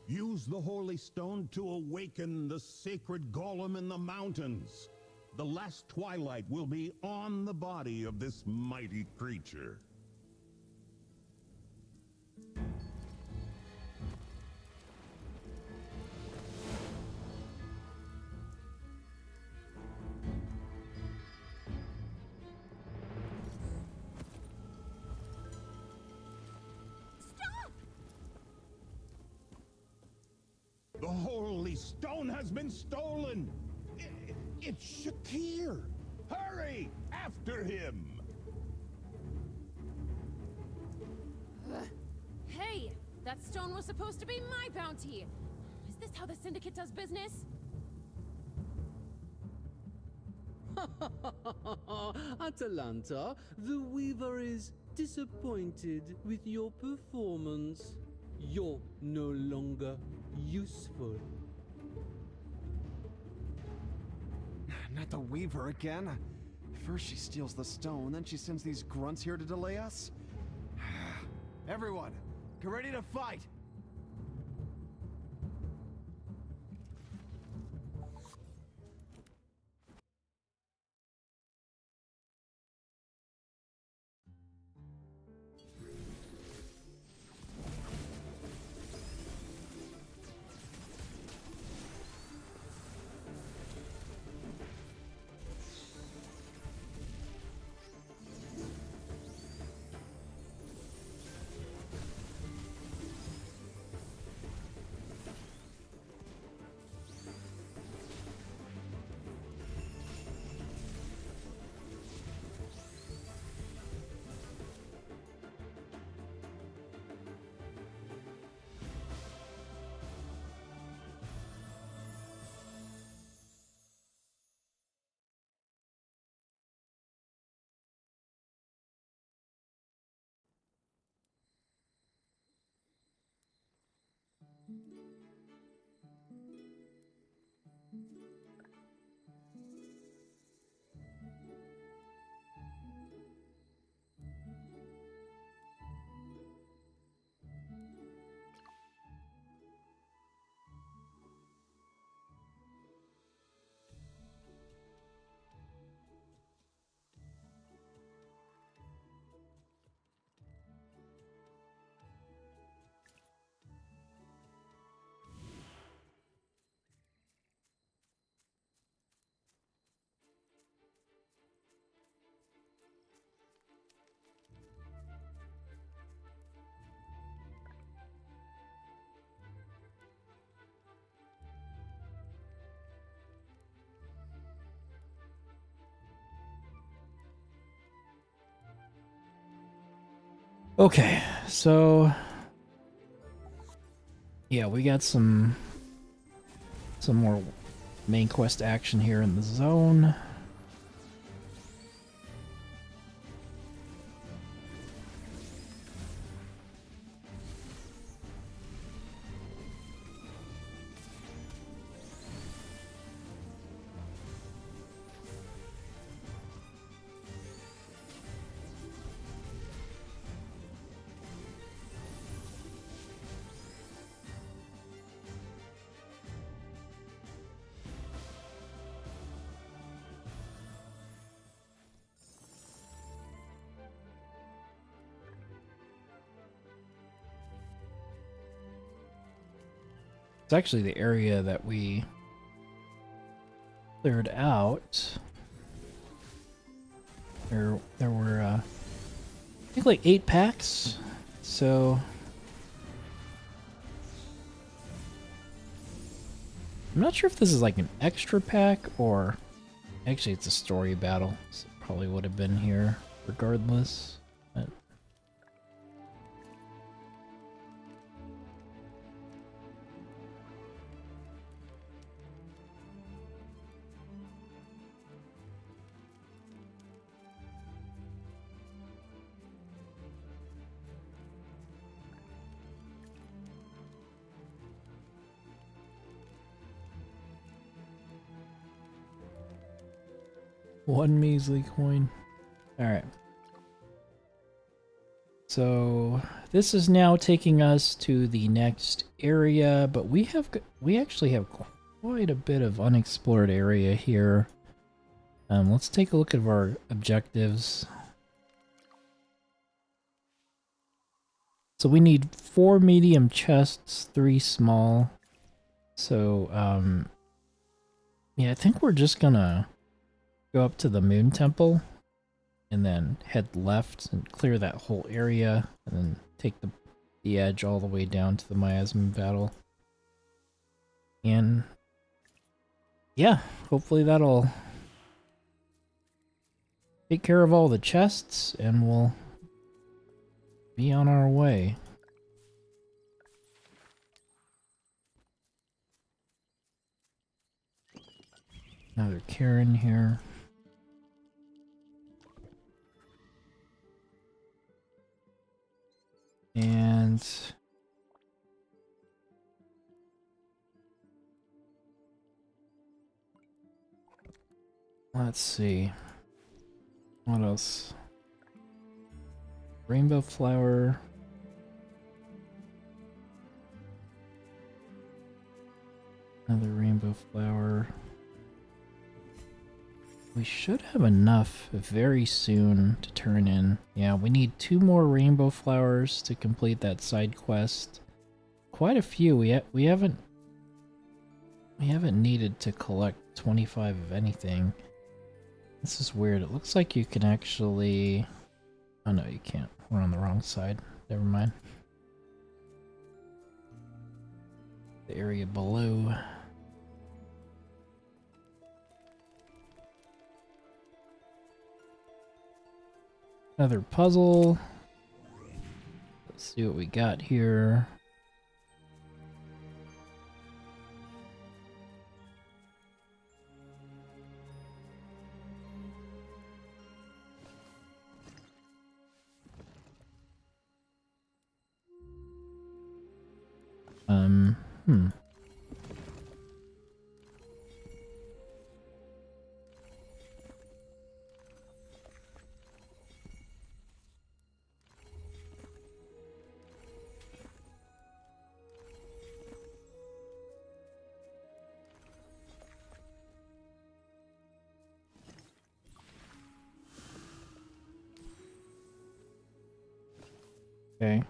Use the Holy Stone to awaken the sacred golem in the mountains. The last twilight will be on the body of this mighty creature. Stop! The Holy Stone has been stolen! It's Shakir! Hurry! After him! Hey! That stone was supposed to be my bounty! Is this how the Syndicate does business? Atalanta, the Weaver is disappointed with your performance. You're no longer useful. Not the Weaver again. First she steals the stone, then she sends these grunts here to delay us. Everyone, get ready to fight! Okay, so yeah, we got some some more main quest action here in the zone. It's actually the area that we cleared out. There were, I think, like 8 packs. So I'm not sure if this is like an extra pack or actually it's a story battle. So it probably would have been here regardless. But one measly coin. Alright. So this is now taking us to the next area, but we actually have quite a bit of unexplored area here. Let's take a look at our objectives. So we need 4 medium chests, 3 small. So yeah, I think we're just gonna go up to the Moon Temple and then head left and clear that whole area and then take the edge all the way down to the Miasma battle. And yeah, hopefully that'll take care of all the chests and we'll be on our way. Another Karen here. And let's see. What else? Rainbow flower. Another rainbow flower. We should have enough very soon to turn in. Yeah, we need 2 more rainbow flowers to complete that side quest. Quite a few. We haven't needed to collect 25 of anything. This is weird. It looks like you can actually... Oh no, you can't. We're on the wrong side. Never mind. The area below. Another puzzle. Let's see what we got here. Okay.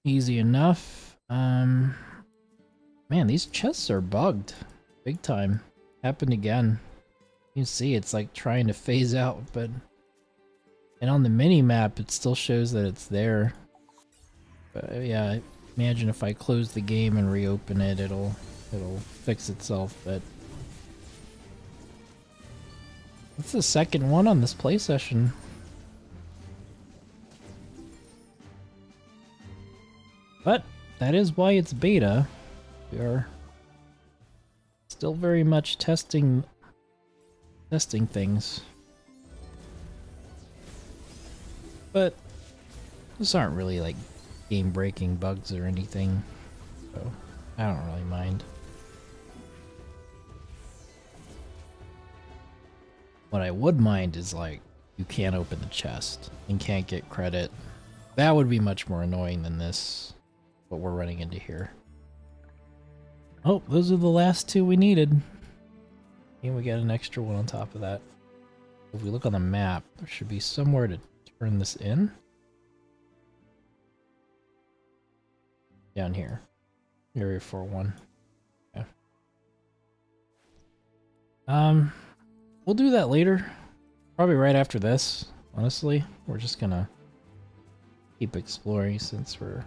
Easy enough. Man, these chests are bugged. Big time. Happened again. You can see it's like trying to phase out, but... And on the mini-map, it still shows that it's there. But yeah, I imagine if I close the game and reopen it, it'll fix itself, but... That's the second one on this play session. But that is why it's beta. We are still very much testing things. But these aren't really like game-breaking bugs or anything, so I don't really mind. What I would mind is like you can't open the chest and can't get credit. That would be much more annoying than this, what we're running into here. Oh, those are the last two we needed. And we got an extra one on top of that. If we look on the map, there should be somewhere to turn this in. Down here. Area 4-1. Okay. We'll do that later. Probably right after this, honestly. We're just gonna keep exploring since we're...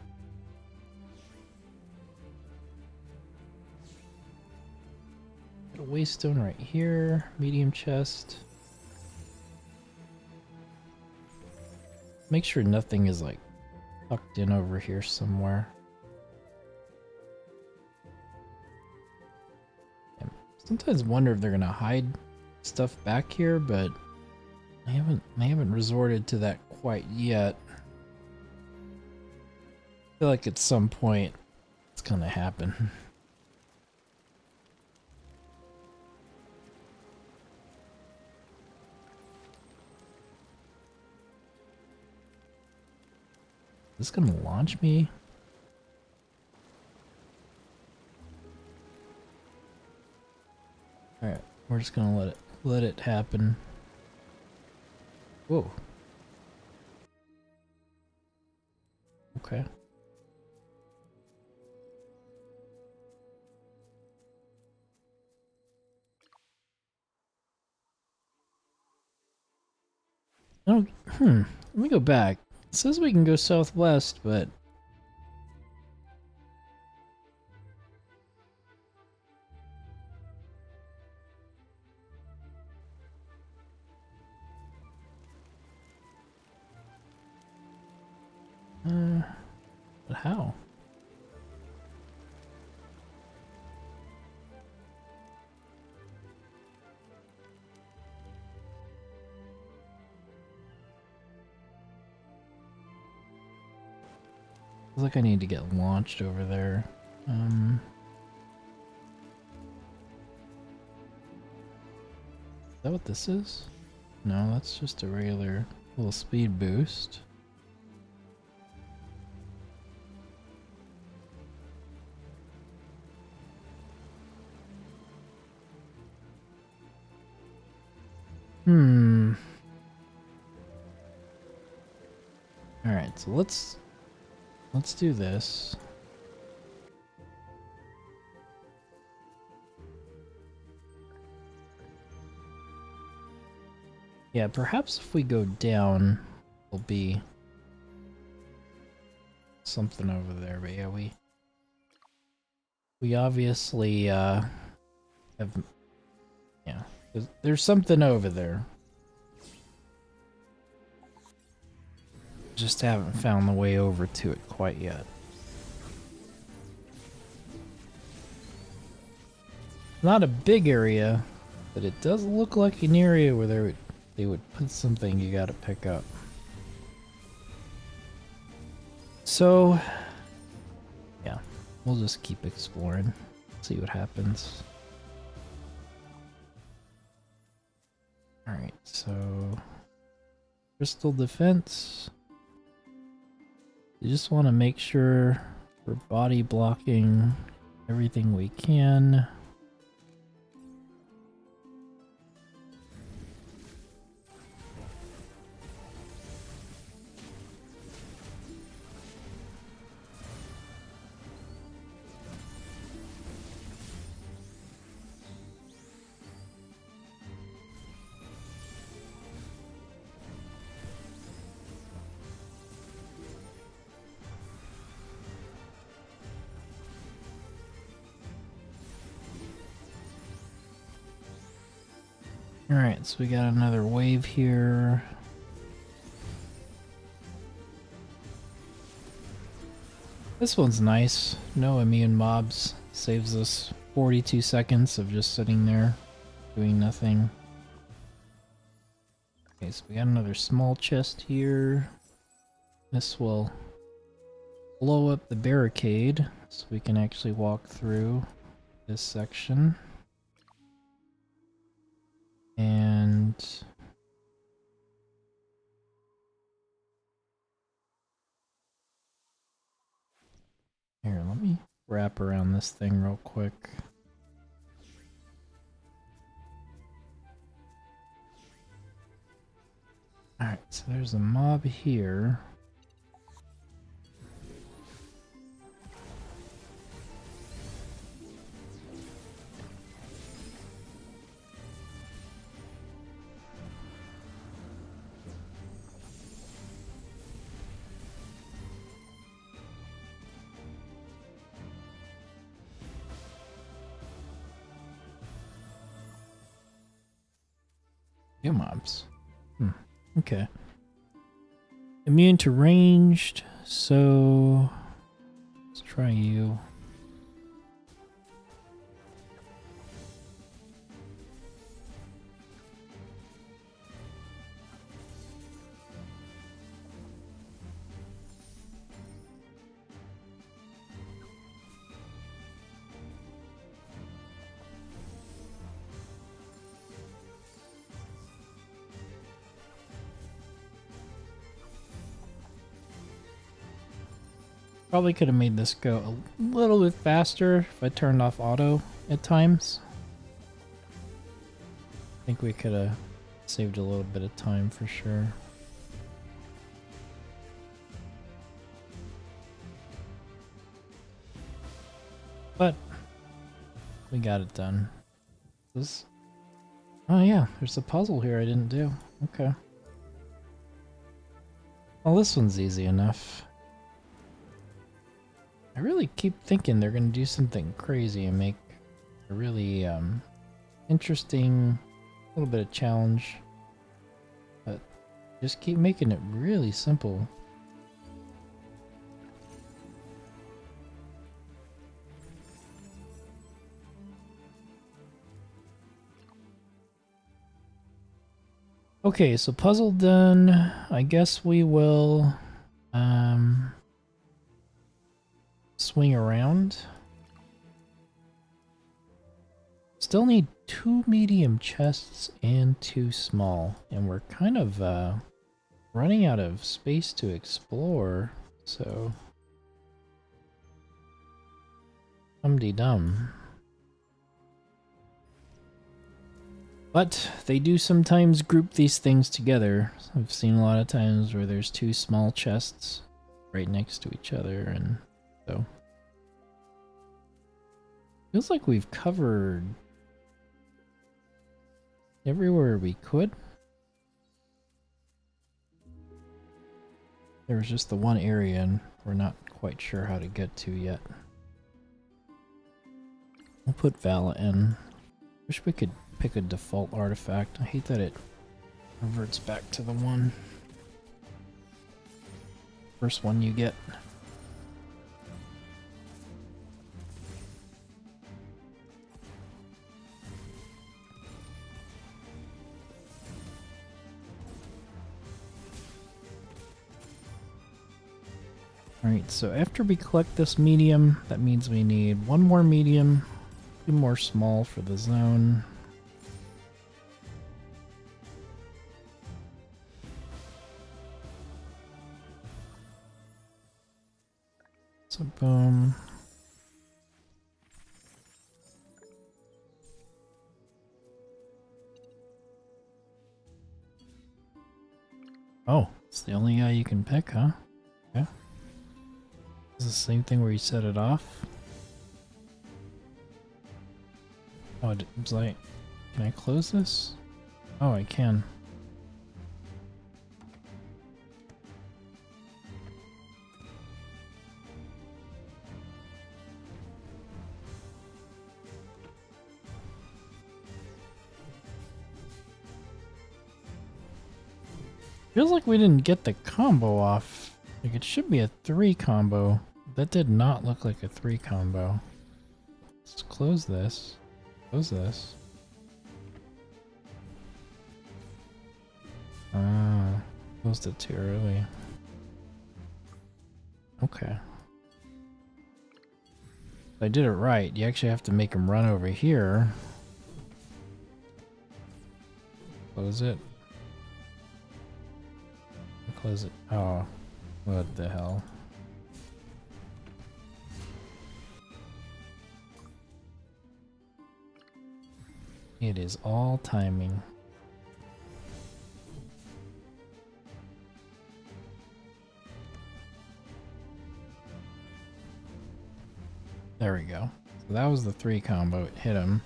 Got a waystone right here. Medium chest. Make sure nothing is like tucked in over here somewhere. I sometimes wonder if they're gonna hide stuff back here, but I haven't resorted to that quite yet. I feel like at some point it's gonna happen. Is this gonna launch me? Alright, we're just gonna let it happen. Whoa. Okay. Oh, let me go back. It says we can go southwest, but... but how? Feels like I need to get launched over there. Is that what this is? No, that's just a regular little speed boost. Alright, so let's do this. Yeah, perhaps if we go down, there'll be something over there, but yeah, we obviously have, yeah, there's something over there. Just haven't found the way over to it quite yet. Not a big area, but it does look like an area where they would put something you gotta pick up. So, yeah, we'll just keep exploring, see what happens. Alright, so crystal defense. You just want to make sure we're body blocking everything we can. Alright, so we got another wave here. This one's nice. No immune mobs. Saves us 42 seconds of just sitting there doing nothing. Okay, so we got another small chest here. This will blow up the barricade so we can actually walk through this section. And here, let me wrap around this thing real quick. Alright, so there's a mob here. Two mobs. Okay. Immune to ranged, so let's try you. Probably could have made this go a little bit faster if I turned off auto at times. I think we could have saved a little bit of time for sure. But we got it done. This. Oh yeah, there's a puzzle here I didn't do. Okay. Well, this one's easy enough. I really keep thinking they're going to do something crazy and make a really interesting little bit of challenge. But just keep making it really simple. Okay, so puzzle done. I guess we will swing around. Still need 2 medium chests and 2 small, and we're kind of running out of space to explore, so dum-de-dum. But they do sometimes group these things together. I've seen a lot of times where there's 2 small chests right next to each other, and so feels like we've covered everywhere we could. There was just the one area and we're not quite sure how to get to yet. We'll put Vala in. Wish we could pick a default artifact. I hate that it reverts back to the one. First one you get. Alright, so after we collect this medium, that means we need 1 more medium, 2 more small for the zone. So boom. Oh, it's the only guy you can pick, huh? Okay. Is this the same thing where you set it off? Oh, it's like, can I close this? Oh, I can. Feels like we didn't get the combo off. Like it should be a 3 combo, That did not look like a 3 combo. Let's close this. Close this. Ah, closed it too early. Okay. If I did it right, you actually have to make him run over here. Close it. Close it. Oh, what the hell. It is all timing. There we go. So that was the 3 combo. It hit him.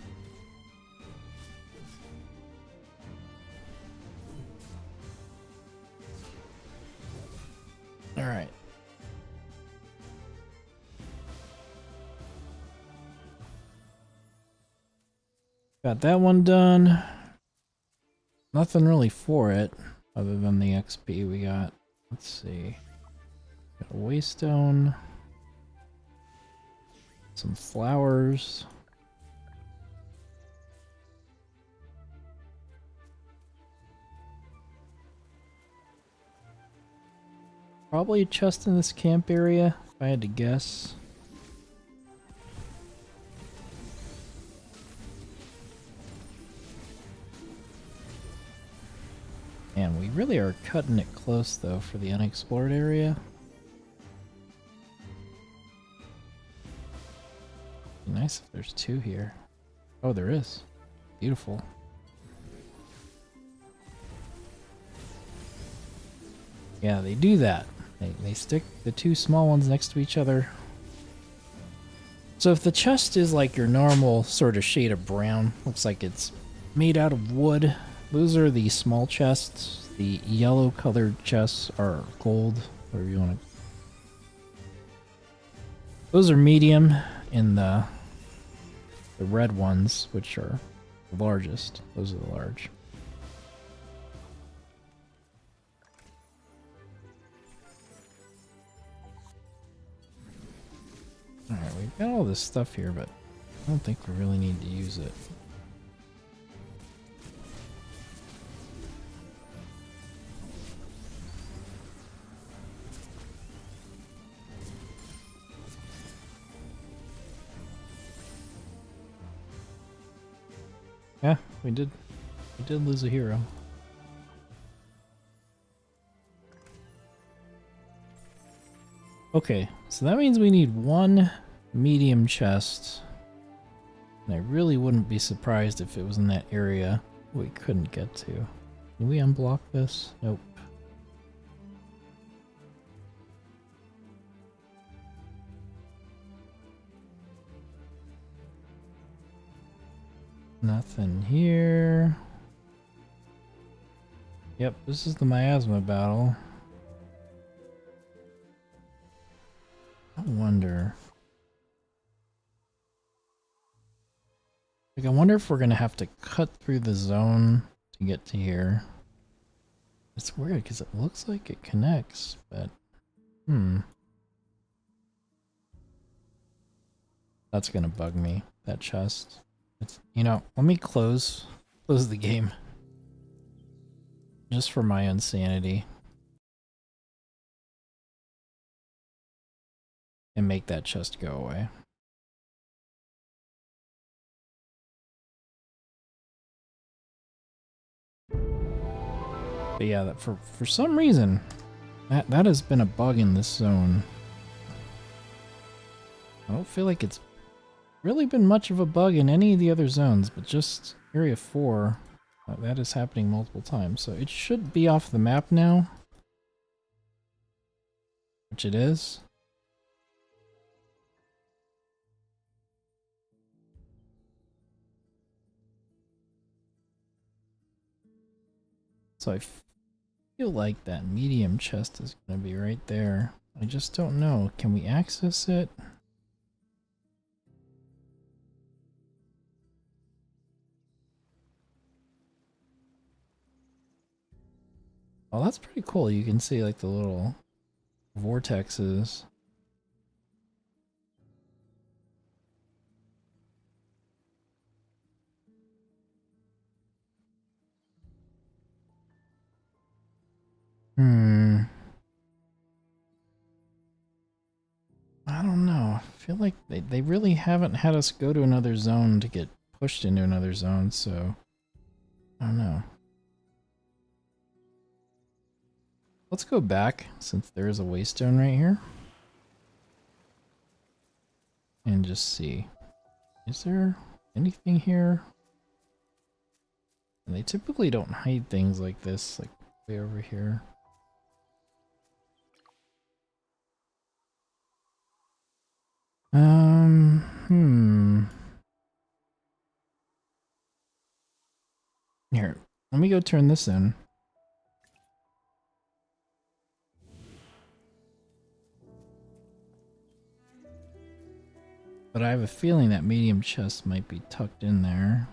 All right. Got that one done. Nothing really for it other than the XP we got. Let's see. Got a waystone. Some flowers. Probably a chest in this camp area, if I had to guess. Man, we really are cutting it close though for the unexplored area. Be nice if there's 2 here. Oh, there is. Beautiful. Yeah, they do that. They stick the 2 small ones next to each other. So if the chest is like your normal sort of shade of brown, looks like it's made out of wood. Those are the small chests. The yellow colored chests are gold, whatever you want to. Those are medium, and the red ones, which are the largest, those are the large. Alright, we've got all this stuff here, but I don't think we really need to use it. Yeah, we did lose a hero. Okay, so that means we need 1 medium chest. And I really wouldn't be surprised if it was in that area we couldn't get to. Can we unblock this? Nope. Nothing here. Yep, this is the miasma battle. I wonder. Like, I wonder if we're gonna have to cut through the zone to get to here. It's weird because it looks like it connects, but that's gonna bug me. That chest. It's, you know, let me close the game. Just for my insanity. And make that chest go away. But yeah, that for some reason, that has been a bug in this zone. I don't feel like it's really been much of a bug in any of the other zones, but just Area 4, that is happening multiple times. So it should be off the map now. Which it is. So I feel like that medium chest is going to be right there. I just don't know. Can we access it? Oh, that's pretty cool. You can see like the little vortexes. Hmm. I don't know. I feel like they really haven't had us go to another zone to get pushed into another zone, so I don't know. Let's go back, since there is a waystone right here. And just see. Is there anything here? And they typically don't hide things like this, like way over here. Here, let me go turn this in. But I have a feeling that medium chest might be tucked in there.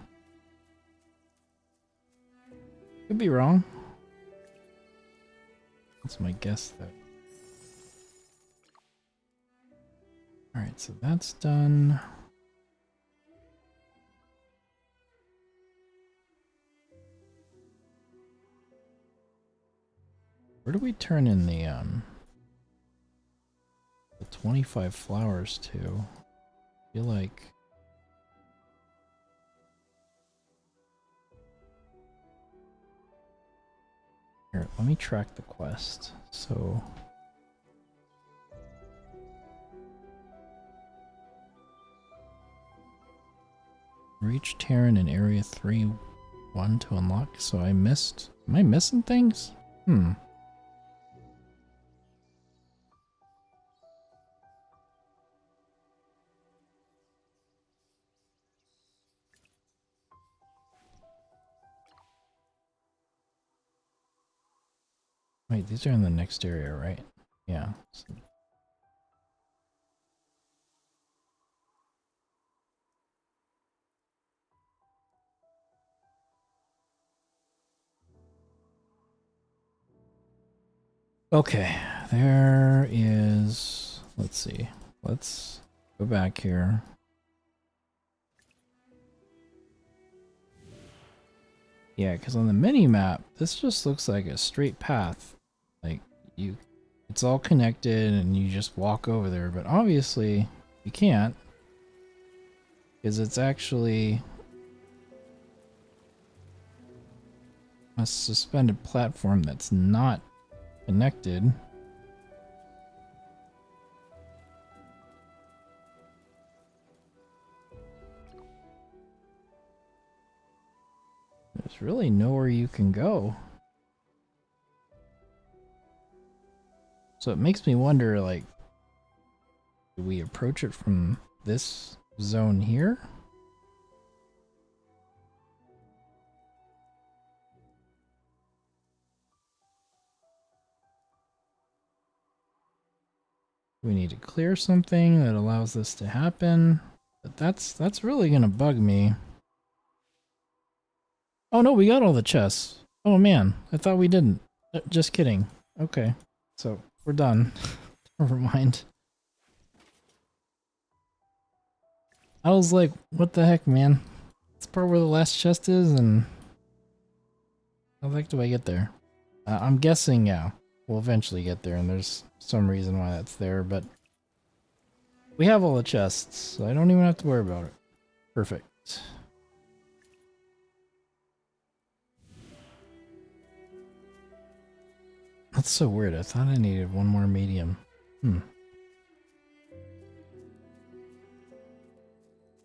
Could be wrong. That's my guess, though. Alright, so that's done. Where do we turn in the 25 flowers to? I feel like... Here, let me track the quest. So... Reach Terran in Area 3-1 to unlock. So I missed... Am I missing things? Wait, these are in the next area, right? Yeah. So okay, there is... Let's see. Let's go back here. Yeah, because on the mini-map, this just looks like a straight path. Like, it's all connected and you just walk over there, but obviously you can't. Because it's actually a suspended platform that's not connected. There's really nowhere you can go. So it makes me wonder, like, do we approach it from this zone here? We need to clear something that allows this to happen. But that's really gonna bug me. Oh no, we got all the chests. Oh man, I thought we didn't. Just kidding. Okay, so we're done. Never mind. I was like, what the heck, man? It's part where the last chest is, and how the heck do I get there? I'm guessing, yeah, we'll eventually get there, and there's some reason why that's there, but we have all the chests, so I don't even have to worry about it. Perfect. That's so weird. I thought I needed one more medium.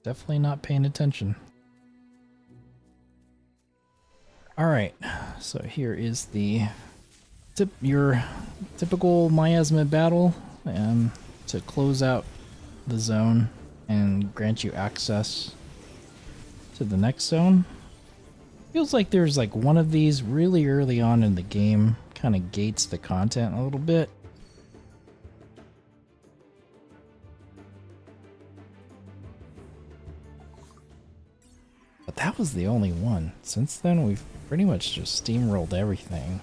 Definitely not paying attention. Alright, so here is the your typical miasma battle to close out the zone and grant you access to the next zone. Feels like there's like one of these really early on in the game, kind of gates the content a little bit. But that was the only one. Since then, we've pretty much just steamrolled everything.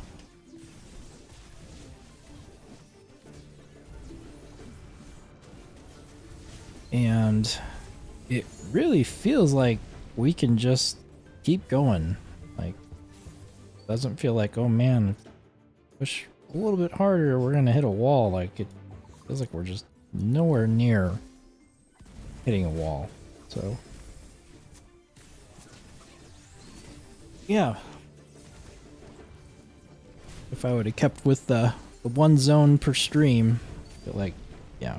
And it really feels like we can just keep going. Like, doesn't feel like, oh man, a little bit harder, we're gonna hit a wall. Like, it feels like we're just nowhere near hitting a wall. So, yeah. If I would have kept with the one zone per stream, but like, yeah,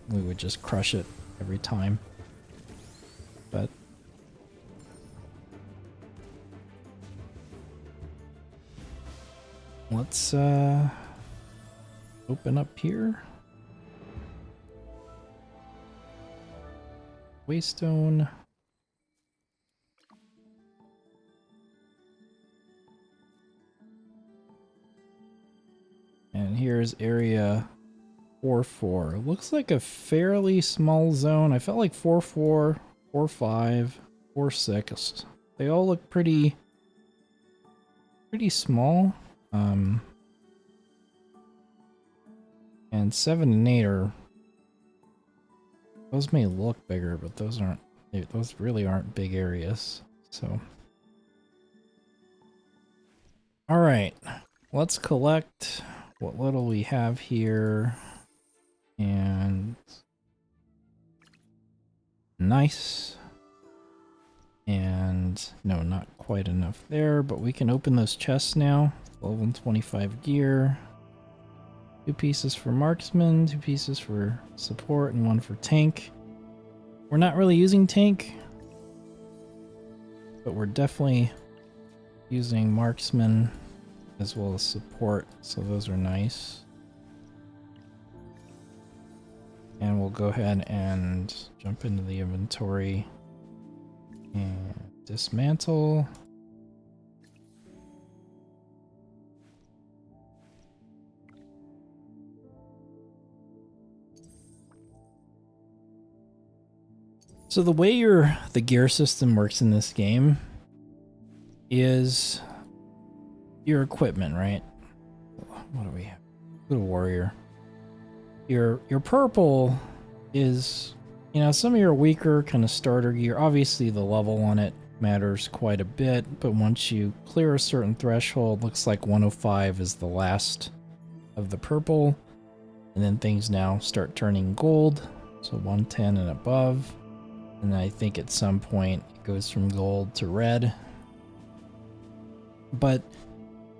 we would just crush it every time. But let's open up here. Waystone. And here's area 4-4. It looks like a fairly small zone. I felt like 4-4, 4-5, 4-6. They all look pretty small. And 7 and 8 are, those may look bigger, but those aren't, those really aren't big areas. So, all right, let's collect what little we have here. And nice. And no, not quite enough there, but we can open those chests now. 12 and 25 gear. 2 pieces for marksman, 2 pieces for support, and 1 for tank. We're not really using tank, but we're definitely using marksman as well as support, so those are nice. And we'll go ahead and jump into the inventory and dismantle. So the way the gear system works in this game is your equipment, right? What do we have? Good warrior. Your purple is, you know, some of your weaker kind of starter gear. Obviously the level on it matters quite a bit, but once you clear a certain threshold, looks like 105 is the last of the purple, and then things now start turning gold, so 110 and above. And I think at some point it goes from gold to red. But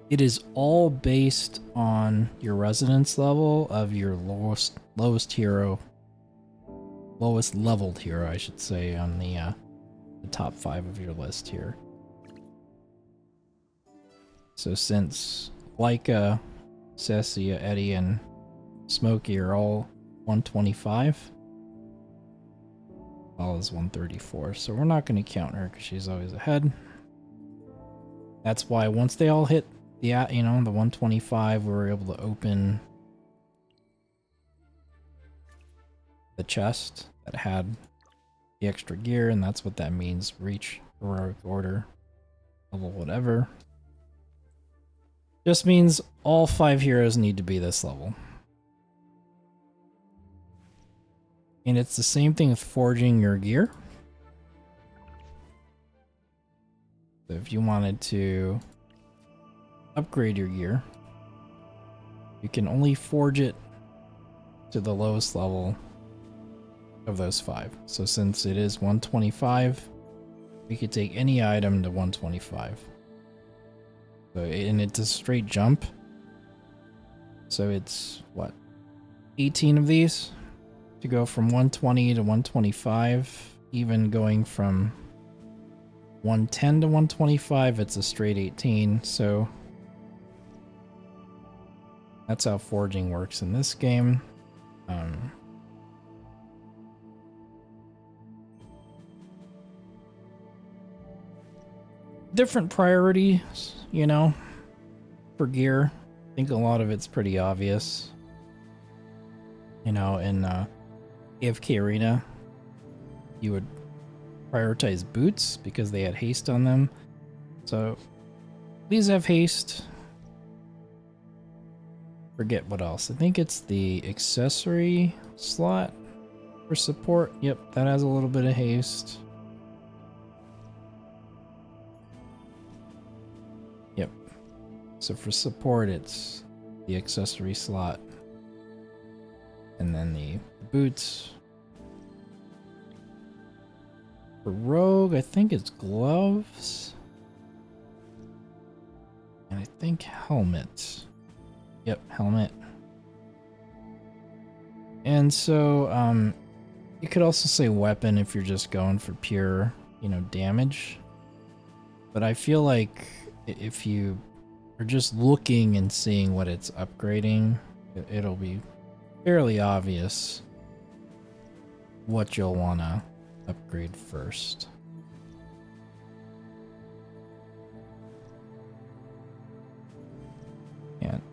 it is all based on your resonance level of your lowest leveled hero, I should say, on the top 5 of your list here. So since Leica, Cessia, Eddie, and Smokey are all 125, all is 134, so we're not going to count her because she's always ahead. That's why once they all hit the 125, we were able to open the chest that had the extra gear, and that's what that means. Reach heroic order level whatever. Just means all 5 heroes need to be this level. And it's the same thing with forging your gear. So if you wanted to upgrade your gear, you can only forge it to the lowest level of those 5. So since it is 125, we could take any item to 125. So, and it's a straight jump. So it's what, 18 of these to go from 120 to 125. Even going from 110 to 125, it's a straight 18. So that's how forging works in this game. Different priorities, you know, for gear. I think a lot of it's pretty obvious. You know, in AFK Arena, you would prioritize boots because they had haste on them. So these have haste. Forget what else. I think it's the accessory slot for support. Yep, that has a little bit of haste. So for support, it's the accessory slot. And then the boots. For rogue, I think it's gloves. And I think helmet. Yep, helmet. And so, you could also say weapon if you're just going for pure, you know, damage. But I feel like if you are just looking and seeing what it's upgrading, it'll be fairly obvious what you'll want to upgrade first.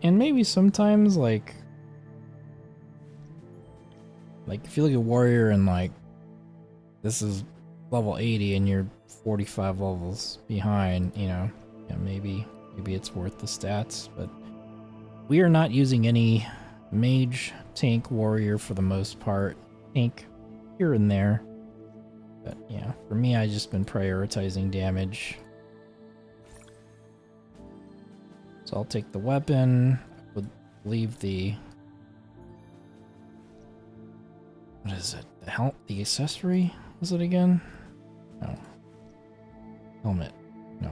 And maybe sometimes like if you look at warrior and like this is level 80 and you're 45 levels behind, you know, yeah, maybe it's worth the stats, but we are not using any mage, tank, warrior for the most part. Tank here and there. But yeah, for me, I just been prioritizing damage. So I'll take the weapon. I would leave the... What is it? The accessory? Was it again? No. Helmet. No.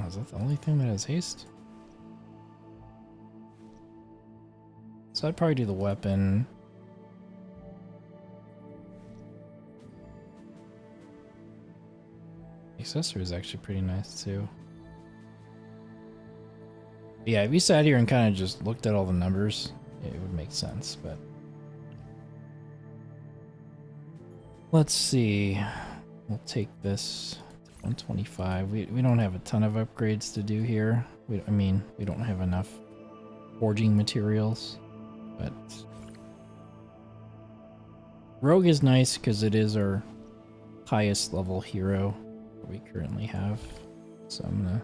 Oh, is that the only thing that has haste? So I'd probably do the weapon. The accessory is actually pretty nice too. Yeah, if you sat here and kind of just looked at all the numbers, it would make sense, but... Let's see. We'll take this to 125. We don't have a ton of upgrades to do here. I mean, we don't have enough forging materials, but... Rogue is nice because it is our highest level hero that we currently have. So I'm gonna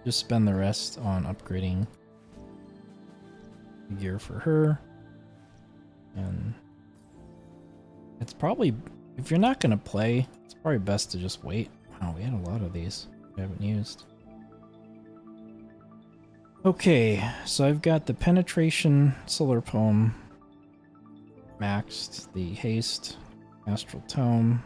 just spend the rest on upgrading gear for her. And it's probably, if you're not gonna play, it's probably best to just wait. Wow, we had a lot of these we haven't used. Okay, so I've got the penetration solar poem maxed, the haste, astral tome.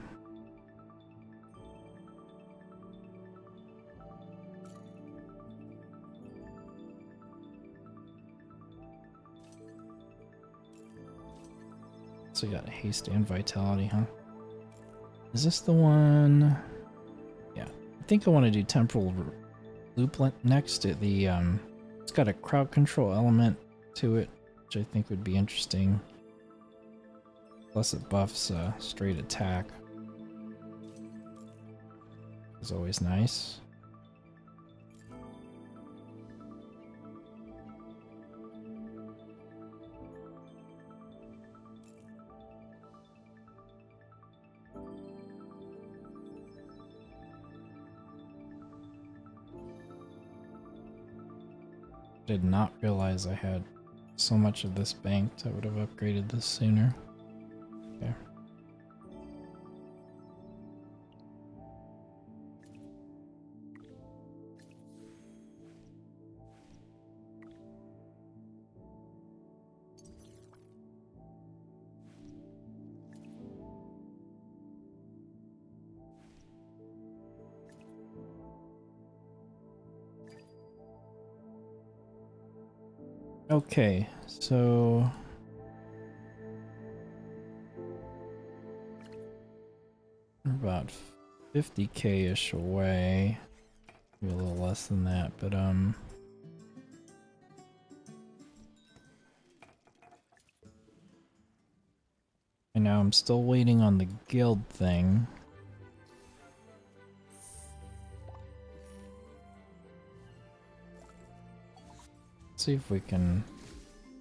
So you got haste and vitality, huh? Is this the one? Yeah, I think I want to do temporal loop next. It's got a crowd control element to it, which I think would be interesting. Plus it buffs straight attack. It's always nice. Did not realize I had so much of this banked. I would have upgraded this sooner. Okay. Okay, so we're about 50k-ish away. Maybe a little less than that, but and now I'm still waiting on the guild thing. See if we can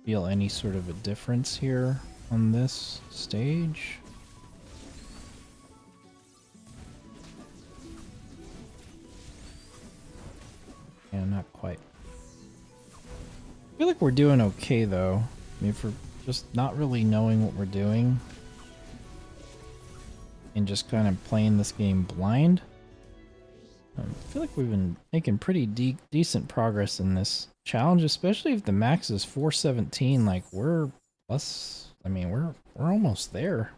feel any sort of a difference here on this stage. Yeah, not quite. I feel like we're doing okay though. I mean, for just not really knowing what we're doing. and just kind of playing this game blind. I feel like we've been making pretty decent progress in this challenge, especially if the max is 417. Like we're plus, I mean, we're almost there.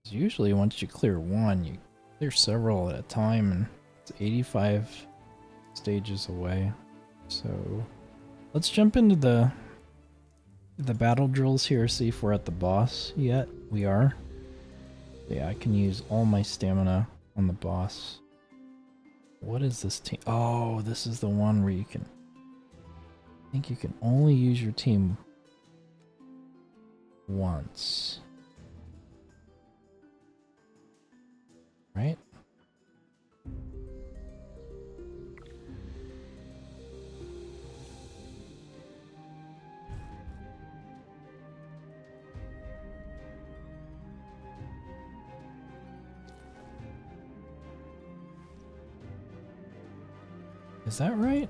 Usually once you clear one, you clear several at a time, and it's 85 stages away. So let's jump into the battle drills here, see if we're at the boss yet. We are. Yeah, I can use all my stamina on the boss. What is this team? Oh, this is the one where you can, I think you can only use your team once. Right? Is that right?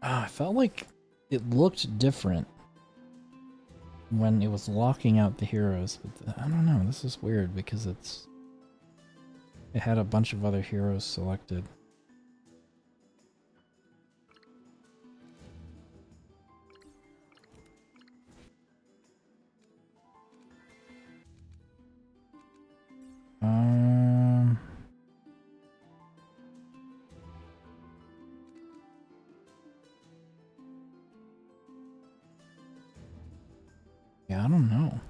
I felt like it looked different when it was locking out the heroes, but I don't know, this is weird because it had a bunch of other heroes selected. Yeah, I don't know.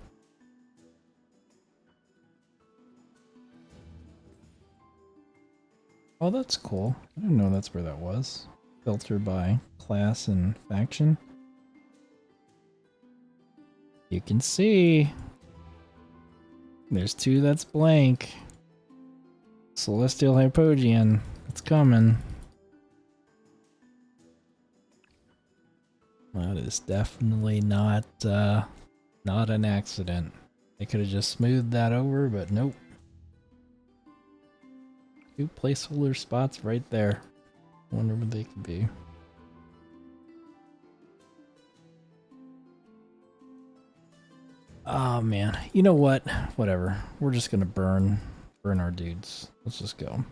Oh, that's cool. I didn't know that's where that was. Filter by class and faction. You can see there's two that's blank. Celestial Hypogean. It's coming. That is definitely not an accident. They could have just smoothed that over, but nope. Two placeholder spots right there. Wonder what they could be. Oh man, you know what? Whatever. We're just gonna burn our dudes. Let's just go.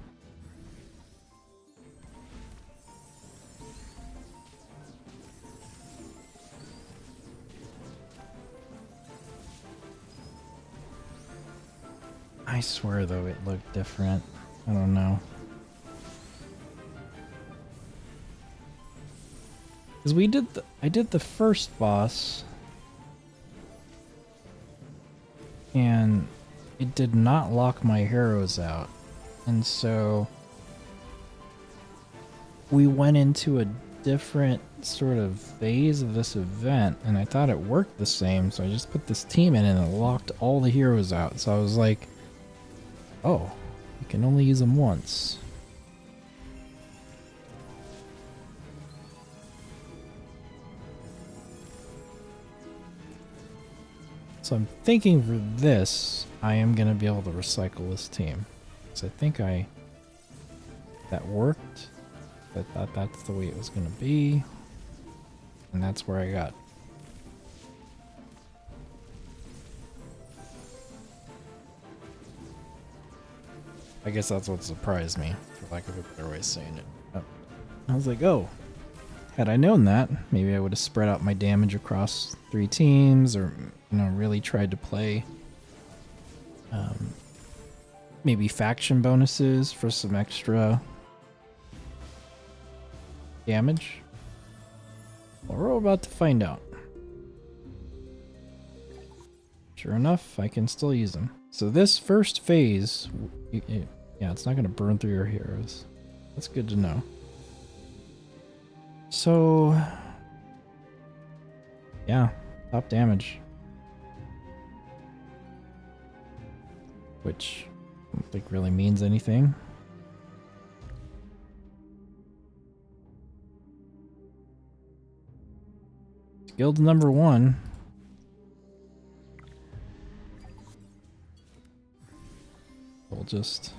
I swear though it looked different. I don't know. Cause I did the first boss and it did not lock my heroes out. And so we went into a different sort of phase of this event and I thought it worked the same, so I just put this team in and it locked all the heroes out. So I was like, oh, you can only use them once. So I'm thinking for this, I am going to be able to recycle this team. So I think that worked. I thought that's the way it was going to be. And that's where I got. I guess that's what surprised me, for lack of a better way of saying it. I was like, oh, had I known that, maybe I would have spread out my damage across 3 teams, or really tried to play maybe faction bonuses for some extra damage. Well, we're about to find out. Sure enough, I can still use them. So this first phase, yeah, it's not going to burn through your heroes. That's good to know. So, yeah, top damage. Which I don't think really means anything. Guild number 1. just...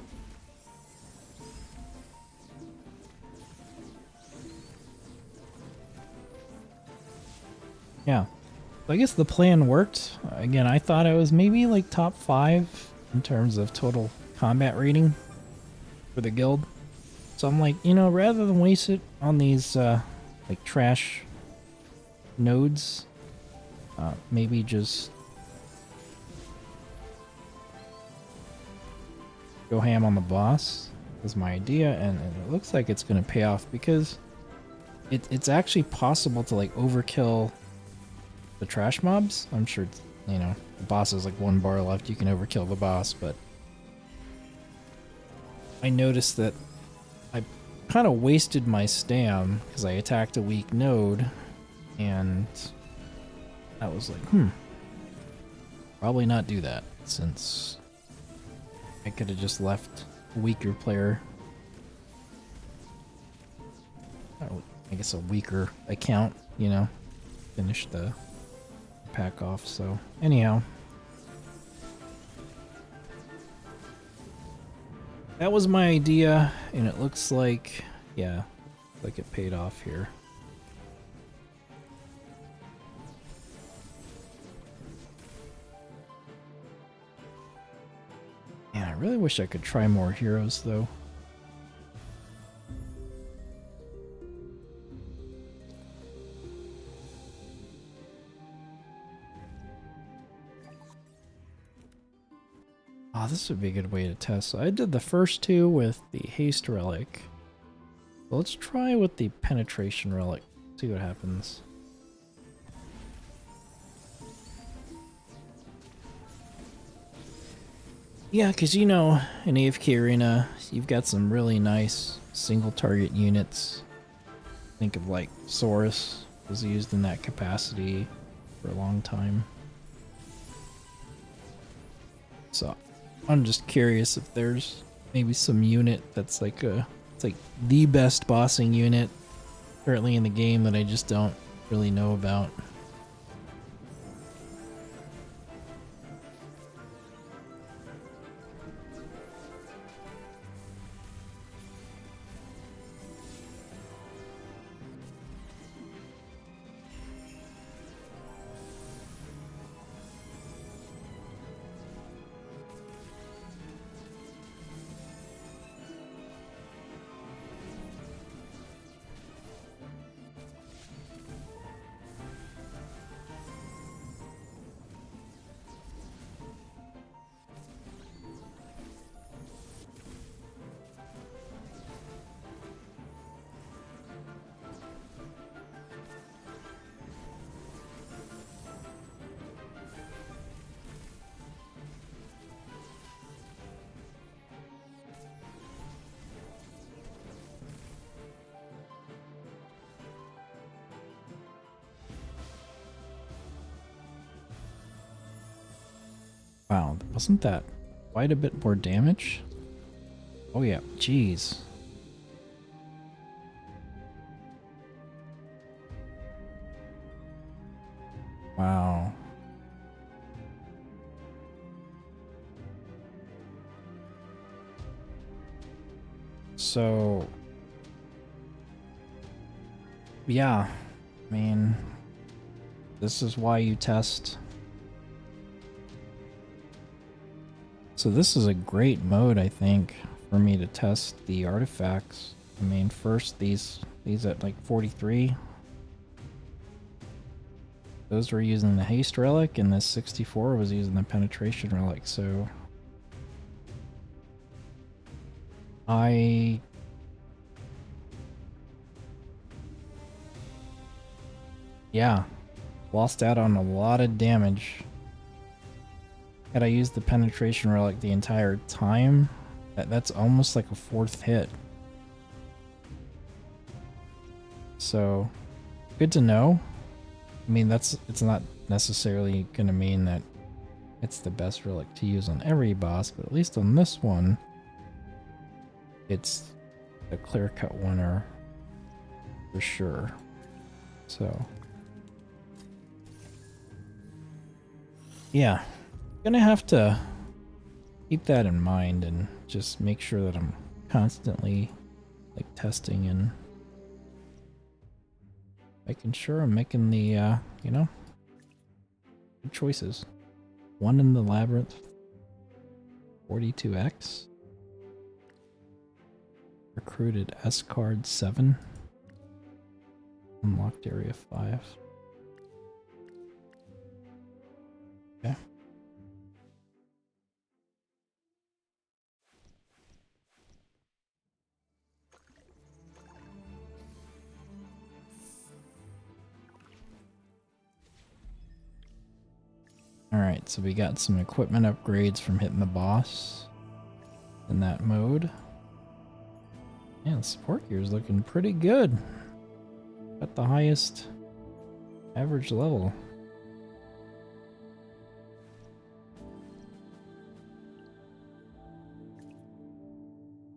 Yeah. So I guess the plan worked. Again, I thought I was maybe like top 5 in terms of total combat rating for the guild. So I'm like, you know, rather than waste it on these like trash nodes, maybe just go ham on the boss was my idea, and it looks like it's going to pay off because it's actually possible to like overkill the trash mobs. I'm sure, you know, the boss has like 1 bar left, you can overkill the boss, but I noticed that I kind of wasted my stam because I attacked a weak node, and I was like, probably not do that, since I could have just left a weaker player, I guess a weaker account, you know, finish the pack off. So anyhow, that was my idea, and it looks like, yeah, like it paid off here. Man, I really wish I could try more heroes, though. Oh, this would be a good way to test. So I did the first 2 with the haste relic. Well, let's try with the penetration relic. See what happens. Yeah, because you know, in AFK Arena, you've got some really nice single target units. Think of like Saurus was used in that capacity for a long time. So I'm just curious if there's maybe some unit that's like it's like the best bossing unit currently in the game that I just don't really know about. Wow, wasn't that quite a bit more damage? Oh yeah, jeez. Wow. So, yeah, I mean, this is why you test. So this is a great mode, I think, for me to test the artifacts. I mean, first these at like 43. Those were using the haste relic, and this 64 was using the penetration relic, so yeah, lost out on a lot of damage. Had I used the penetration relic the entire time, that's almost like a 4th hit. So, good to know. I mean, it's not necessarily going to mean that it's the best relic to use on every boss, but at least on this one, it's a clear-cut winner for sure. So, yeah. Gonna have to keep that in mind and just make sure that I'm constantly like testing and making sure I'm making the you know, good choices. One in the labyrinth, 42x. Recruited S card 7. Unlocked area 5. Okay. Alright, so we got some equipment upgrades from hitting the boss in that mode. Yeah, the support gear is looking pretty good. At the highest average level.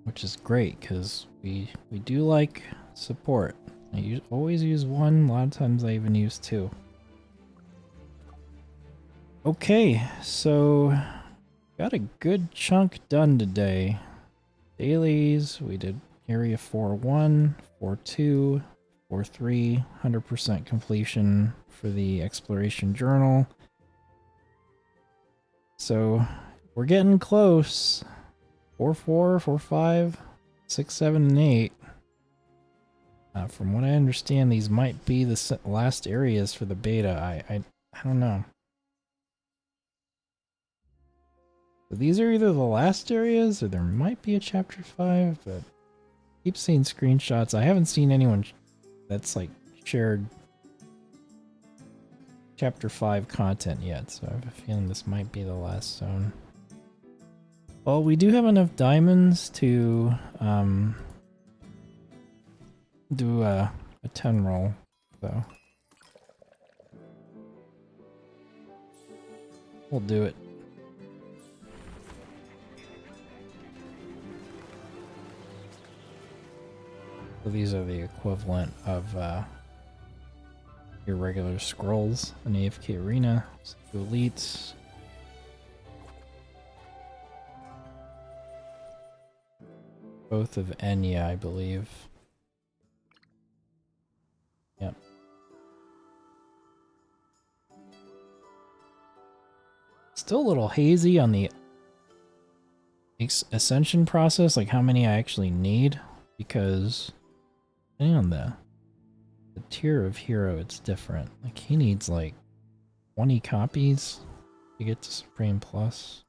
Which is great, because we do like support. I always use one, a lot of times I even use two. Okay, so got a good chunk done today. Dailies, we did area 4-1, 4-2, 4-3, 100% completion for the exploration journal. So we're getting close. 4-4, 4-5, 6-7, and 8. From what I understand, these might be the last areas for the beta. I don't know. So these are either the last areas, or there might be a chapter 5, but I keep seeing screenshots. I haven't seen anyone that's like shared chapter 5 content yet, so I have a feeling this might be the last zone. Well, we do have enough diamonds to do a 10 roll, so we'll do it. So these are the equivalent of your regular scrolls in AFK Arena. So the elites. Both of Enya, I believe. Yep. Still a little hazy on the ascension process, like how many I actually need, because depending on the tier of hero, it's different. Like he needs like 20 copies to get to Supreme Plus.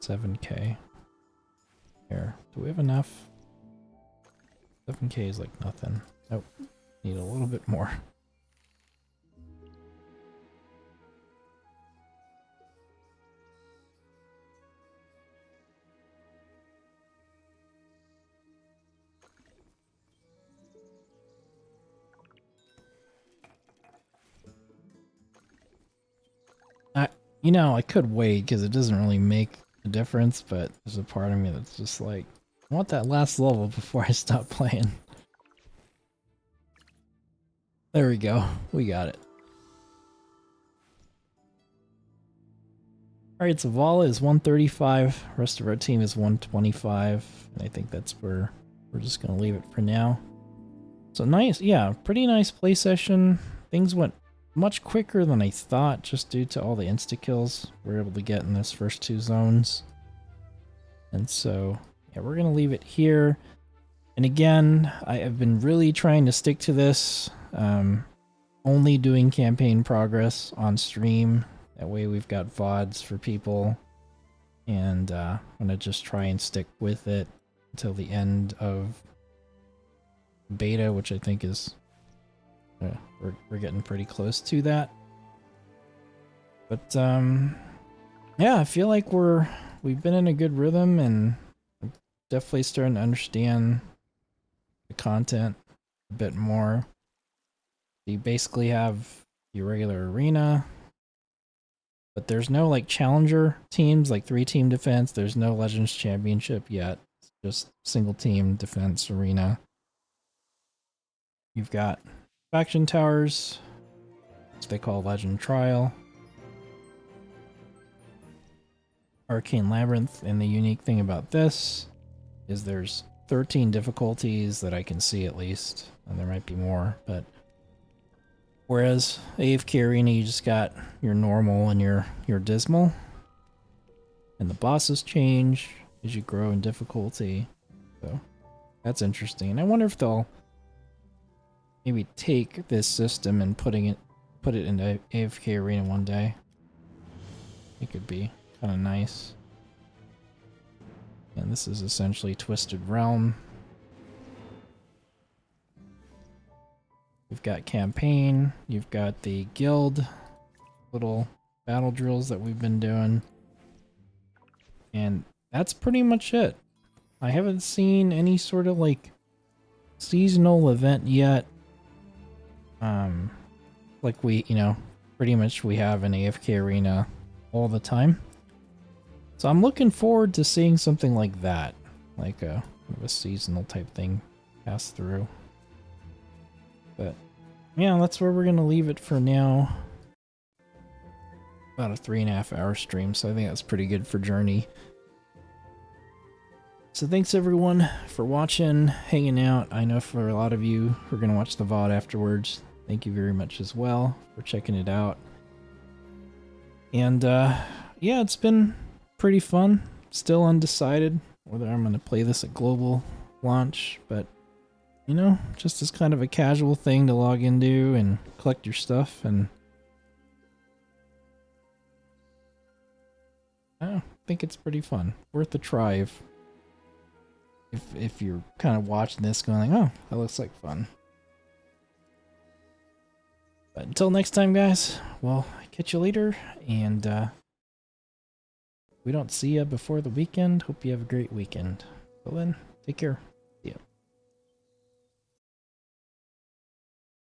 $7K. Here, do we have enough? 7K is like nothing. Nope. Need a little bit more. You know, I could wait because it doesn't really make a difference, but there's a part of me that's just like, I want that last level before I stop playing. There we go. We got it. Alright, so Vala is 135. Rest of our team is 125. And I think that's where we're just going to leave it for now. So nice. Yeah, pretty nice play session. Things went much quicker than I thought, just due to all the insta-kills we're able to get in this first two zones. And so, yeah, we're going to leave it here. And again, I have been really trying to stick to this. Only doing campaign progress on stream. That way we've got VODs for people. And I'm going to just try and stick with it until the end of beta, which I think is... we're getting pretty close to that. But yeah, I feel like we've been in a good rhythm, and I'm definitely starting to understand the content a bit more. You basically have your regular arena, but there's no like challenger teams, like 3-team defense. There's no Legends Championship yet. just single team defense arena. You've got faction towers, which they call Legend Trial, Arcane Labyrinth, and the unique thing about this is there's 13 difficulties that I can see at least, and there might be more, but whereas AFK Arena, you just got your normal and your dismal, and the bosses change as you grow in difficulty, so that's interesting. And I wonder if they'll maybe take this system and put it into AFK Arena one day. It could be kind of nice. And this is essentially Twisted Realm. You've got campaign, you've got the guild little battle drills that we've been doing. And that's pretty much it. I haven't seen any sort of like seasonal event yet. Like we, pretty much we have an AFK Arena all the time. So I'm looking forward to seeing something like that, like a seasonal type thing pass through. But yeah, that's where we're gonna leave it for now. About a 3.5 hour stream, so I think that's pretty good for Journey. So thanks everyone for watching, hanging out. I know for a lot of you who are gonna watch the VOD afterwards, thank you very much as well for checking it out. And yeah, it's been pretty fun. Still undecided whether I'm gonna play this at global launch, but just as kind of a casual thing to log into and collect your stuff, and I think it's pretty fun. Worth a try if you're kind of watching this going like, oh, that looks like fun. But until next time, guys, well, catch you later, and we don't see you before the weekend. Hope you have a great weekend. Till then, take care.